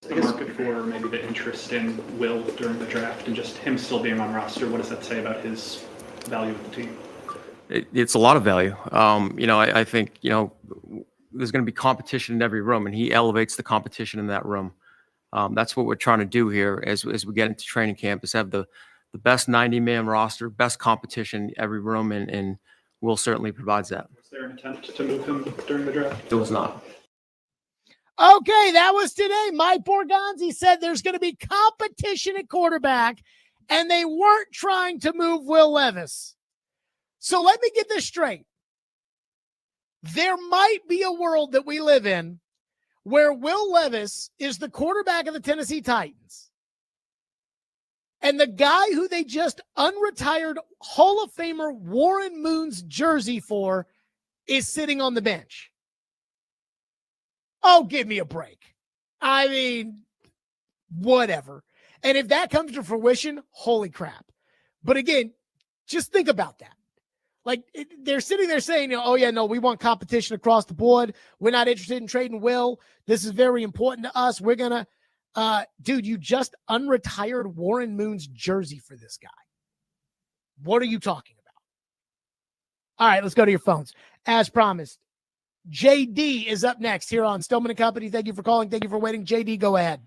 The market for maybe the interest in Will during the draft and just him still being on roster, what does that say about his value with the team? It's a lot of value. I think, there's going to be competition in every room, and he elevates the competition in that room. That's what we're trying to do here as we get into training camp, is have the best 90-man roster, best competition in every room, and Will certainly provides that. Was there an attempt to move him during the draft? It was not. Okay, that was today. Mike Borgonzi said there's going to be competition at quarterback, and they weren't trying to move Will Levis. So let me get this straight. There might be a world that we live in where Will Levis is the quarterback of the Tennessee Titans, and the guy who they just unretired Hall of Famer Warren Moon's jersey for is sitting on the bench. Oh, give me a break. I mean, whatever. And if that comes to fruition, holy crap. But again, just think about that. Like, they're sitting there saying, oh, yeah, no, we want competition across the board. We're not interested in trading Will. This is very important to us. We're going to, dude, you just unretired Warren Moon's jersey for this guy. What are you talking about? All right, let's go to your phones. As promised, JD is up next here on Stillman & Company. Thank you for calling. Thank you for waiting. JD, go ahead.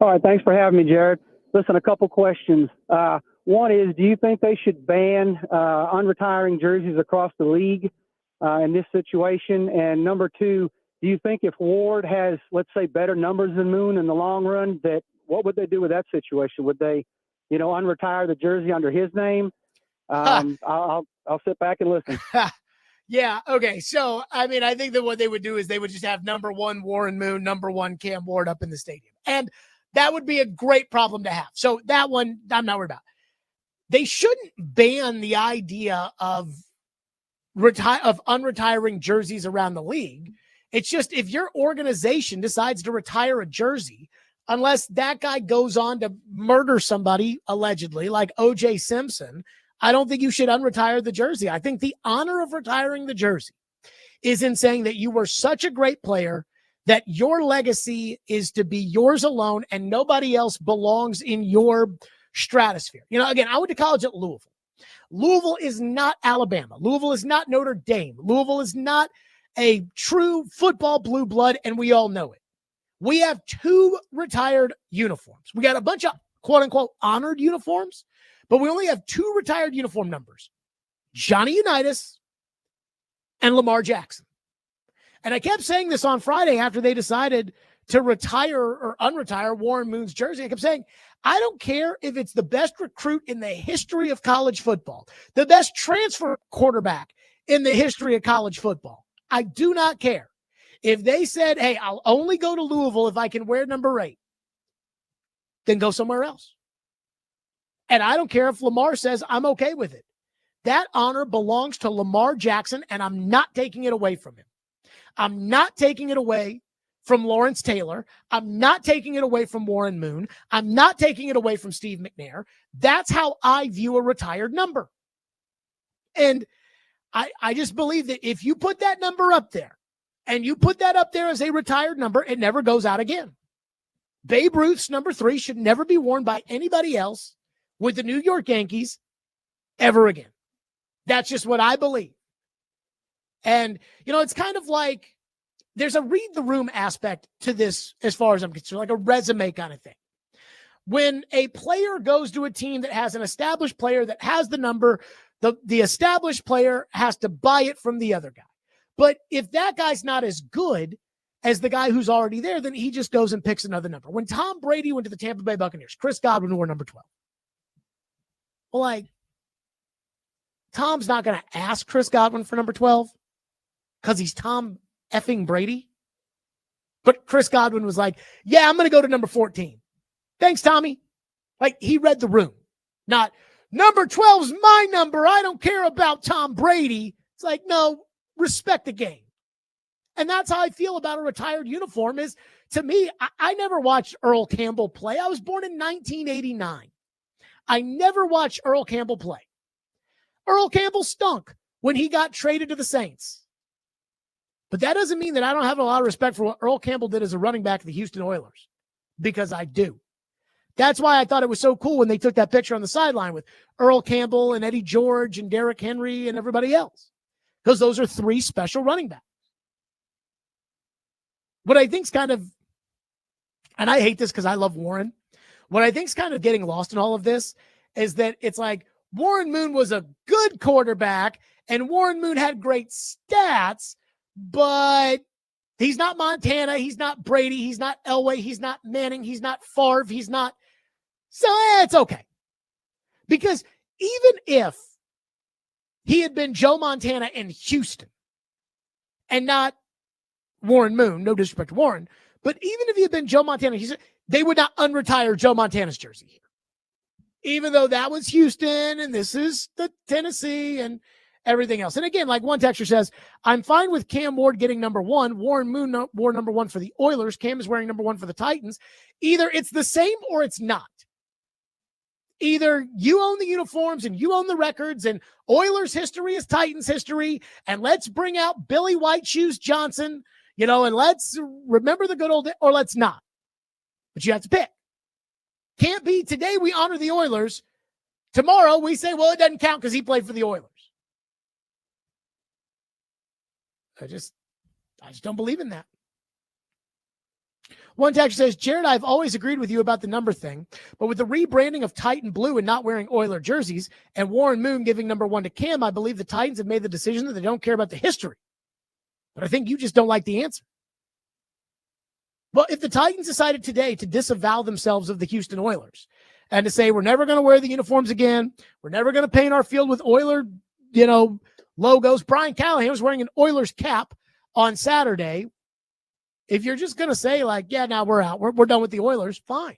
All right, thanks for having me, Jared. Listen, a couple questions. One is, do you think they should ban unretiring jerseys across the league in this situation? And number two, do you think if Ward has, let's say, better numbers than Moon in the long run, that what would they do with that situation? Would they, unretire the jersey under his name? I'll sit back and listen. Yeah. Okay. So, I mean, I think that what they would do is they would just have number 1 Warren Moon, number 1 Cam Ward up in the stadium. And that would be a great problem to have. So that one, I'm not worried about. They shouldn't ban the idea of unretiring jerseys around the league. It's just if your organization decides to retire a jersey, unless that guy goes on to murder somebody, allegedly, like O.J. Simpson, I don't think you should unretire the jersey. I think the honor of retiring the jersey is in saying that you were such a great player that your legacy is to be yours alone and nobody else belongs in your stratosphere. Again, I went to college at Louisville. Louisville is not Alabama. Louisville is not Notre Dame. Louisville is not a true football blue blood, and we all know it. We have 2 retired uniforms. We got a bunch of quote-unquote honored uniforms, but we only have 2 retired uniform numbers, Johnny Unitas and Lamar Jackson. And I kept saying this on Friday after they decided to retire or unretire Warren Moon's jersey. I kept saying, I don't care if it's the best recruit in the history of college football, the best transfer quarterback in the history of college football. I do not care. If they said, hey, I'll only go to Louisville if I can wear number 8, then go somewhere else. And I don't care if Lamar says I'm okay with it. That honor belongs to Lamar Jackson, and I'm not taking it away from him. I'm not taking it away from Lawrence Taylor. I'm not taking it away from Warren Moon. I'm not taking it away from Steve McNair. That's how I view a retired number. And I just believe that if you put that number up there and you put that up there as a retired number, it never goes out again. Babe Ruth's number 3 should never be worn by anybody else with the New York Yankees ever again. That's just what I believe. And, it's kind of like there's a read the room aspect to this as far as I'm concerned, like a resume kind of thing. When a player goes to a team that has an established player that has the number, the established player has to buy it from the other guy. But if that guy's not as good as the guy who's already there, then he just goes and picks another number. When Tom Brady went to the Tampa Bay Buccaneers, Chris Godwin wore number 12. Well, Tom's not going to ask Chris Godwin for number 12 because he's Tom effing Brady. But Chris Godwin was like, yeah, I'm going to go to number 14. Thanks, Tommy. He read the room. Not, number 12's my number. I don't care about Tom Brady. It's like, no, respect the game. And that's how I feel about a retired uniform is, to me, I never watched Earl Campbell play. I was born in 1989. I never watched Earl Campbell play. Earl Campbell stunk when he got traded to the Saints. But that doesn't mean that I don't have a lot of respect for what Earl Campbell did as a running back of the Houston Oilers, because I do. That's why I thought it was so cool when they took that picture on the sideline with Earl Campbell and Eddie George and Derrick Henry and everybody else, because those are 3 special running backs. What I think's kind of, and I hate this because I love Warren, what I think's kind of getting lost in all of this is that it's like Warren Moon was a good quarterback and Warren Moon had great stats, but he's not Montana. He's not Brady. He's not Elway. He's not Manning. He's not Favre. He's not. So it's okay. Because even if he had been Joe Montana in Houston and not Warren Moon, no disrespect to Warren, but even if he had been Joe Montana, they would not unretire Joe Montana's jersey here. Even though that was Houston and this is the Tennessee, and everything else. And again, like one texter says, I'm fine with Cam Ward getting number one. Warren Moon wore number one for the Oilers. Cam is wearing number one for the Titans. Either it's the same or it's not. Either you own the uniforms and you own the records, and Oilers history is Titans history, and let's bring out Billy White Shoes Johnson, and let's remember the good old, or let's not. But you have to pick. Can't be today we honor the Oilers. Tomorrow we say, well, it doesn't count because he played for the Oilers. I just don't believe in that. One texter says, Jared, I've always agreed with you about the number thing, but with the rebranding of Titan Blue and not wearing Oiler jerseys and Warren Moon giving number one to Cam, I believe the Titans have made the decision that they don't care about the history. But I think you just don't like the answer. Well, if the Titans decided today to disavow themselves of the Houston Oilers and to say, we're never going to wear the uniforms again, we're never going to paint our field with Oiler, logos. Brian Callahan was wearing an Oilers cap on Saturday. If you're just going to say now we're out, we're done with the Oilers, fine.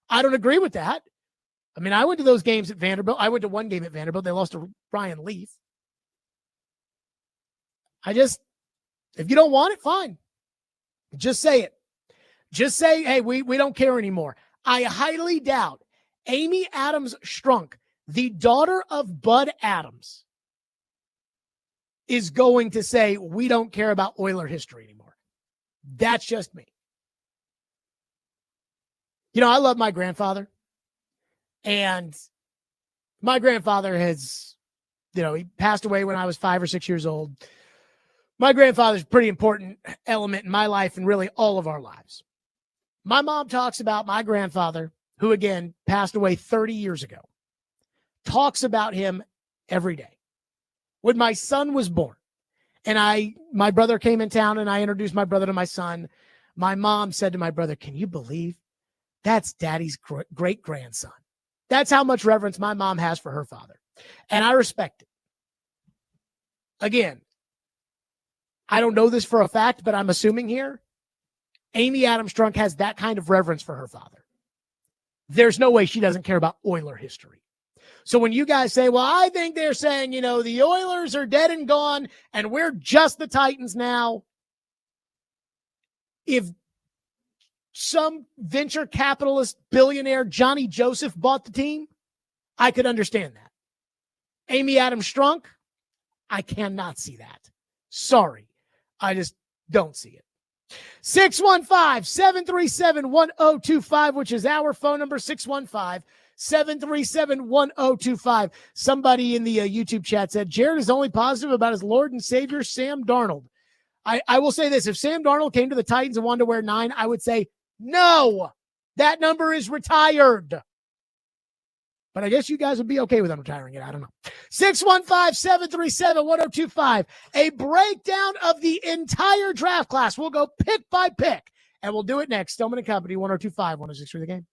I don't agree with that. I mean, I went to those games at Vanderbilt. I went to one game at Vanderbilt. They lost to Ryan Leaf. If you don't want it, fine. Just say it. Just say, hey, we don't care anymore. I highly doubt Amy Adams Strunk, the daughter of Bud Adams, is going to say, we don't care about Oiler history anymore. That's just me. I love my grandfather. And my grandfather has, he passed away when I was 5 or 6 years old. My grandfather's a pretty important element in my life and really all of our lives. My mom talks about my grandfather, who again passed away 30 years ago, talks about him every day. When my son was born, and my brother came in town and I introduced my brother to my son, my mom said to my brother, can you believe that's daddy's great grandson? That's how much reverence my mom has for her father. And I respect it. Again, I don't know this for a fact, but I'm assuming here, Amy Adams Strunk has that kind of reverence for her father. There's no way she doesn't care about Oiler history. So when you guys say, well, I think they're saying, the Oilers are dead and gone and we're just the Titans now. If some venture capitalist billionaire Johnny Joseph bought the team, I could understand that. Amy Adams Strunk, I cannot see that. Sorry. I just don't see it. 615-737-1025, which is our phone number, 615-737-1025. Somebody in the YouTube chat said, Jared is only positive about his Lord and Savior, Sam Darnold. I will say this. If Sam Darnold came to the Titans and wanted to wear 9, I would say, no, that number is retired. But I guess you guys would be okay with them retiring it. I don't know. 615-737-1025. A breakdown of the entire draft class. We'll go pick by pick, and we'll do it next. Stillman and Company, 1025, 106 The Game.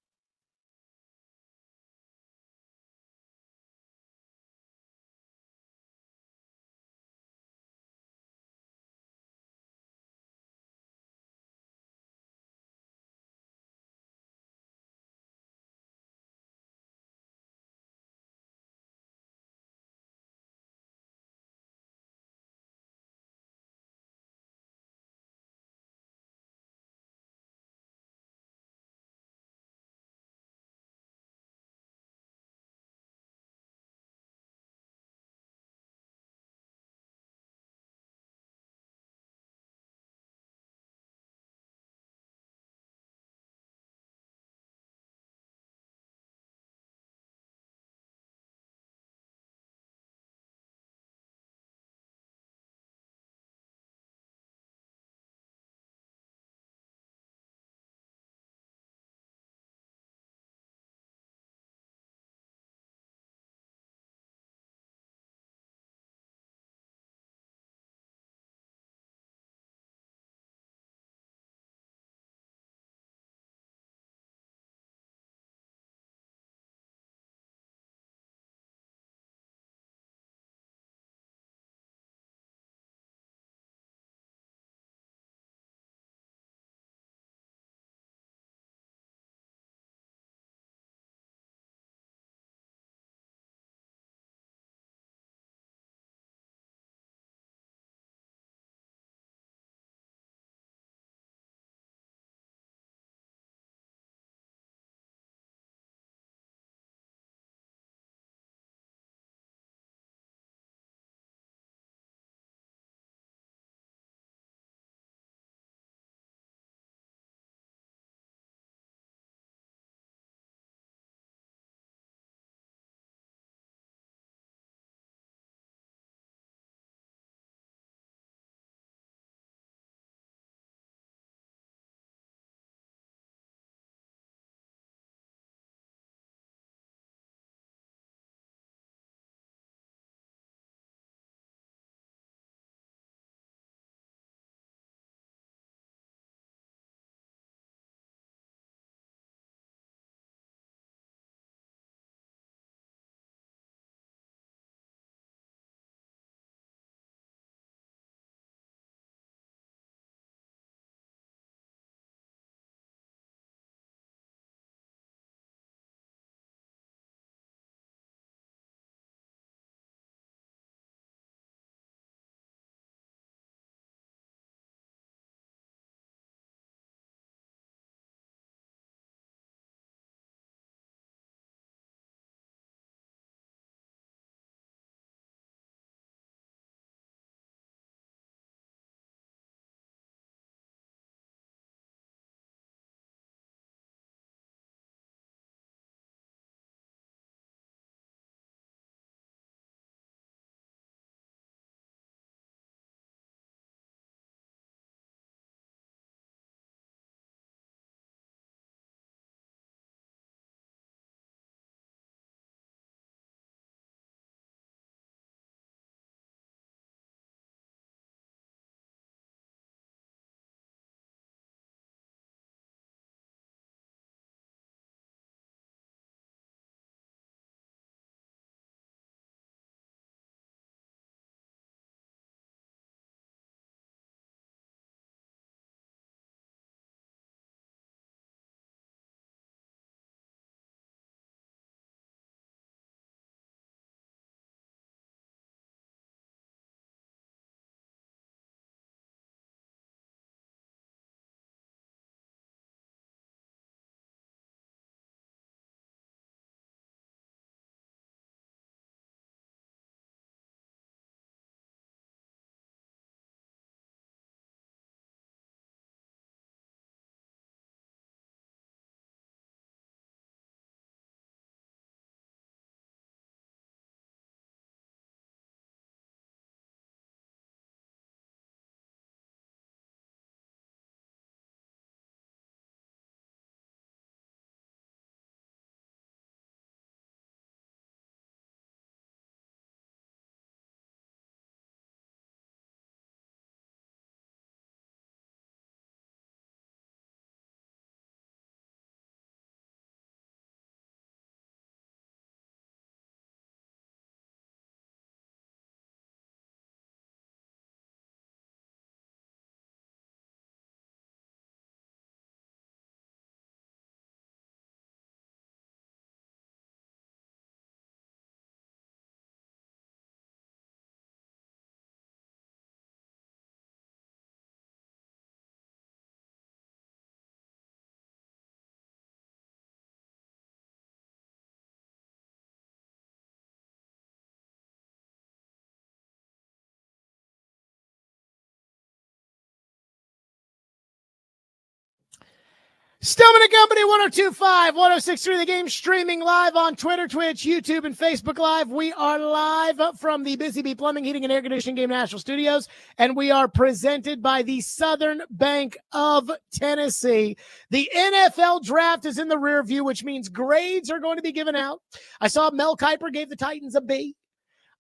Stillman and Company, 102.5, 106.3 The Game, streaming live on Twitter, Twitch, YouTube, and Facebook Live. We are live from the Busy Bee Plumbing, Heating, and Air Conditioning Game National Studios, and we are presented by the Southern Bank of Tennessee. The NFL draft is in the rear view, which means grades are going to be given out. I saw Mel Kiper gave the Titans a B.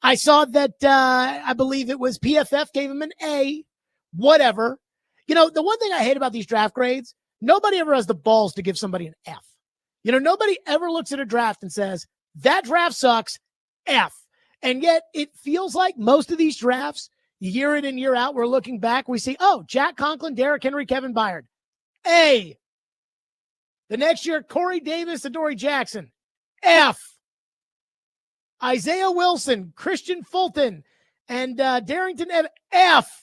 I saw that, I believe it was PFF gave him an A. Whatever. You know, the one thing I hate about these draft grades, nobody ever has the balls to give somebody an F. You know, nobody ever looks at a draft and says, that draft sucks, F. And yet it feels like most of these drafts, year in and year out, we're looking back, we see, oh, Jack Conklin, Derrick Henry, Kevin Byard, A. The next year, Corey Davis, Adoree Jackson, F. Isaiah Wilson, Christian Fulton, and Darrington, F.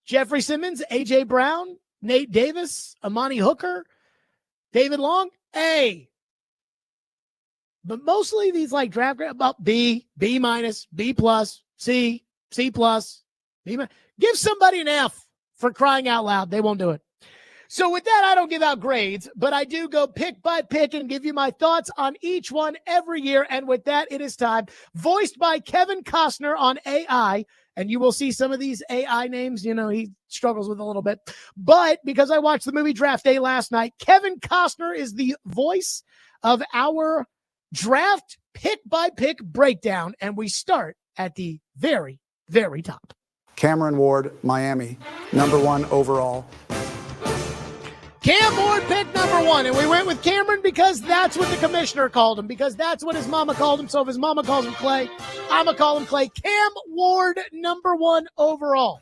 Jeffrey Simmons, A.J. Brown, Nate Davis, Amani Hooker, David Long, A. But mostly these like draft grades about B, B minus, B plus, C, C plus, B minus. Give somebody an F for crying out loud. They won't do it. So with that, I don't give out grades, but I do go pick by pick and give you my thoughts on each one every year. And with that, it is time. Voiced by Kevin Costner on AI. And you will see some of these AI names, you know, he struggles with a little bit. But because I watched the movie Draft Day last night, Kevin Costner is the voice of our draft pick-by-pick breakdown. And we start at the very, very top. Cameron Ward, Miami, #1 overall. Cam Ward pick #1, and we went with Cameron because that's what the commissioner called him, because that's what his mama called him. So if his mama calls him Clay, I'm going to call him Clay. Cam Ward, #1 overall.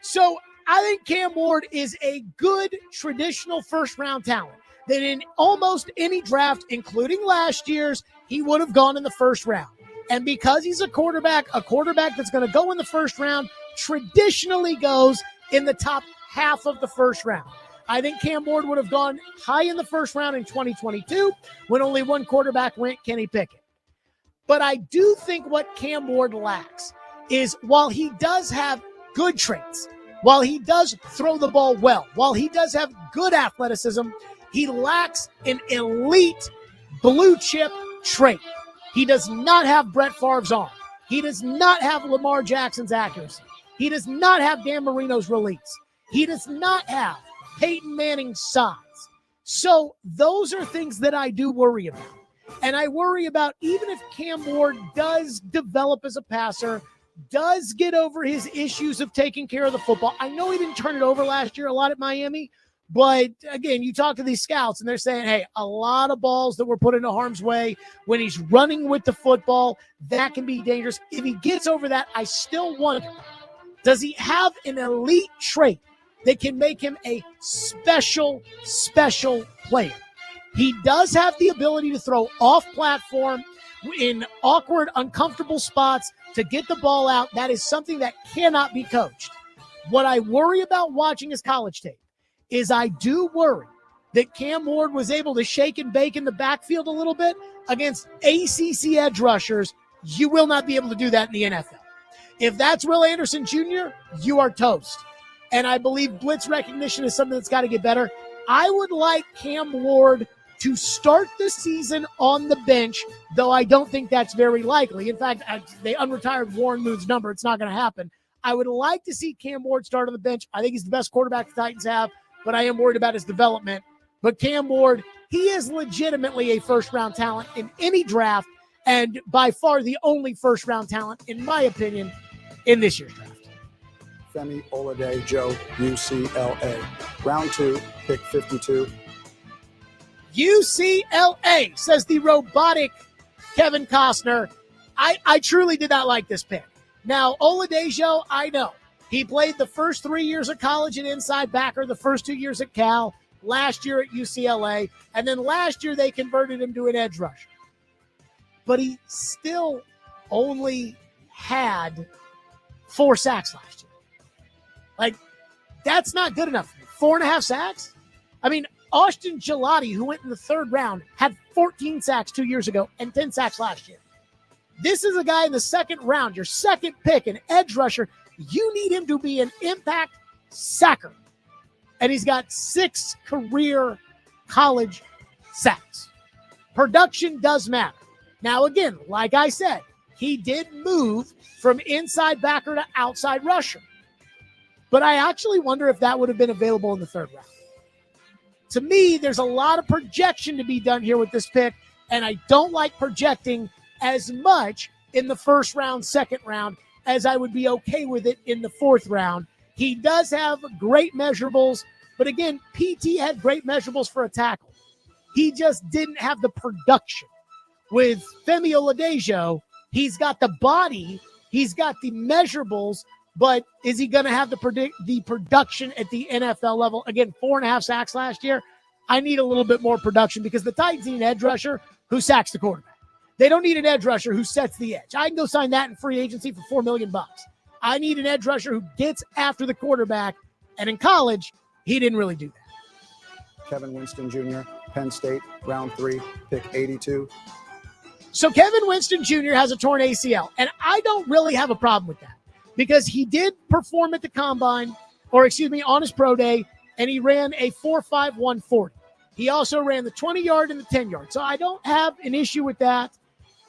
So I think Cam Ward is a good traditional first-round talent that in almost any draft, including last year's, he would have gone in the first round. And because he's a quarterback that's going to go in the first round traditionally goes in the top half of the first round. I think Cam Ward would have gone high in the first round in 2022 when only one quarterback went, Kenny Pickett. But I do think what Cam Ward lacks is while he does have good traits, while he does throw the ball well, while he does have good athleticism, he lacks an elite blue chip trait. He does not have Brett Favre's arm. He does not have Lamar Jackson's accuracy. He does not have Dan Marino's release. He does not have Peyton Manning's size. So those are things that I do worry about. And I worry about even if Cam Ward does develop as a passer, does get over his issues of taking care of the football. I know he didn't turn it over last year a lot at Miami, but again, you talk to these scouts and they're saying, hey, a lot of balls that were put into harm's way when he's running with the football, that can be dangerous. If he gets over that, I still wonder, does he have an elite trait that can make him a special player? He does have the ability to throw off platform in awkward, uncomfortable spots to get the ball out. That is something that cannot be coached. What I worry about watching his college tape is I do worry that Cam Ward was able to shake and bake in the backfield a little bit against ACC edge rushers. You will not be able to do that in the NFL. If that's Will Anderson Jr., you are toast. And I believe blitz recognition is something that's got to get better. I would like Cam Ward to start the season on the bench, though I don't think that's very likely. In fact, they unretired Warren Moon's number. It's not going to happen. I would like to see Cam Ward start on the bench. I think he's the best quarterback the Titans have, but I am worried about his development. But Cam Ward, he is legitimately a first-round talent in any draft, and by far the only first-round talent, in my opinion, in this year's draft. Femi Olade Joe, UCLA. Round 2, pick 52. UCLA, says the robotic Kevin Costner. I truly did not like this pick. Now, Oladejo, I know. He played the first 3 years of college at inside backer, the first 2 years at Cal, last year at UCLA, and then last year they converted him to an edge rusher. But he still only had 4 sacks last year. Like, that's not good enough. 4.5 sacks? I mean, Austin Gelati, who went in the 3rd round, had 14 sacks 2 years ago and 10 sacks last year. This is a guy in the 2nd round, your 2nd pick, an edge rusher. You need him to be an impact sacker. and he's got 6 career college sacks. Production does matter. Now, again, like I said, he did move from inside backer to outside rusher. But I actually wonder if that would have been available in the 3rd round. To me, there's a lot of projection to be done here with this pick, and I don't like projecting as much in the 1st round, 2nd round, as I would be okay with it in the 4th round. He does have great measurables, but again, PT had great measurables for a tackle. He just didn't have the production. With Femi Oladejo, he's got the body, he's got the measurables, but is he going to have the production at the NFL level? Again, 4.5 sacks last year. I need a little bit more production because the Titans need an edge rusher who sacks the quarterback. They don't need an edge rusher who sets the edge. I can go sign that in free agency for $4 million. I need an edge rusher who gets after the quarterback, and in college, he didn't really do that. Kevin Winston Jr., Penn State, round 3, pick 82. So Kevin Winston Jr. has a torn ACL, and I don't really have a problem with that because he did perform at the combine, on his pro day, and he ran a 4.5 140. He also ran the 20-yard and the 10-yard. So I don't have an issue with that.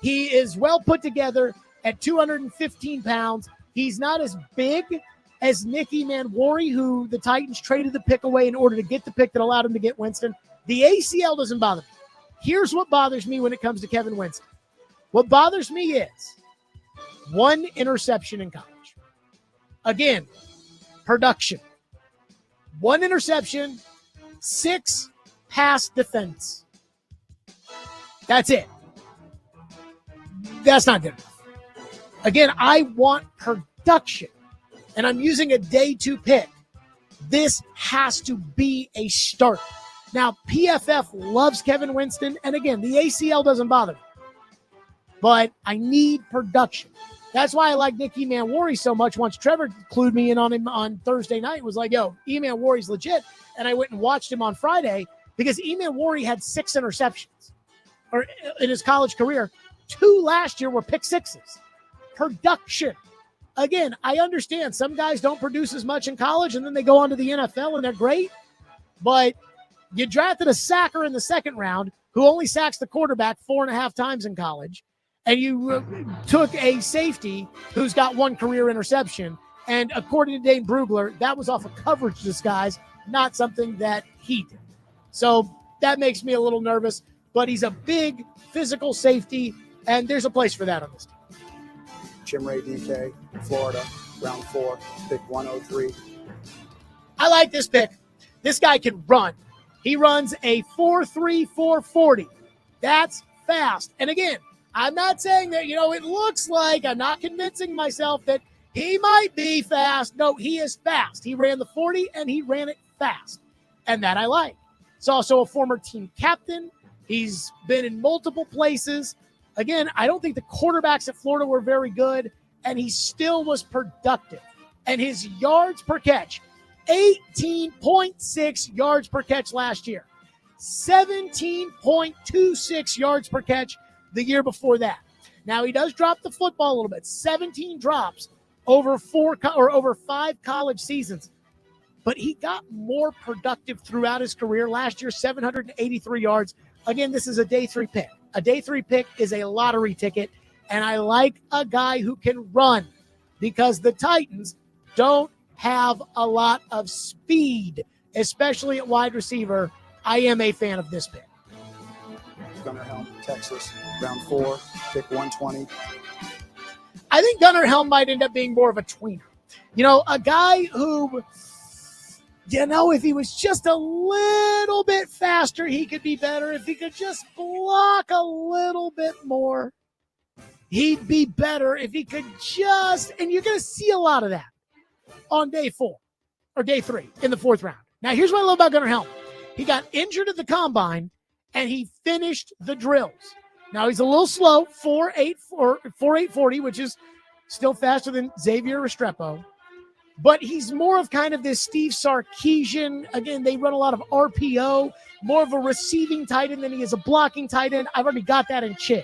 He is well put together at 215 pounds. He's not as big as Nicky Manwari, who the Titans traded the pick away in order to get the pick that allowed him to get Winston. The ACL doesn't bother me. Here's what bothers me when it comes to Kevin Winston. What bothers me is 1 interception in college. Again, production. 1 interception, 6 pass defense. That's it. That's not good enough. Again, I want production, and I'm using a day 2 pick. This has to be a start. Now, PFF loves Kevin Winston, and again, the ACL doesn't bother me, but I need production. That's why I like Nicky Manwari so much. Once Trevor clued me in on him on Thursday night, was like, yo, Manwari's legit, and I went and watched him on Friday because Manwari had 6 interceptions or in his college career. 2 last year were pick 6s. Production. Again, I understand some guys don't produce as much in college and then they go on to the NFL and they're great, but you drafted a sacker in the 2nd round who only sacks the quarterback 4.5 times in college, and you took a safety who's got 1 career interception, and according to Dane Brugler, that was off a coverage disguise, not something that he did. So that makes me a little nervous, but he's a big physical safety, and there's a place for that on this team. Chimray DK, Florida, round 4, pick 103. I like this pick. This guy can run. He runs a 4.3 4.40. That's fast. And again, I'm not saying that, it looks like, I'm not convincing myself that he might be fast. No, he is fast. He ran the 40 and he ran it fast. And that I like. He's also a former team captain. He's been in multiple places. Again, I don't think the quarterbacks at Florida were very good, and he still was productive. And his yards per catch, 18.6 yards per catch last year, 17.26 yards per catch the year before that. Now, he does drop the football a little bit, 17 drops over 5 college seasons, but he got more productive throughout his career. Last year, 783 yards. Again, this is a day 3 pick. A day 3 pick is a lottery ticket, and I like a guy who can run because the Titans don't have a lot of speed, especially at wide receiver. I am a fan of this pick. Gunnar Helm, Texas, round 4, pick 120. I think Gunnar Helm might end up being more of a tweener. A guy who, if he was just a little bit faster, he could be better. If he could just block a little bit more, he'd be better. If he could and you're going to see a lot of that on day 4 or day 3 in the 4th round. Now, here's what I love about Gunnar Helm. He got injured at the combine, and he finished the drills. Now, he's a little slow, 4.840, which is still faster than Xavier Restrepo. But he's more of kind of this Steve Sarkisian. Again, they run a lot of RPO, more of a receiving tight end than he is a blocking tight end. I've already got that in Chig.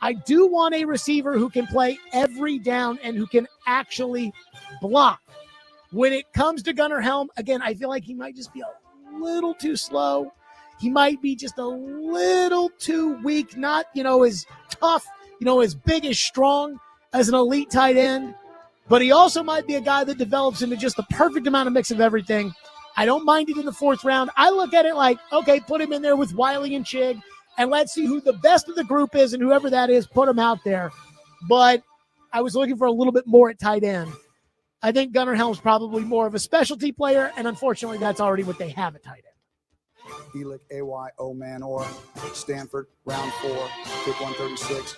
I do want a receiver who can play every down and who can actually block. When it comes to Gunnar Helm, again, I feel like he might just be a little too slow. He might be just a little too weak, not, as tough, as big, as strong as an elite tight end. But he also might be a guy that develops into just the perfect amount of mix of everything. I don't mind it in the 4th round. I look at it like, okay, put him in there with Wiley and Chig, and let's see who the best of the group is, and whoever that is, put him out there. But I was looking for a little bit more at tight end. I think Gunnar Helm's probably more of a specialty player, and unfortunately, that's already what they have at tight end. Elick A.Y.O. Manor, Stanford, round 4, pick 136.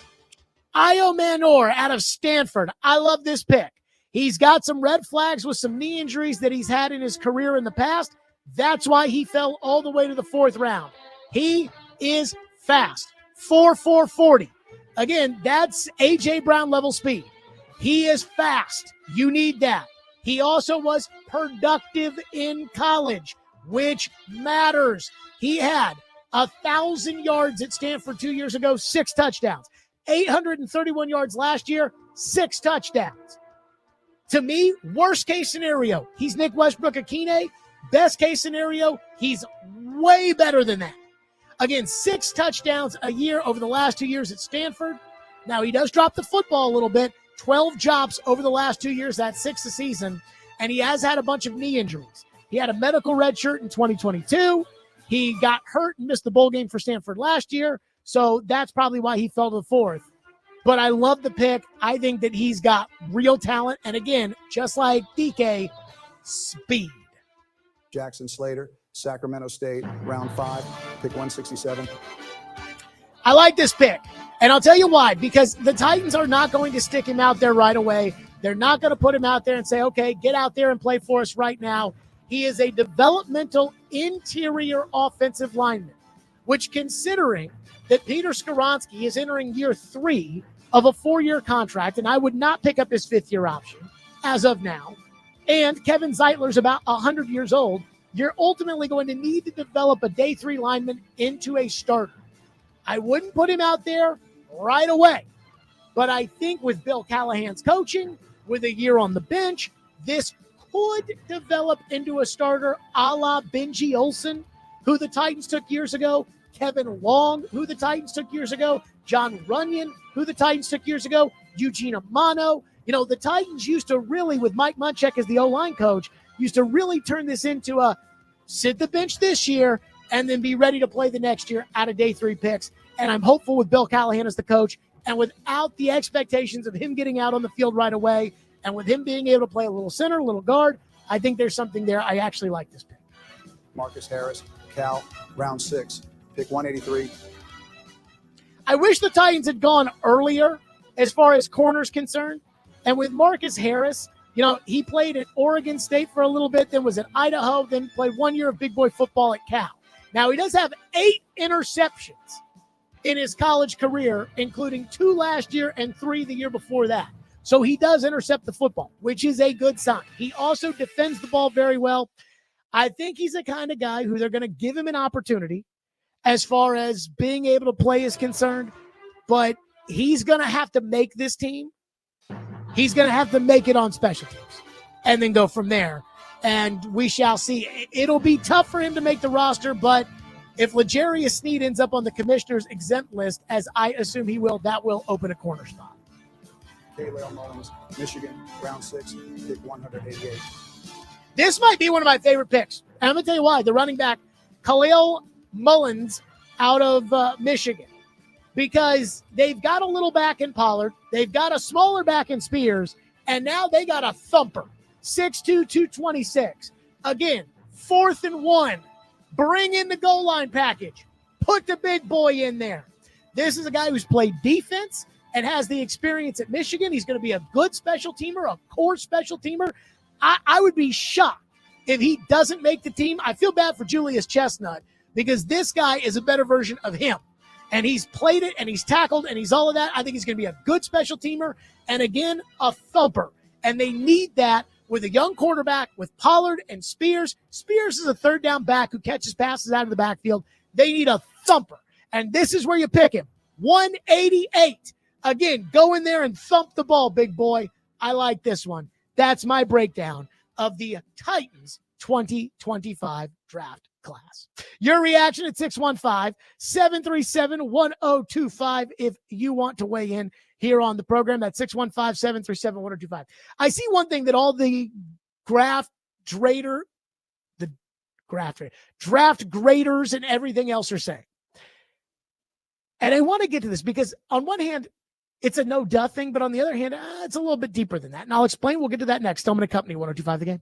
Io Manor out of Stanford. I love this pick. He's got some red flags with some knee injuries that he's had in his career in the past. That's why he fell all the way to the 4th round. He is fast. 4.40. Again, that's A.J. Brown level speed. He is fast. You need that. He also was productive in college, which matters. He had 1,000 yards at Stanford 2 years ago, 6 touchdowns. 831 yards last year, 6 touchdowns. To me, worst case scenario, he's Nick Westbrook-Akine. Best case scenario, he's way better than that. Again, 6 touchdowns a year over the last 2 years at Stanford. Now, he does drop the football a little bit. 12 drops over the last 2 years. That's 6 a season. And he has had a bunch of knee injuries. He had a medical red shirt in 2022. He got hurt and missed the bowl game for Stanford last year. So that's probably why he fell to the 4th. But I love the pick. I think that he's got real talent. And again, just like DK, speed. Jackson Slater, Sacramento State, round 5, pick 167. I like this pick. And I'll tell you why. Because the Titans are not going to stick him out there right away. They're not going to put him out there and say, okay, get out there and play for us right now. He is a developmental interior offensive lineman, which, considering that Peter Skoronski is entering year 3 of a 4-year contract, and I would not pick up his 5th-year option as of now, and Kevin Zeitler's about 100 years old, you're ultimately going to need to develop a day 3 lineman into a starter. I wouldn't put him out there right away, but I think with Bill Callahan's coaching, with a year on the bench, this could develop into a starter a la Benji Olsen, who the Titans took years ago, Kevin Long, who the Titans took years ago, John Runyon, who the Titans took years ago, Eugene Amano. The Titans used to really, with Mike Munchak as the O-line coach, used to really turn this into a sit the bench this year and then be ready to play the next year out of day 3 picks. And I'm hopeful with Bill Callahan as the coach and without the expectations of him getting out on the field right away and with him being able to play a little center, a little guard, I think there's something there. I actually like this pick. Marcus Harris, Cal, round 6, pick 183. I wish the Titans had gone earlier as far as corners concerned. And with Marcus Harris, he played at Oregon State for a little bit, then was at Idaho, then played 1 year of big boy football at Cal. Now, he does have 8 interceptions in his college career, including 2 last year and 3 the year before that. So he does intercept the football, which is a good sign. He also defends the ball very well. I think he's the kind of guy who they're going to give him an opportunity as far as being able to play is concerned, but he's going to have to make this team. He's going to have to make it on special teams and then go from there. And we shall see. It'll be tough for him to make the roster, but if L'Jarius Sneed ends up on the commissioner's exempt list, as I assume he will, that will open a corner spot. Kalel Mullins, Michigan, round 6, pick 188. This might be one of my favorite picks. And I'm going to tell you why. The running back, Kalel Mullins out of Michigan. Because they've got a little back in Pollard. They've got a smaller back in Spears. And now they got a thumper. 6'2", 226. Again, 4th and 1. Bring in the goal line package. Put the big boy in there. This is a guy who's played defense and has the experience at Michigan. He's going to be a good special teamer, a core special teamer. I would be shocked if he doesn't make the team. I feel bad for Julius Chestnut because this guy is a better version of him. And he's played it, and he's tackled, and he's all of that. I think he's going to be a good special teamer, and again, a thumper. And they need that with a young quarterback, with Pollard and Spears. Spears is a 3rd down back who catches passes out of the backfield. They need a thumper, and this is where you pick him. 188. Again, go in there and thump the ball, big boy. I like this one. That's my breakdown of the Titans 2025 draft class. Your reaction at 615-737-1025 if you want to weigh in here on the program. That's 615-737-1025. I see one thing that all the draft graders and everything else are saying. And I want to get to this because on one hand, it's a no-duh thing, but on the other hand, it's a little bit deeper than that. And I'll explain. We'll get to that next. Stillman & Company, 102.5 The Game.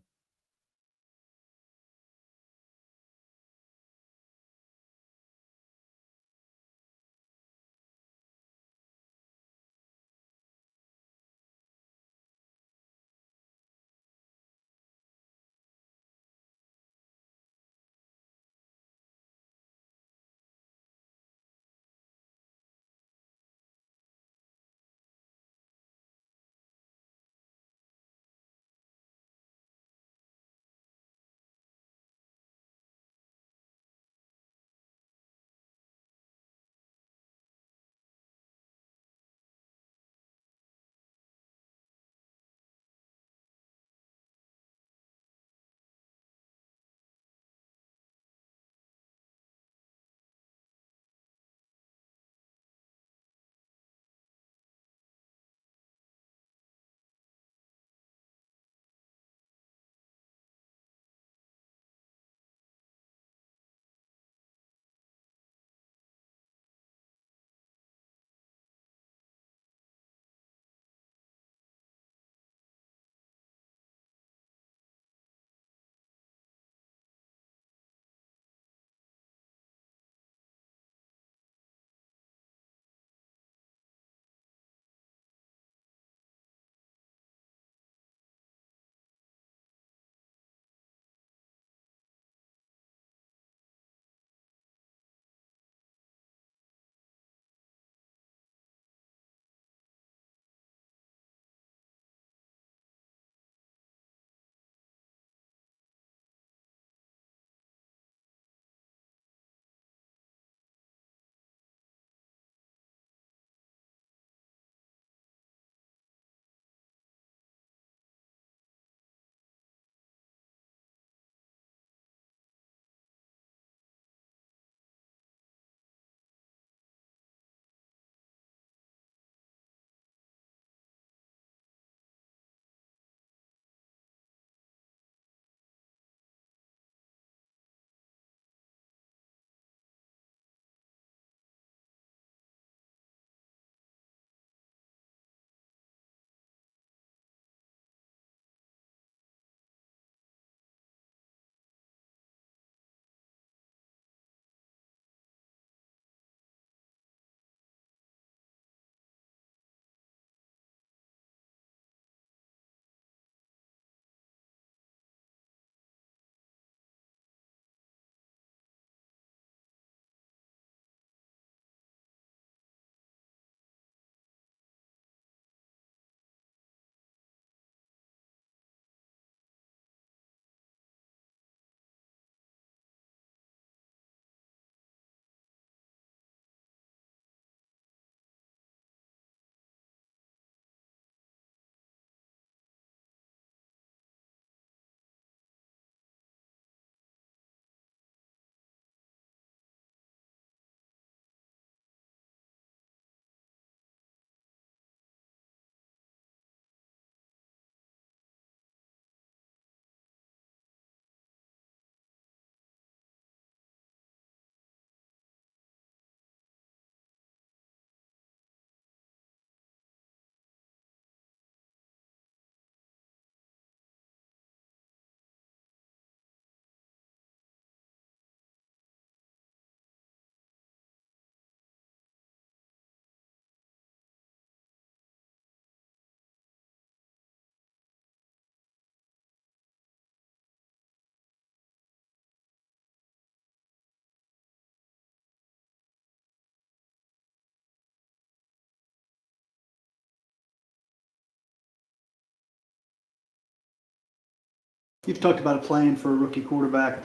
You've talked about a plan for a rookie quarterback.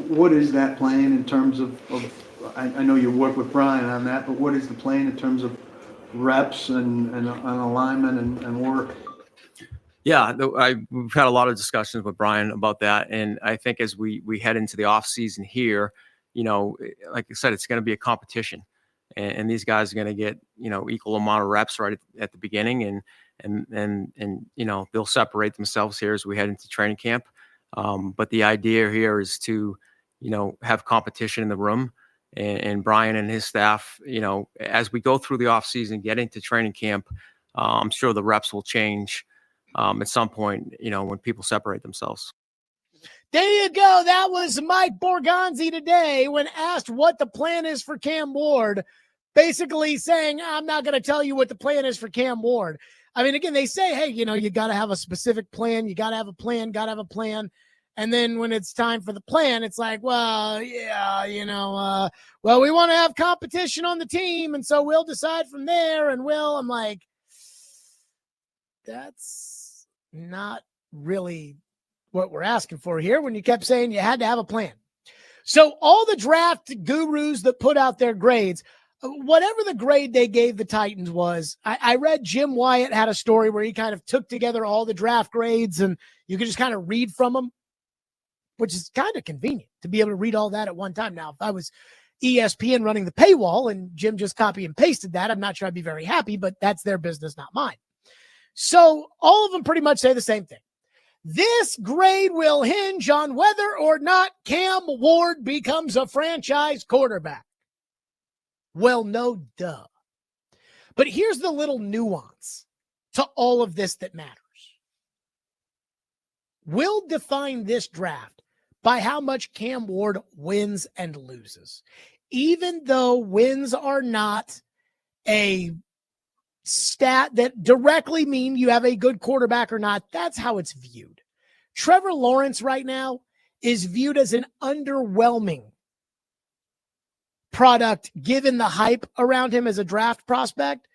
What is that plan in terms of I know you work with Brian on that, but what is the plan in terms of reps and alignment and work? Yeah, we've had a lot of discussions with Brian about that, and I think as we head into the off season here, like I said, it's going to be a competition, and these guys are going to get equal amount of reps right at the beginning, and they'll separate themselves here as we head into training camp. But the idea here is to have competition in the room, and Brian and his staff, as we go through the off season, get into training camp, I'm sure the reps will change. At some point, when people separate themselves. There you go. That was Mike Borgonzi today when asked what the plan is for Cam Ward, basically saying, I'm not going to tell you what the plan is for Cam Ward. I mean, again, they say, hey, you got to have a specific plan. You got to have a plan, And then when it's time for the plan, it's like, well, yeah, well, we want to have competition on the team. And so we'll decide from there. And I'm like, that's not really what we're asking for here when you kept saying you had to have a plan. So all the draft gurus that put out their grades, whatever the grade they gave the Titans was, I read Jim Wyatt had a story where he kind of took together all the draft grades and you could just kind of read from them, which is kind of convenient to be able to read all that at one time. Now, if I was ESPN running the paywall and Jim just copy and pasted that, I'm not sure I'd be very happy, but that's their business, not mine. So all of them pretty much say the same thing. This grade will hinge on whether or not Cam Ward becomes a franchise quarterback. Well, no duh. But here's the little nuance to all of this that matters. We'll define this draft by how much Cam Ward wins and loses. Even though wins are not a stat that directly mean you have a good quarterback or not, that's how it's viewed. Trevor Lawrence right now is viewed as an underwhelming product given the hype around him as a draft prospect,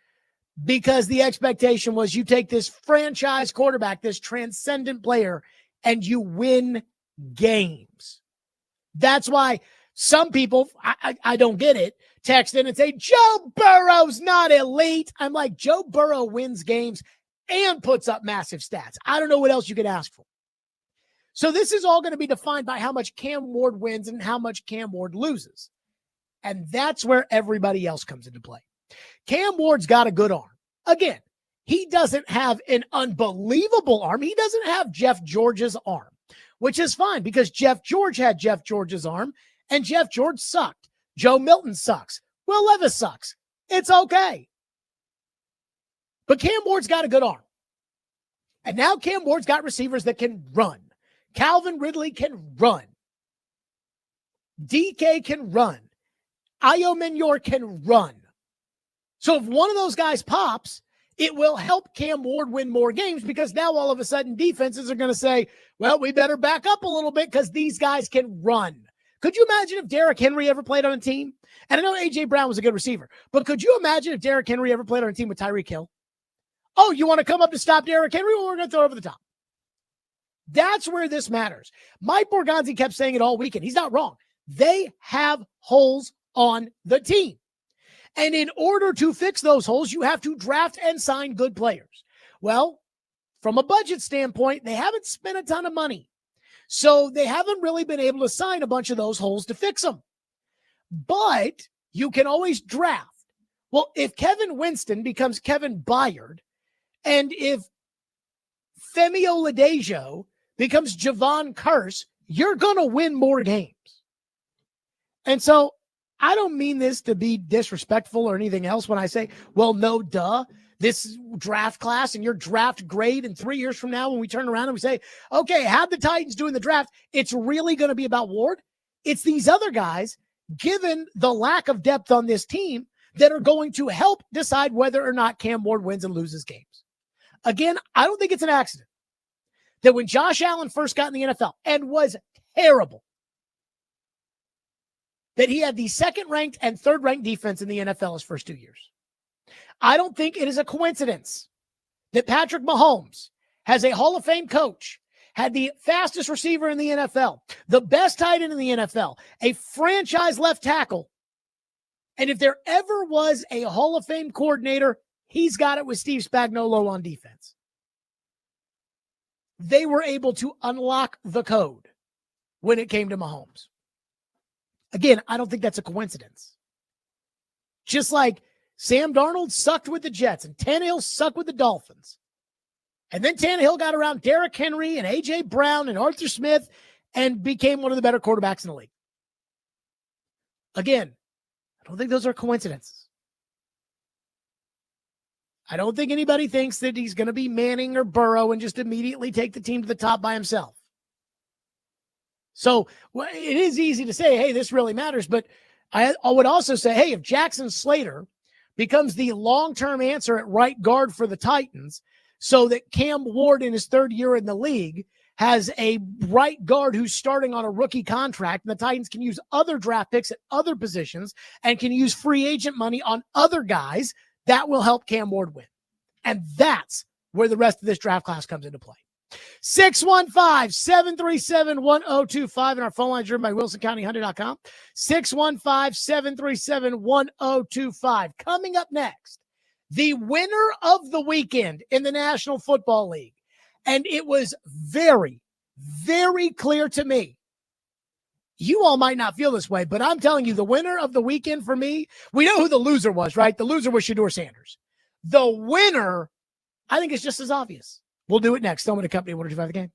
because the expectation was you take this franchise quarterback, this transcendent player, and you win games. That's why some people, I don't get it, text in and say, Joe Burrow's not elite. I'm like, Joe Burrow wins games and puts up massive stats. I don't know what else you could ask for. So this is all going to be defined by how much Cam Ward wins and how much Cam Ward loses. And that's where everybody else comes into play. Cam Ward's got a good arm. Again, he doesn't have an unbelievable arm. He doesn't have Jeff George's arm, which is fine because Jeff George had Jeff George's arm and Jeff George sucked. Joe Milton sucks. Will Levis sucks. It's okay. But Cam Ward's got a good arm. And now Cam Ward's got receivers that can run. Calvin Ridley can run. DK can run. Ayo Menyor can run. So if one of those guys pops, it will help Cam Ward win more games because now all of a sudden defenses are going to say, well, we better back up a little bit because these guys can run. Could you imagine if Derrick Henry ever played on a team? And I know A.J. Brown was a good receiver, but could you imagine if Derrick Henry ever played on a team with Tyreek Hill? Oh, you want to come up to stop Derrick Henry? Well, we're going to throw over the top. That's where this matters. Mike Borgonzi kept saying it all weekend. He's not wrong. They have holes on the team. And in order to fix those holes, you have to draft and sign good players. Well, from a budget standpoint, they haven't spent a ton of money. So they haven't really been able to sign a bunch of those holes to fix them. But you can always draft. Well, if Kevin Winston becomes Kevin Byard, and if Femi Oladejo becomes Javon Curse, you're going to win more games. And so I don't mean this to be disrespectful or anything else when I say, well, no, duh. This draft class and your draft grade in 3 years from now when we turn around and we say, okay, how'd the Titans do in the draft? It's really going to be about Ward. It's these other guys, given the lack of depth on this team, that are going to help decide whether or not Cam Ward wins and loses games. Again, I don't think it's an accident that when Josh Allen first got in the NFL and was terrible, that he had the second-ranked and third-ranked defense in the NFL his first 2 years. I don't think it is a coincidence that Patrick Mahomes has a Hall of Fame coach, had the fastest receiver in the NFL, the best tight end in the NFL, a franchise left tackle. And if there ever was a Hall of Fame coordinator, he's got it with Steve Spagnuolo on defense. they were able to unlock the code when it came to Mahomes. Again, I don't think that's a coincidence. Just like Sam Darnold sucked with the Jets and Tannehill sucked with the Dolphins. And then Tannehill got around Derrick Henry and A.J. Brown and Arthur Smith and became one of the better quarterbacks in the league. Again, I don't think those are coincidences. I don't think anybody thinks that he's going to be Manning or Burrow and just immediately take the team to the top by himself. So it is easy to say, hey, this really matters. But I would also say, hey, if Jackson Slater becomes the long-term answer at right guard for the Titans so that Cam Ward in his third year in the league has a right guard who's starting on a rookie contract, and the Titans can use other draft picks at other positions and can use free agent money on other guys, that will help Cam Ward win. And that's where the rest of this draft class comes into play. 615-737-1025, and our phone line is driven by WilsonCountyHunter.com. 615-737-1025. Coming up next, the winner of the weekend in the National Football League. And it was very, very clear to me. You all might not feel this way, but I'm telling you, the winner of the weekend for me, we know who the loser was, right? The loser was Shedeur Sanders. The winner, I think, is just as obvious. We'll do it next. Stillman and Company, 105 The Game.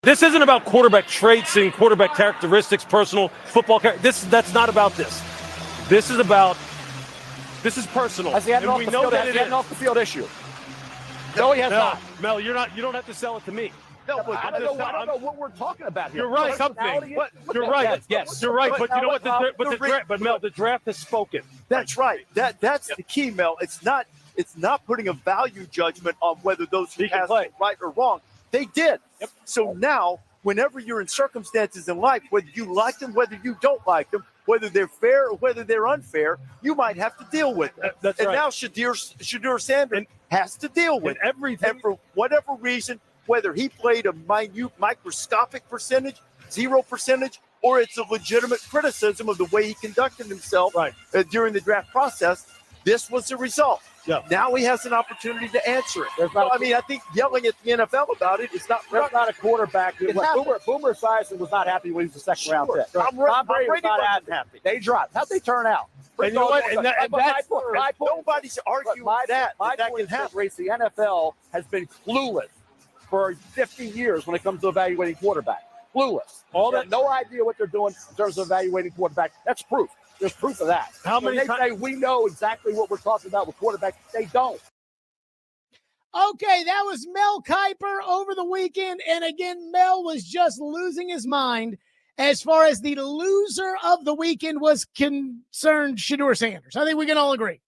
This isn't about quarterback traits and quarterback characteristics, personal football character. That's not about this. This is personal. Has he had an And off we the know field, that has it he had is. an off the field issue? No, he has not. Mel, you don't have to sell it to me. No, but I don't know what we're talking about here. You're right. Personality? You're right. Yes, you're right. But you know what? But Mel, the draft has spoken. That's right. That's the key, Mel. It's not putting a value judgment on whether those who passed were right or wrong. They did. Yep. So now, whenever you're in circumstances in life, whether you like them, whether you don't like them, whether they're fair or whether they're unfair, you might have to deal with them. That's and right. now Shadur Sanders has to deal with everything. And for whatever reason, whether he played a minute, microscopic percentage, 0%, or it's a legitimate criticism of the way he conducted himself during the draft process, this was the result. Yeah. Now he has an opportunity to answer it. I think yelling at the NFL about it is not. There's not a quarterback. It Boomer Esiason was not happy when he was a second-round pick. Tom Brady was Brady not wasn't happy. They dropped. How'd they turn out? And you know what? And that's my point. Nobody's arguing that. My that point can is, happen. Race, the NFL has been clueless for 50 years when it comes to evaluating quarterback. Clueless. They have no idea what they're doing in terms of evaluating quarterback. That's proof. There's proof of that. How many they say we know exactly what we're talking about with quarterback? They don't. Okay, that was Mel Kiper over the weekend. And again, Mel was just losing his mind as far as the loser of the weekend was concerned, Shadur Sanders. I think we can all agree.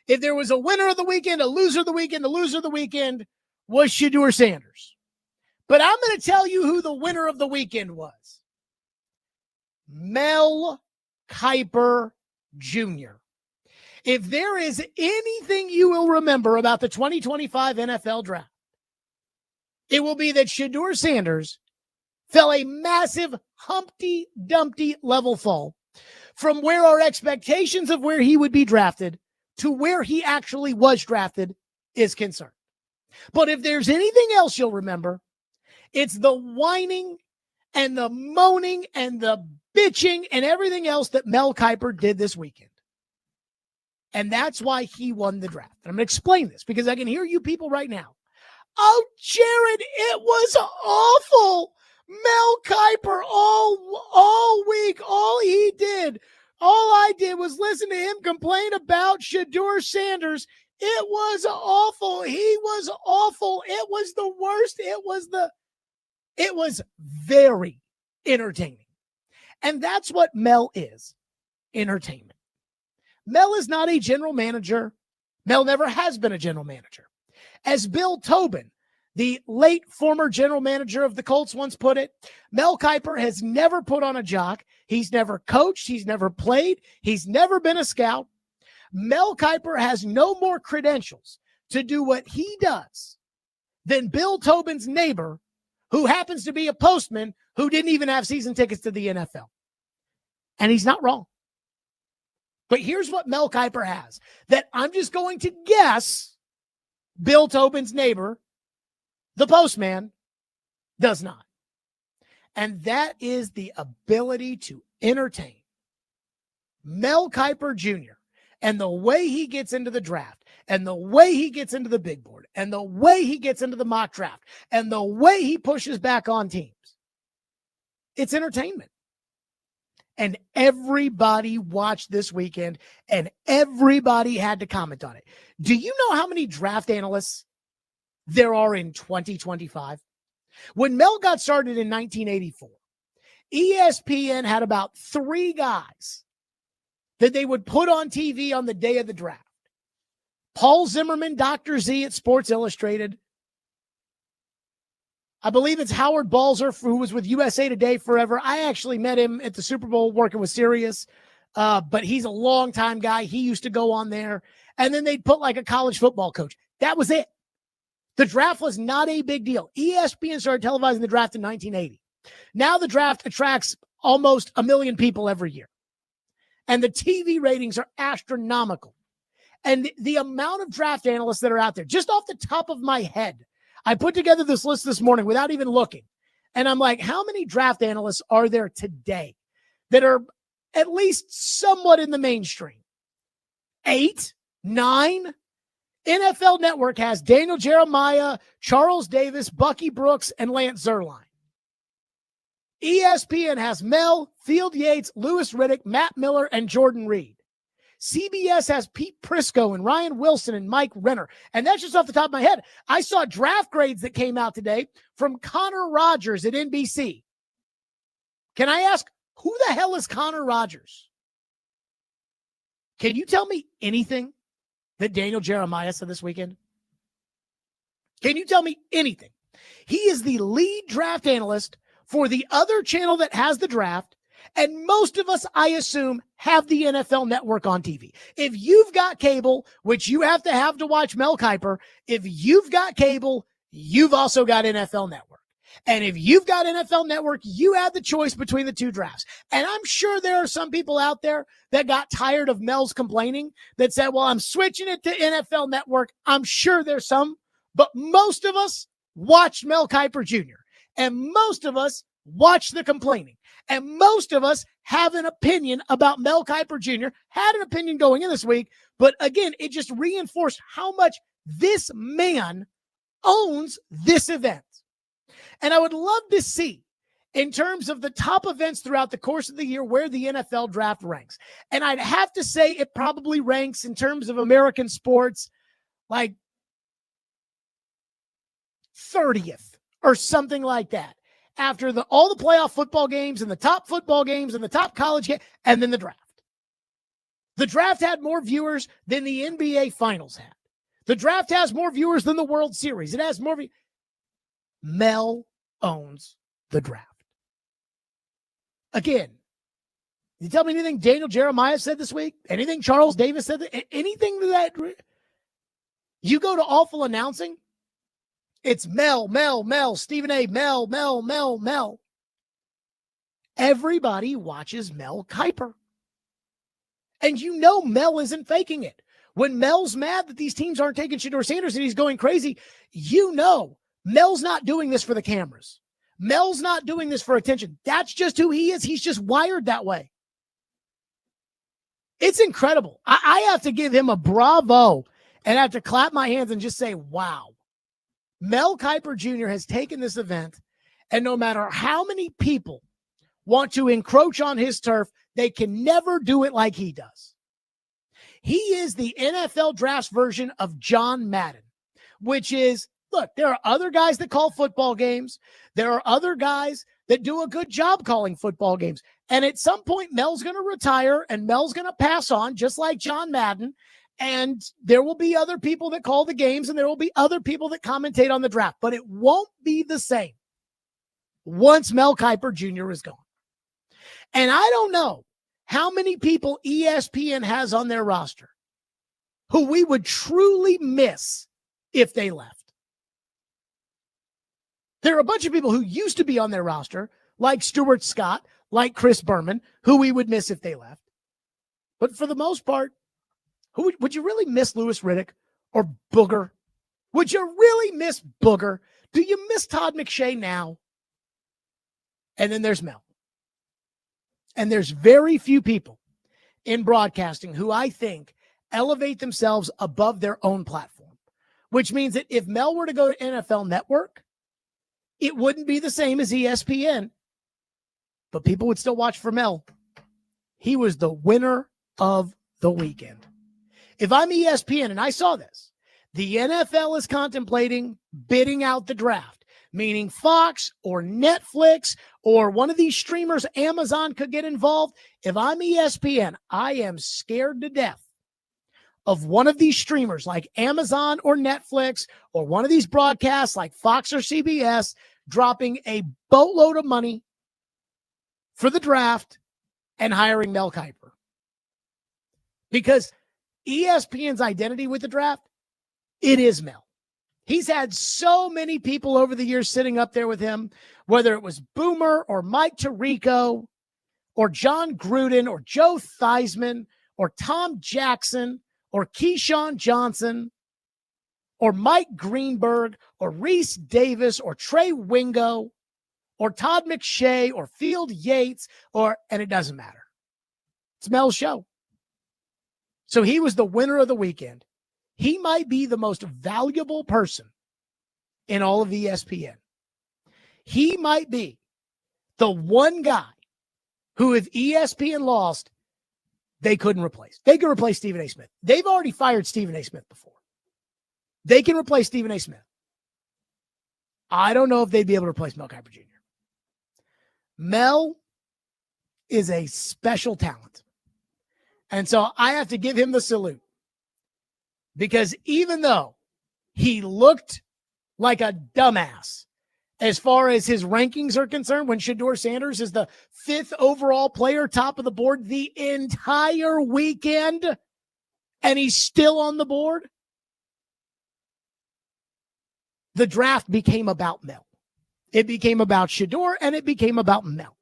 If there was a winner of the weekend, a loser of the weekend, the loser of the weekend was Shadur Sanders. But I'm going to tell you who the winner of the weekend was. Mel Kiper Jr. If there is anything you will remember about the 2025 NFL draft, it will be that Shadur Sanders fell a massive Humpty Dumpty level fall from where our expectations of where he would be drafted to where he actually was drafted is concerned. But if there's anything else you'll remember, it's the whining and the moaning and the bitching and everything else that Mel Kiper did this weekend. And that's why he won the draft. And I'm going to explain this because I can hear you people right now. Oh, Jared, it was awful. Mel Kiper all week, all I did was listen to him complain about Shadur Sanders. It was awful. He was awful. It was the worst. It was very entertaining. And that's what Mel is, entertainment. Mel is not a general manager. Mel never has been a general manager. As Bill Tobin, the late former general manager of the Colts, once put it, Mel Kiper has never put on a jock. He's never coached. He's never played. He's never been a scout. Mel Kiper has no more credentials to do what he does than Bill Tobin's neighbor, who happens to be a postman who didn't even have season tickets to the NFL. And he's not wrong. But here's what Mel Kiper has that I'm just going to guess Bill Tobin's neighbor, the postman, does not. And that is the ability to entertain. Mel Kiper Jr. and the way he gets into the draft and the way he gets into the big board and the way he gets into the mock draft and the way he pushes back on teams. It's entertainment. And everybody watched this weekend, and everybody had to comment on it. Do you know how many draft analysts there are in 2025? When Mel got started in 1984, ESPN had about 3 guys that they would put on TV on the day of the draft. Paul Zimmerman, Dr. Z at Sports Illustrated. I believe it's Howard Balzer, who was with USA Today forever. I actually met him at the Super Bowl working with Sirius, but he's a longtime guy. He used to go on there. And then they'd put like a college football coach. That was it. The draft was not a big deal. ESPN started televising the draft in 1980. Now the draft attracts almost 1 million people every year. And the TV ratings are astronomical. And the amount of draft analysts that are out there, just off the top of my head, I put together this list this morning without even looking. And I'm like, how many draft analysts are there today that are at least somewhat in the mainstream? 8, 9? NFL Network has Daniel Jeremiah, Charles Davis, Bucky Brooks, and Lance Zierlein. ESPN has Mel, Field Yates, Lewis Riddick, Matt Miller, and Jordan Reed. CBS has Pete Prisco and Ryan Wilson and Mike Renner. And that's just off the top of my head. I saw draft grades that came out today from Connor Rogers at NBC. Can I ask, who the hell is Connor Rogers? Can you tell me anything that Daniel Jeremiah said this weekend? Can you tell me anything? He is the lead draft analyst for the other channel that has the draft, and most of us, I assume, have the NFL Network on TV. If you've got cable, which you have to watch Mel Kiper, if you've got cable, you've also got NFL Network. And if you've got NFL Network, you have the choice between the two drafts. And I'm sure there are some people out there that got tired of Mel's complaining that said, well, I'm switching it to NFL Network. I'm sure there's some, but most of us watched Mel Kiper Jr. And most of us watch the complaining. And most of us have an opinion about Mel Kiper Jr., had an opinion going in this week. But again, it just reinforced how much this man owns this event. And I would love to see, in terms of the top events throughout the course of the year, where the NFL draft ranks. And I'd have to say it probably ranks in terms of American sports like 30th or something like that. After all the playoff football games and the top football games and the top college game, and then the draft. The draft had more viewers than the NBA Finals had. The draft has more viewers than the World Series. It has more. Mel owns the draft. Again, you tell me anything Daniel Jeremiah said this week? Anything Charles Davis said? Anything that you go to Awful Announcing? It's Mel, Stephen A, Mel. Everybody watches Mel Kiper. And you know Mel isn't faking it. When Mel's mad that these teams aren't taking Shedeur Sanders and he's going crazy, you know Mel's not doing this for the cameras. Mel's not doing this for attention. That's just who he is. He's just wired that way. It's incredible. I have to give him a bravo and have to clap my hands and just say, wow. Mel Kiper Jr. has taken this event, and no matter how many people want to encroach on his turf, they can never do it like he does. He is the NFL draft version of John Madden, which is, look, there are other guys that call football games. There are other guys that do a good job calling football games. And at some point, Mel's going to retire and Mel's going to pass on, just like John Madden. And there will be other people that call the games and there will be other people that commentate on the draft. But it won't be the same once Mel Kiper Jr. is gone. And I don't know how many people ESPN has on their roster who we would truly miss if they left. There are a bunch of people who used to be on their roster, like Stuart Scott, like Chris Berman, who we would miss if they left. But for the most part, who would you really miss? Lewis Riddick or Booger? Would you really miss Booger? Do you miss Todd McShay now? And then there's Mel. And there's very few people in broadcasting who I think elevate themselves above their own platform, which means that if Mel were to go to NFL Network, it wouldn't be the same as ESPN, but people would still watch for Mel. He was the winner of the weekend. If I'm ESPN, and I saw this, the NFL is contemplating bidding out the draft, meaning Fox or Netflix or one of these streamers, Amazon, could get involved. If I'm ESPN, I am scared to death of one of these streamers like Amazon or Netflix or one of these broadcasts like Fox or CBS dropping a boatload of money for the draft and hiring Mel Kiper. Because ESPN's identity with the draft, it is Mel. He's had so many people over the years sitting up there with him, whether it was Boomer or Mike Tirico or John Gruden or Joe Theismann or Tom Jackson or Keyshawn Johnson or Mike Greenberg or Reese Davis or Trey Wingo or Todd McShay or Field Yates, and it doesn't matter. It's Mel's show. So he was the winner of the weekend. He might be the most valuable person in all of ESPN. He might be The one guy who, if ESPN lost, they couldn't replace. They could replace Stephen A. Smith. They've already fired Stephen A. Smith before. They can replace Stephen A. Smith. I don't know if they'd be able to replace Mel Kiper Jr. Mel is a special talent. And so I have to give him the salute. Because even though he looked like a dumbass as far as his rankings are concerned, when Shedeur Sanders is the 5th overall player, top of the board the entire weekend, and he's still on the board, the draft became about Mel. It became about Shedeur, and it became about Mel.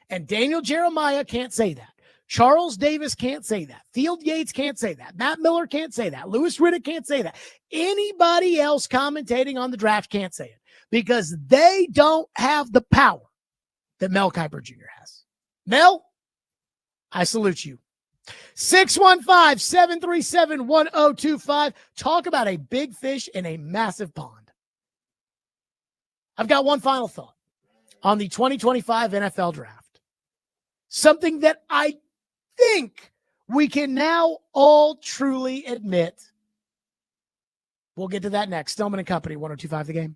And Daniel Jeremiah can't say that. Charles Davis can't say that. Field Yates can't say that. Matt Miller can't say that. Louis Riddick can't say that. Anybody else commentating on the draft can't say it because they don't have the power that Mel Kiper Jr. has. Mel, I salute you. 615-737-1025. Talk about a big fish in a massive pond. I've got one final thought on the 2025 NFL draft. Something that I think we can now all truly admit. We'll get to that next. Stillman and Company, 102.5 The Game.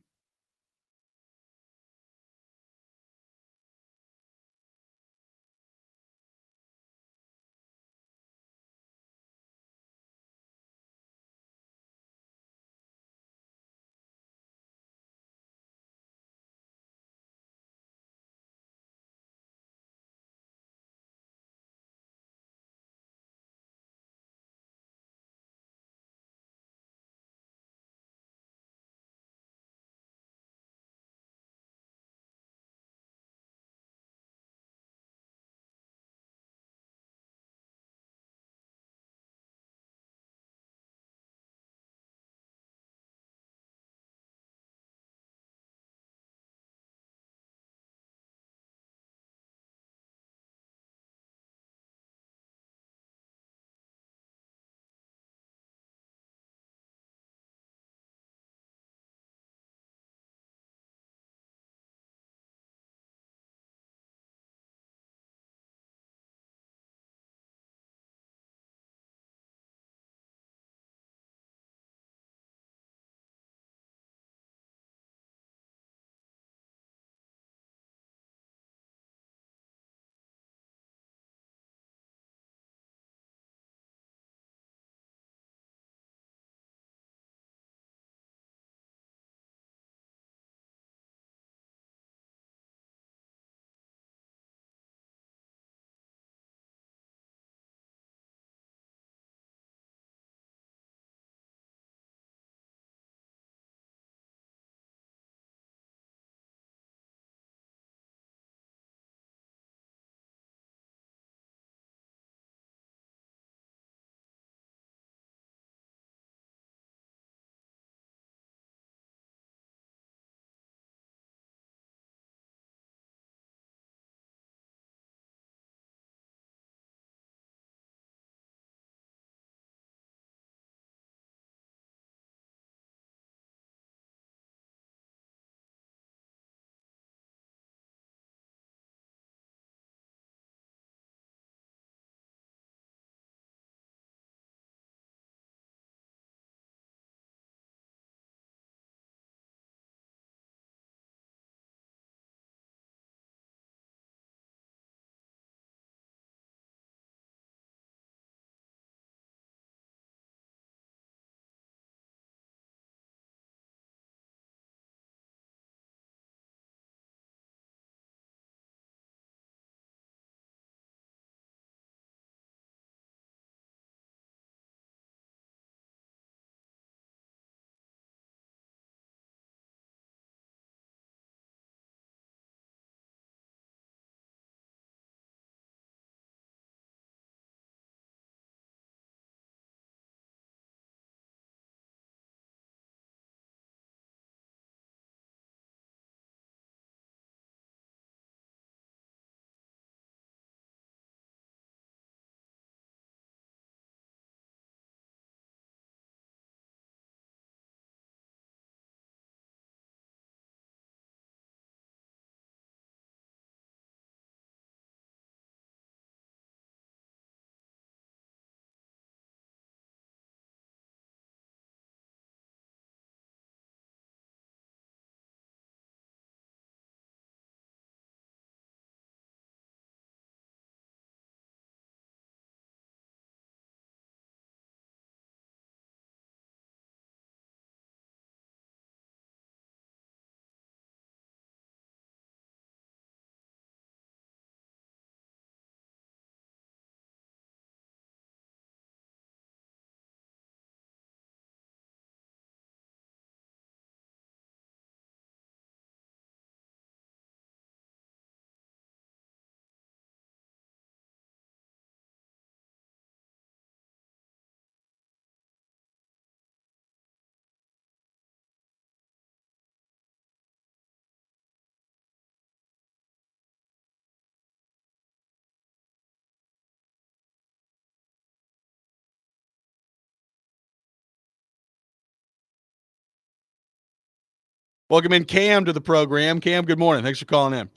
Welcome in Cam to the program. Cam, good morning. Thanks for calling in.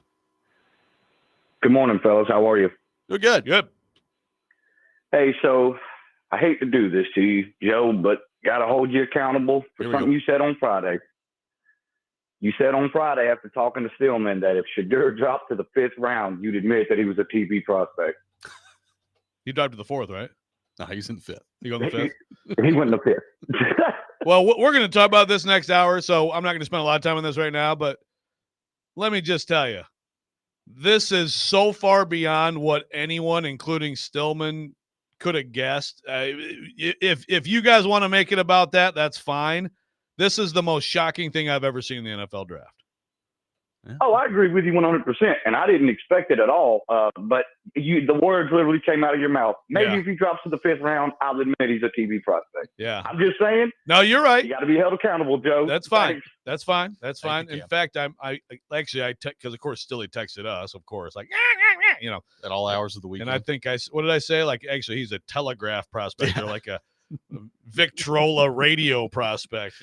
Good morning, fellas. How are you? You're good. Good. Hey, so I hate to do this to you, Joe, but got to hold you accountable for Here we something go. you said on Friday. You said on Friday after talking to Stillman that if Shadur dropped to the 5th round, you'd admit that he was a TV prospect. He dropped to the 4th, right? No, he's in the 5th. He go in the 5th? He went in the 5th. Well, we're going to talk about this next hour, so I'm not going to spend a lot of time on this right now, but let me just tell you, this is so far beyond what anyone, including Stillman, could have guessed. If you guys want to make it about that, that's fine. This is the most shocking thing I've ever seen in the NFL draft. Oh, I agree with you 100%, and I didn't expect it at all. But the words literally came out of your mouth. Maybe if he drops to the 5th round, I'll admit he's a TV prospect. Yeah. I'm just saying. No, you're right. You got to be held accountable, Joe. That's fine. Thanks. That's fine. That's fine. Thank you, In fact, because of course Stilly texted us, of course, like, at all hours of the weekend. And I think what did I say? Like, actually, he's a telegraph prospect or like a Victrola radio prospect,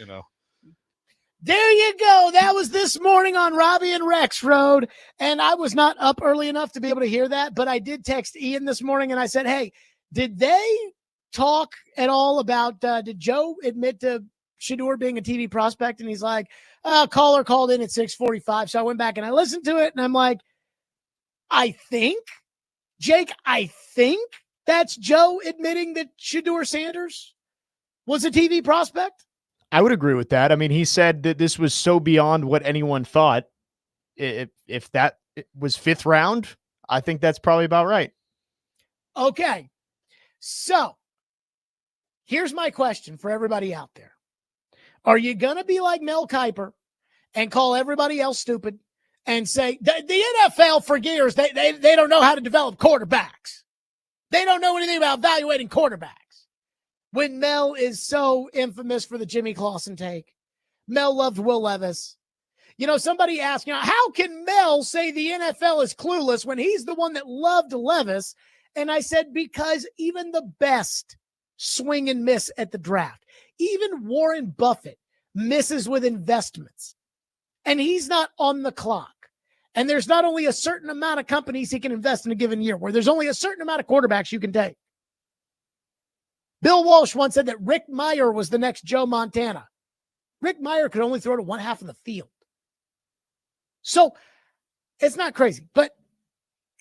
There you go. That was this morning on Robbie and Rex Road. And I was not up early enough to be able to hear that, but I did text Ian this morning and I said, hey, did they talk at all about, did Joe admit to Shadur being a TV prospect? And he's like, caller called in at 6:45. So I went back and I listened to it and I'm like, I think that's Joe admitting that Shadur Sanders was a TV prospect. I would agree with that. I mean, he said that this was so beyond what anyone thought. If that was 5th round, I think that's probably about right. Okay. So here's my question for everybody out there. Are you going to be like Mel Kiper and call everybody else stupid and say the NFL for years, they don't know how to develop quarterbacks. They don't know anything about evaluating quarterbacks. When Mel is so infamous for the Jimmy Clausen take. Mel loved Will Levis. Somebody asked, how can Mel say the NFL is clueless when he's the one that loved Levis? And I said, because even the best swing and miss at the draft. Even Warren Buffett misses with investments. And he's not on the clock. And there's not only a certain amount of companies he can invest in a given year, where there's only a certain amount of quarterbacks you can take. Bill Walsh once said that Rick Meyer was the next Joe Montana. Rick Meyer could only throw to one half of the field. So it's not crazy. But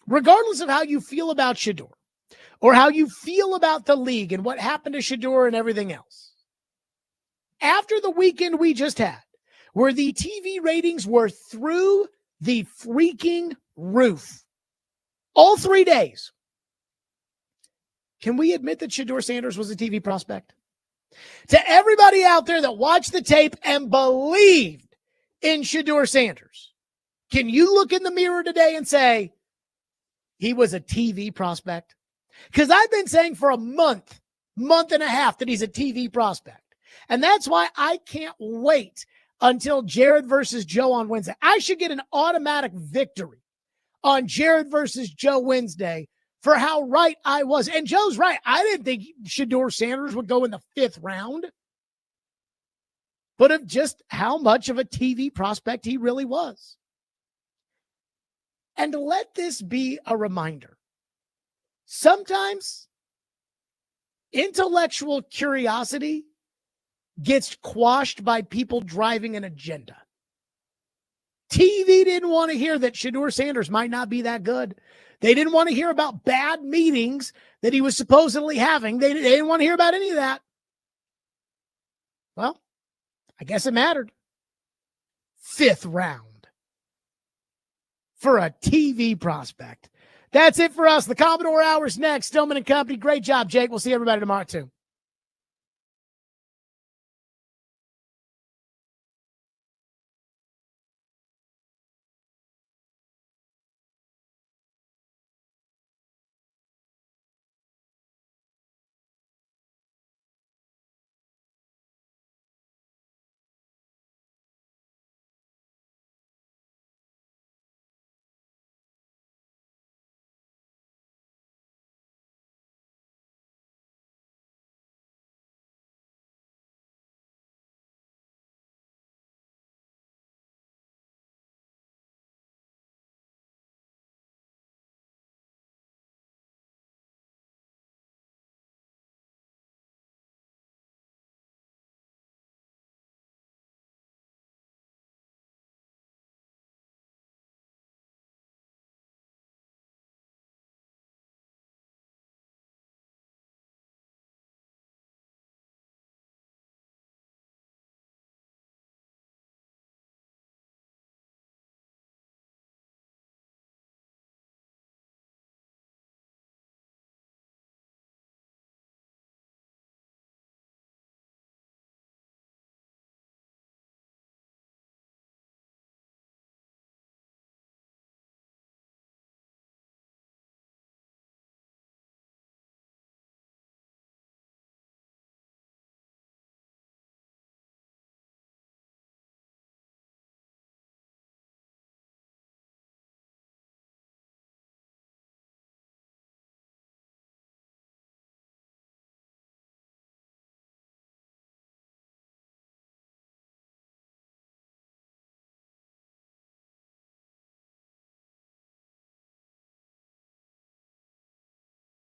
regardless of how you feel about Shadur or how you feel about the league and what happened to Shadur and everything else, after the weekend we just had, where the TV ratings were through the freaking roof, all 3 days, can we admit that Shadur Sanders was a TV prospect? To everybody out there that watched the tape and believed in Shadur Sanders, can you look in the mirror today and say he was a TV prospect? Because I've been saying for a month and a half that he's a TV prospect. And that's why I can't wait until Jared versus Joe on Wednesday. I should get an automatic victory on Jared versus Joe Wednesday for how right I was. And Joe's right. I didn't think Shadur Sanders would go in the 5th round, but of just how much of a TV prospect he really was. And let this be a reminder. Sometimes intellectual curiosity gets quashed by people driving an agenda. TV didn't want to hear that Shadur Sanders might not be that good. They didn't want to hear about bad meetings that he was supposedly having. They didn't want to hear about any of that. Well, I guess it mattered. 5th round for a TV prospect. That's it for us. The Commodore Hour's next. Stillman and Company. Great job, Jake. We'll see everybody tomorrow, too.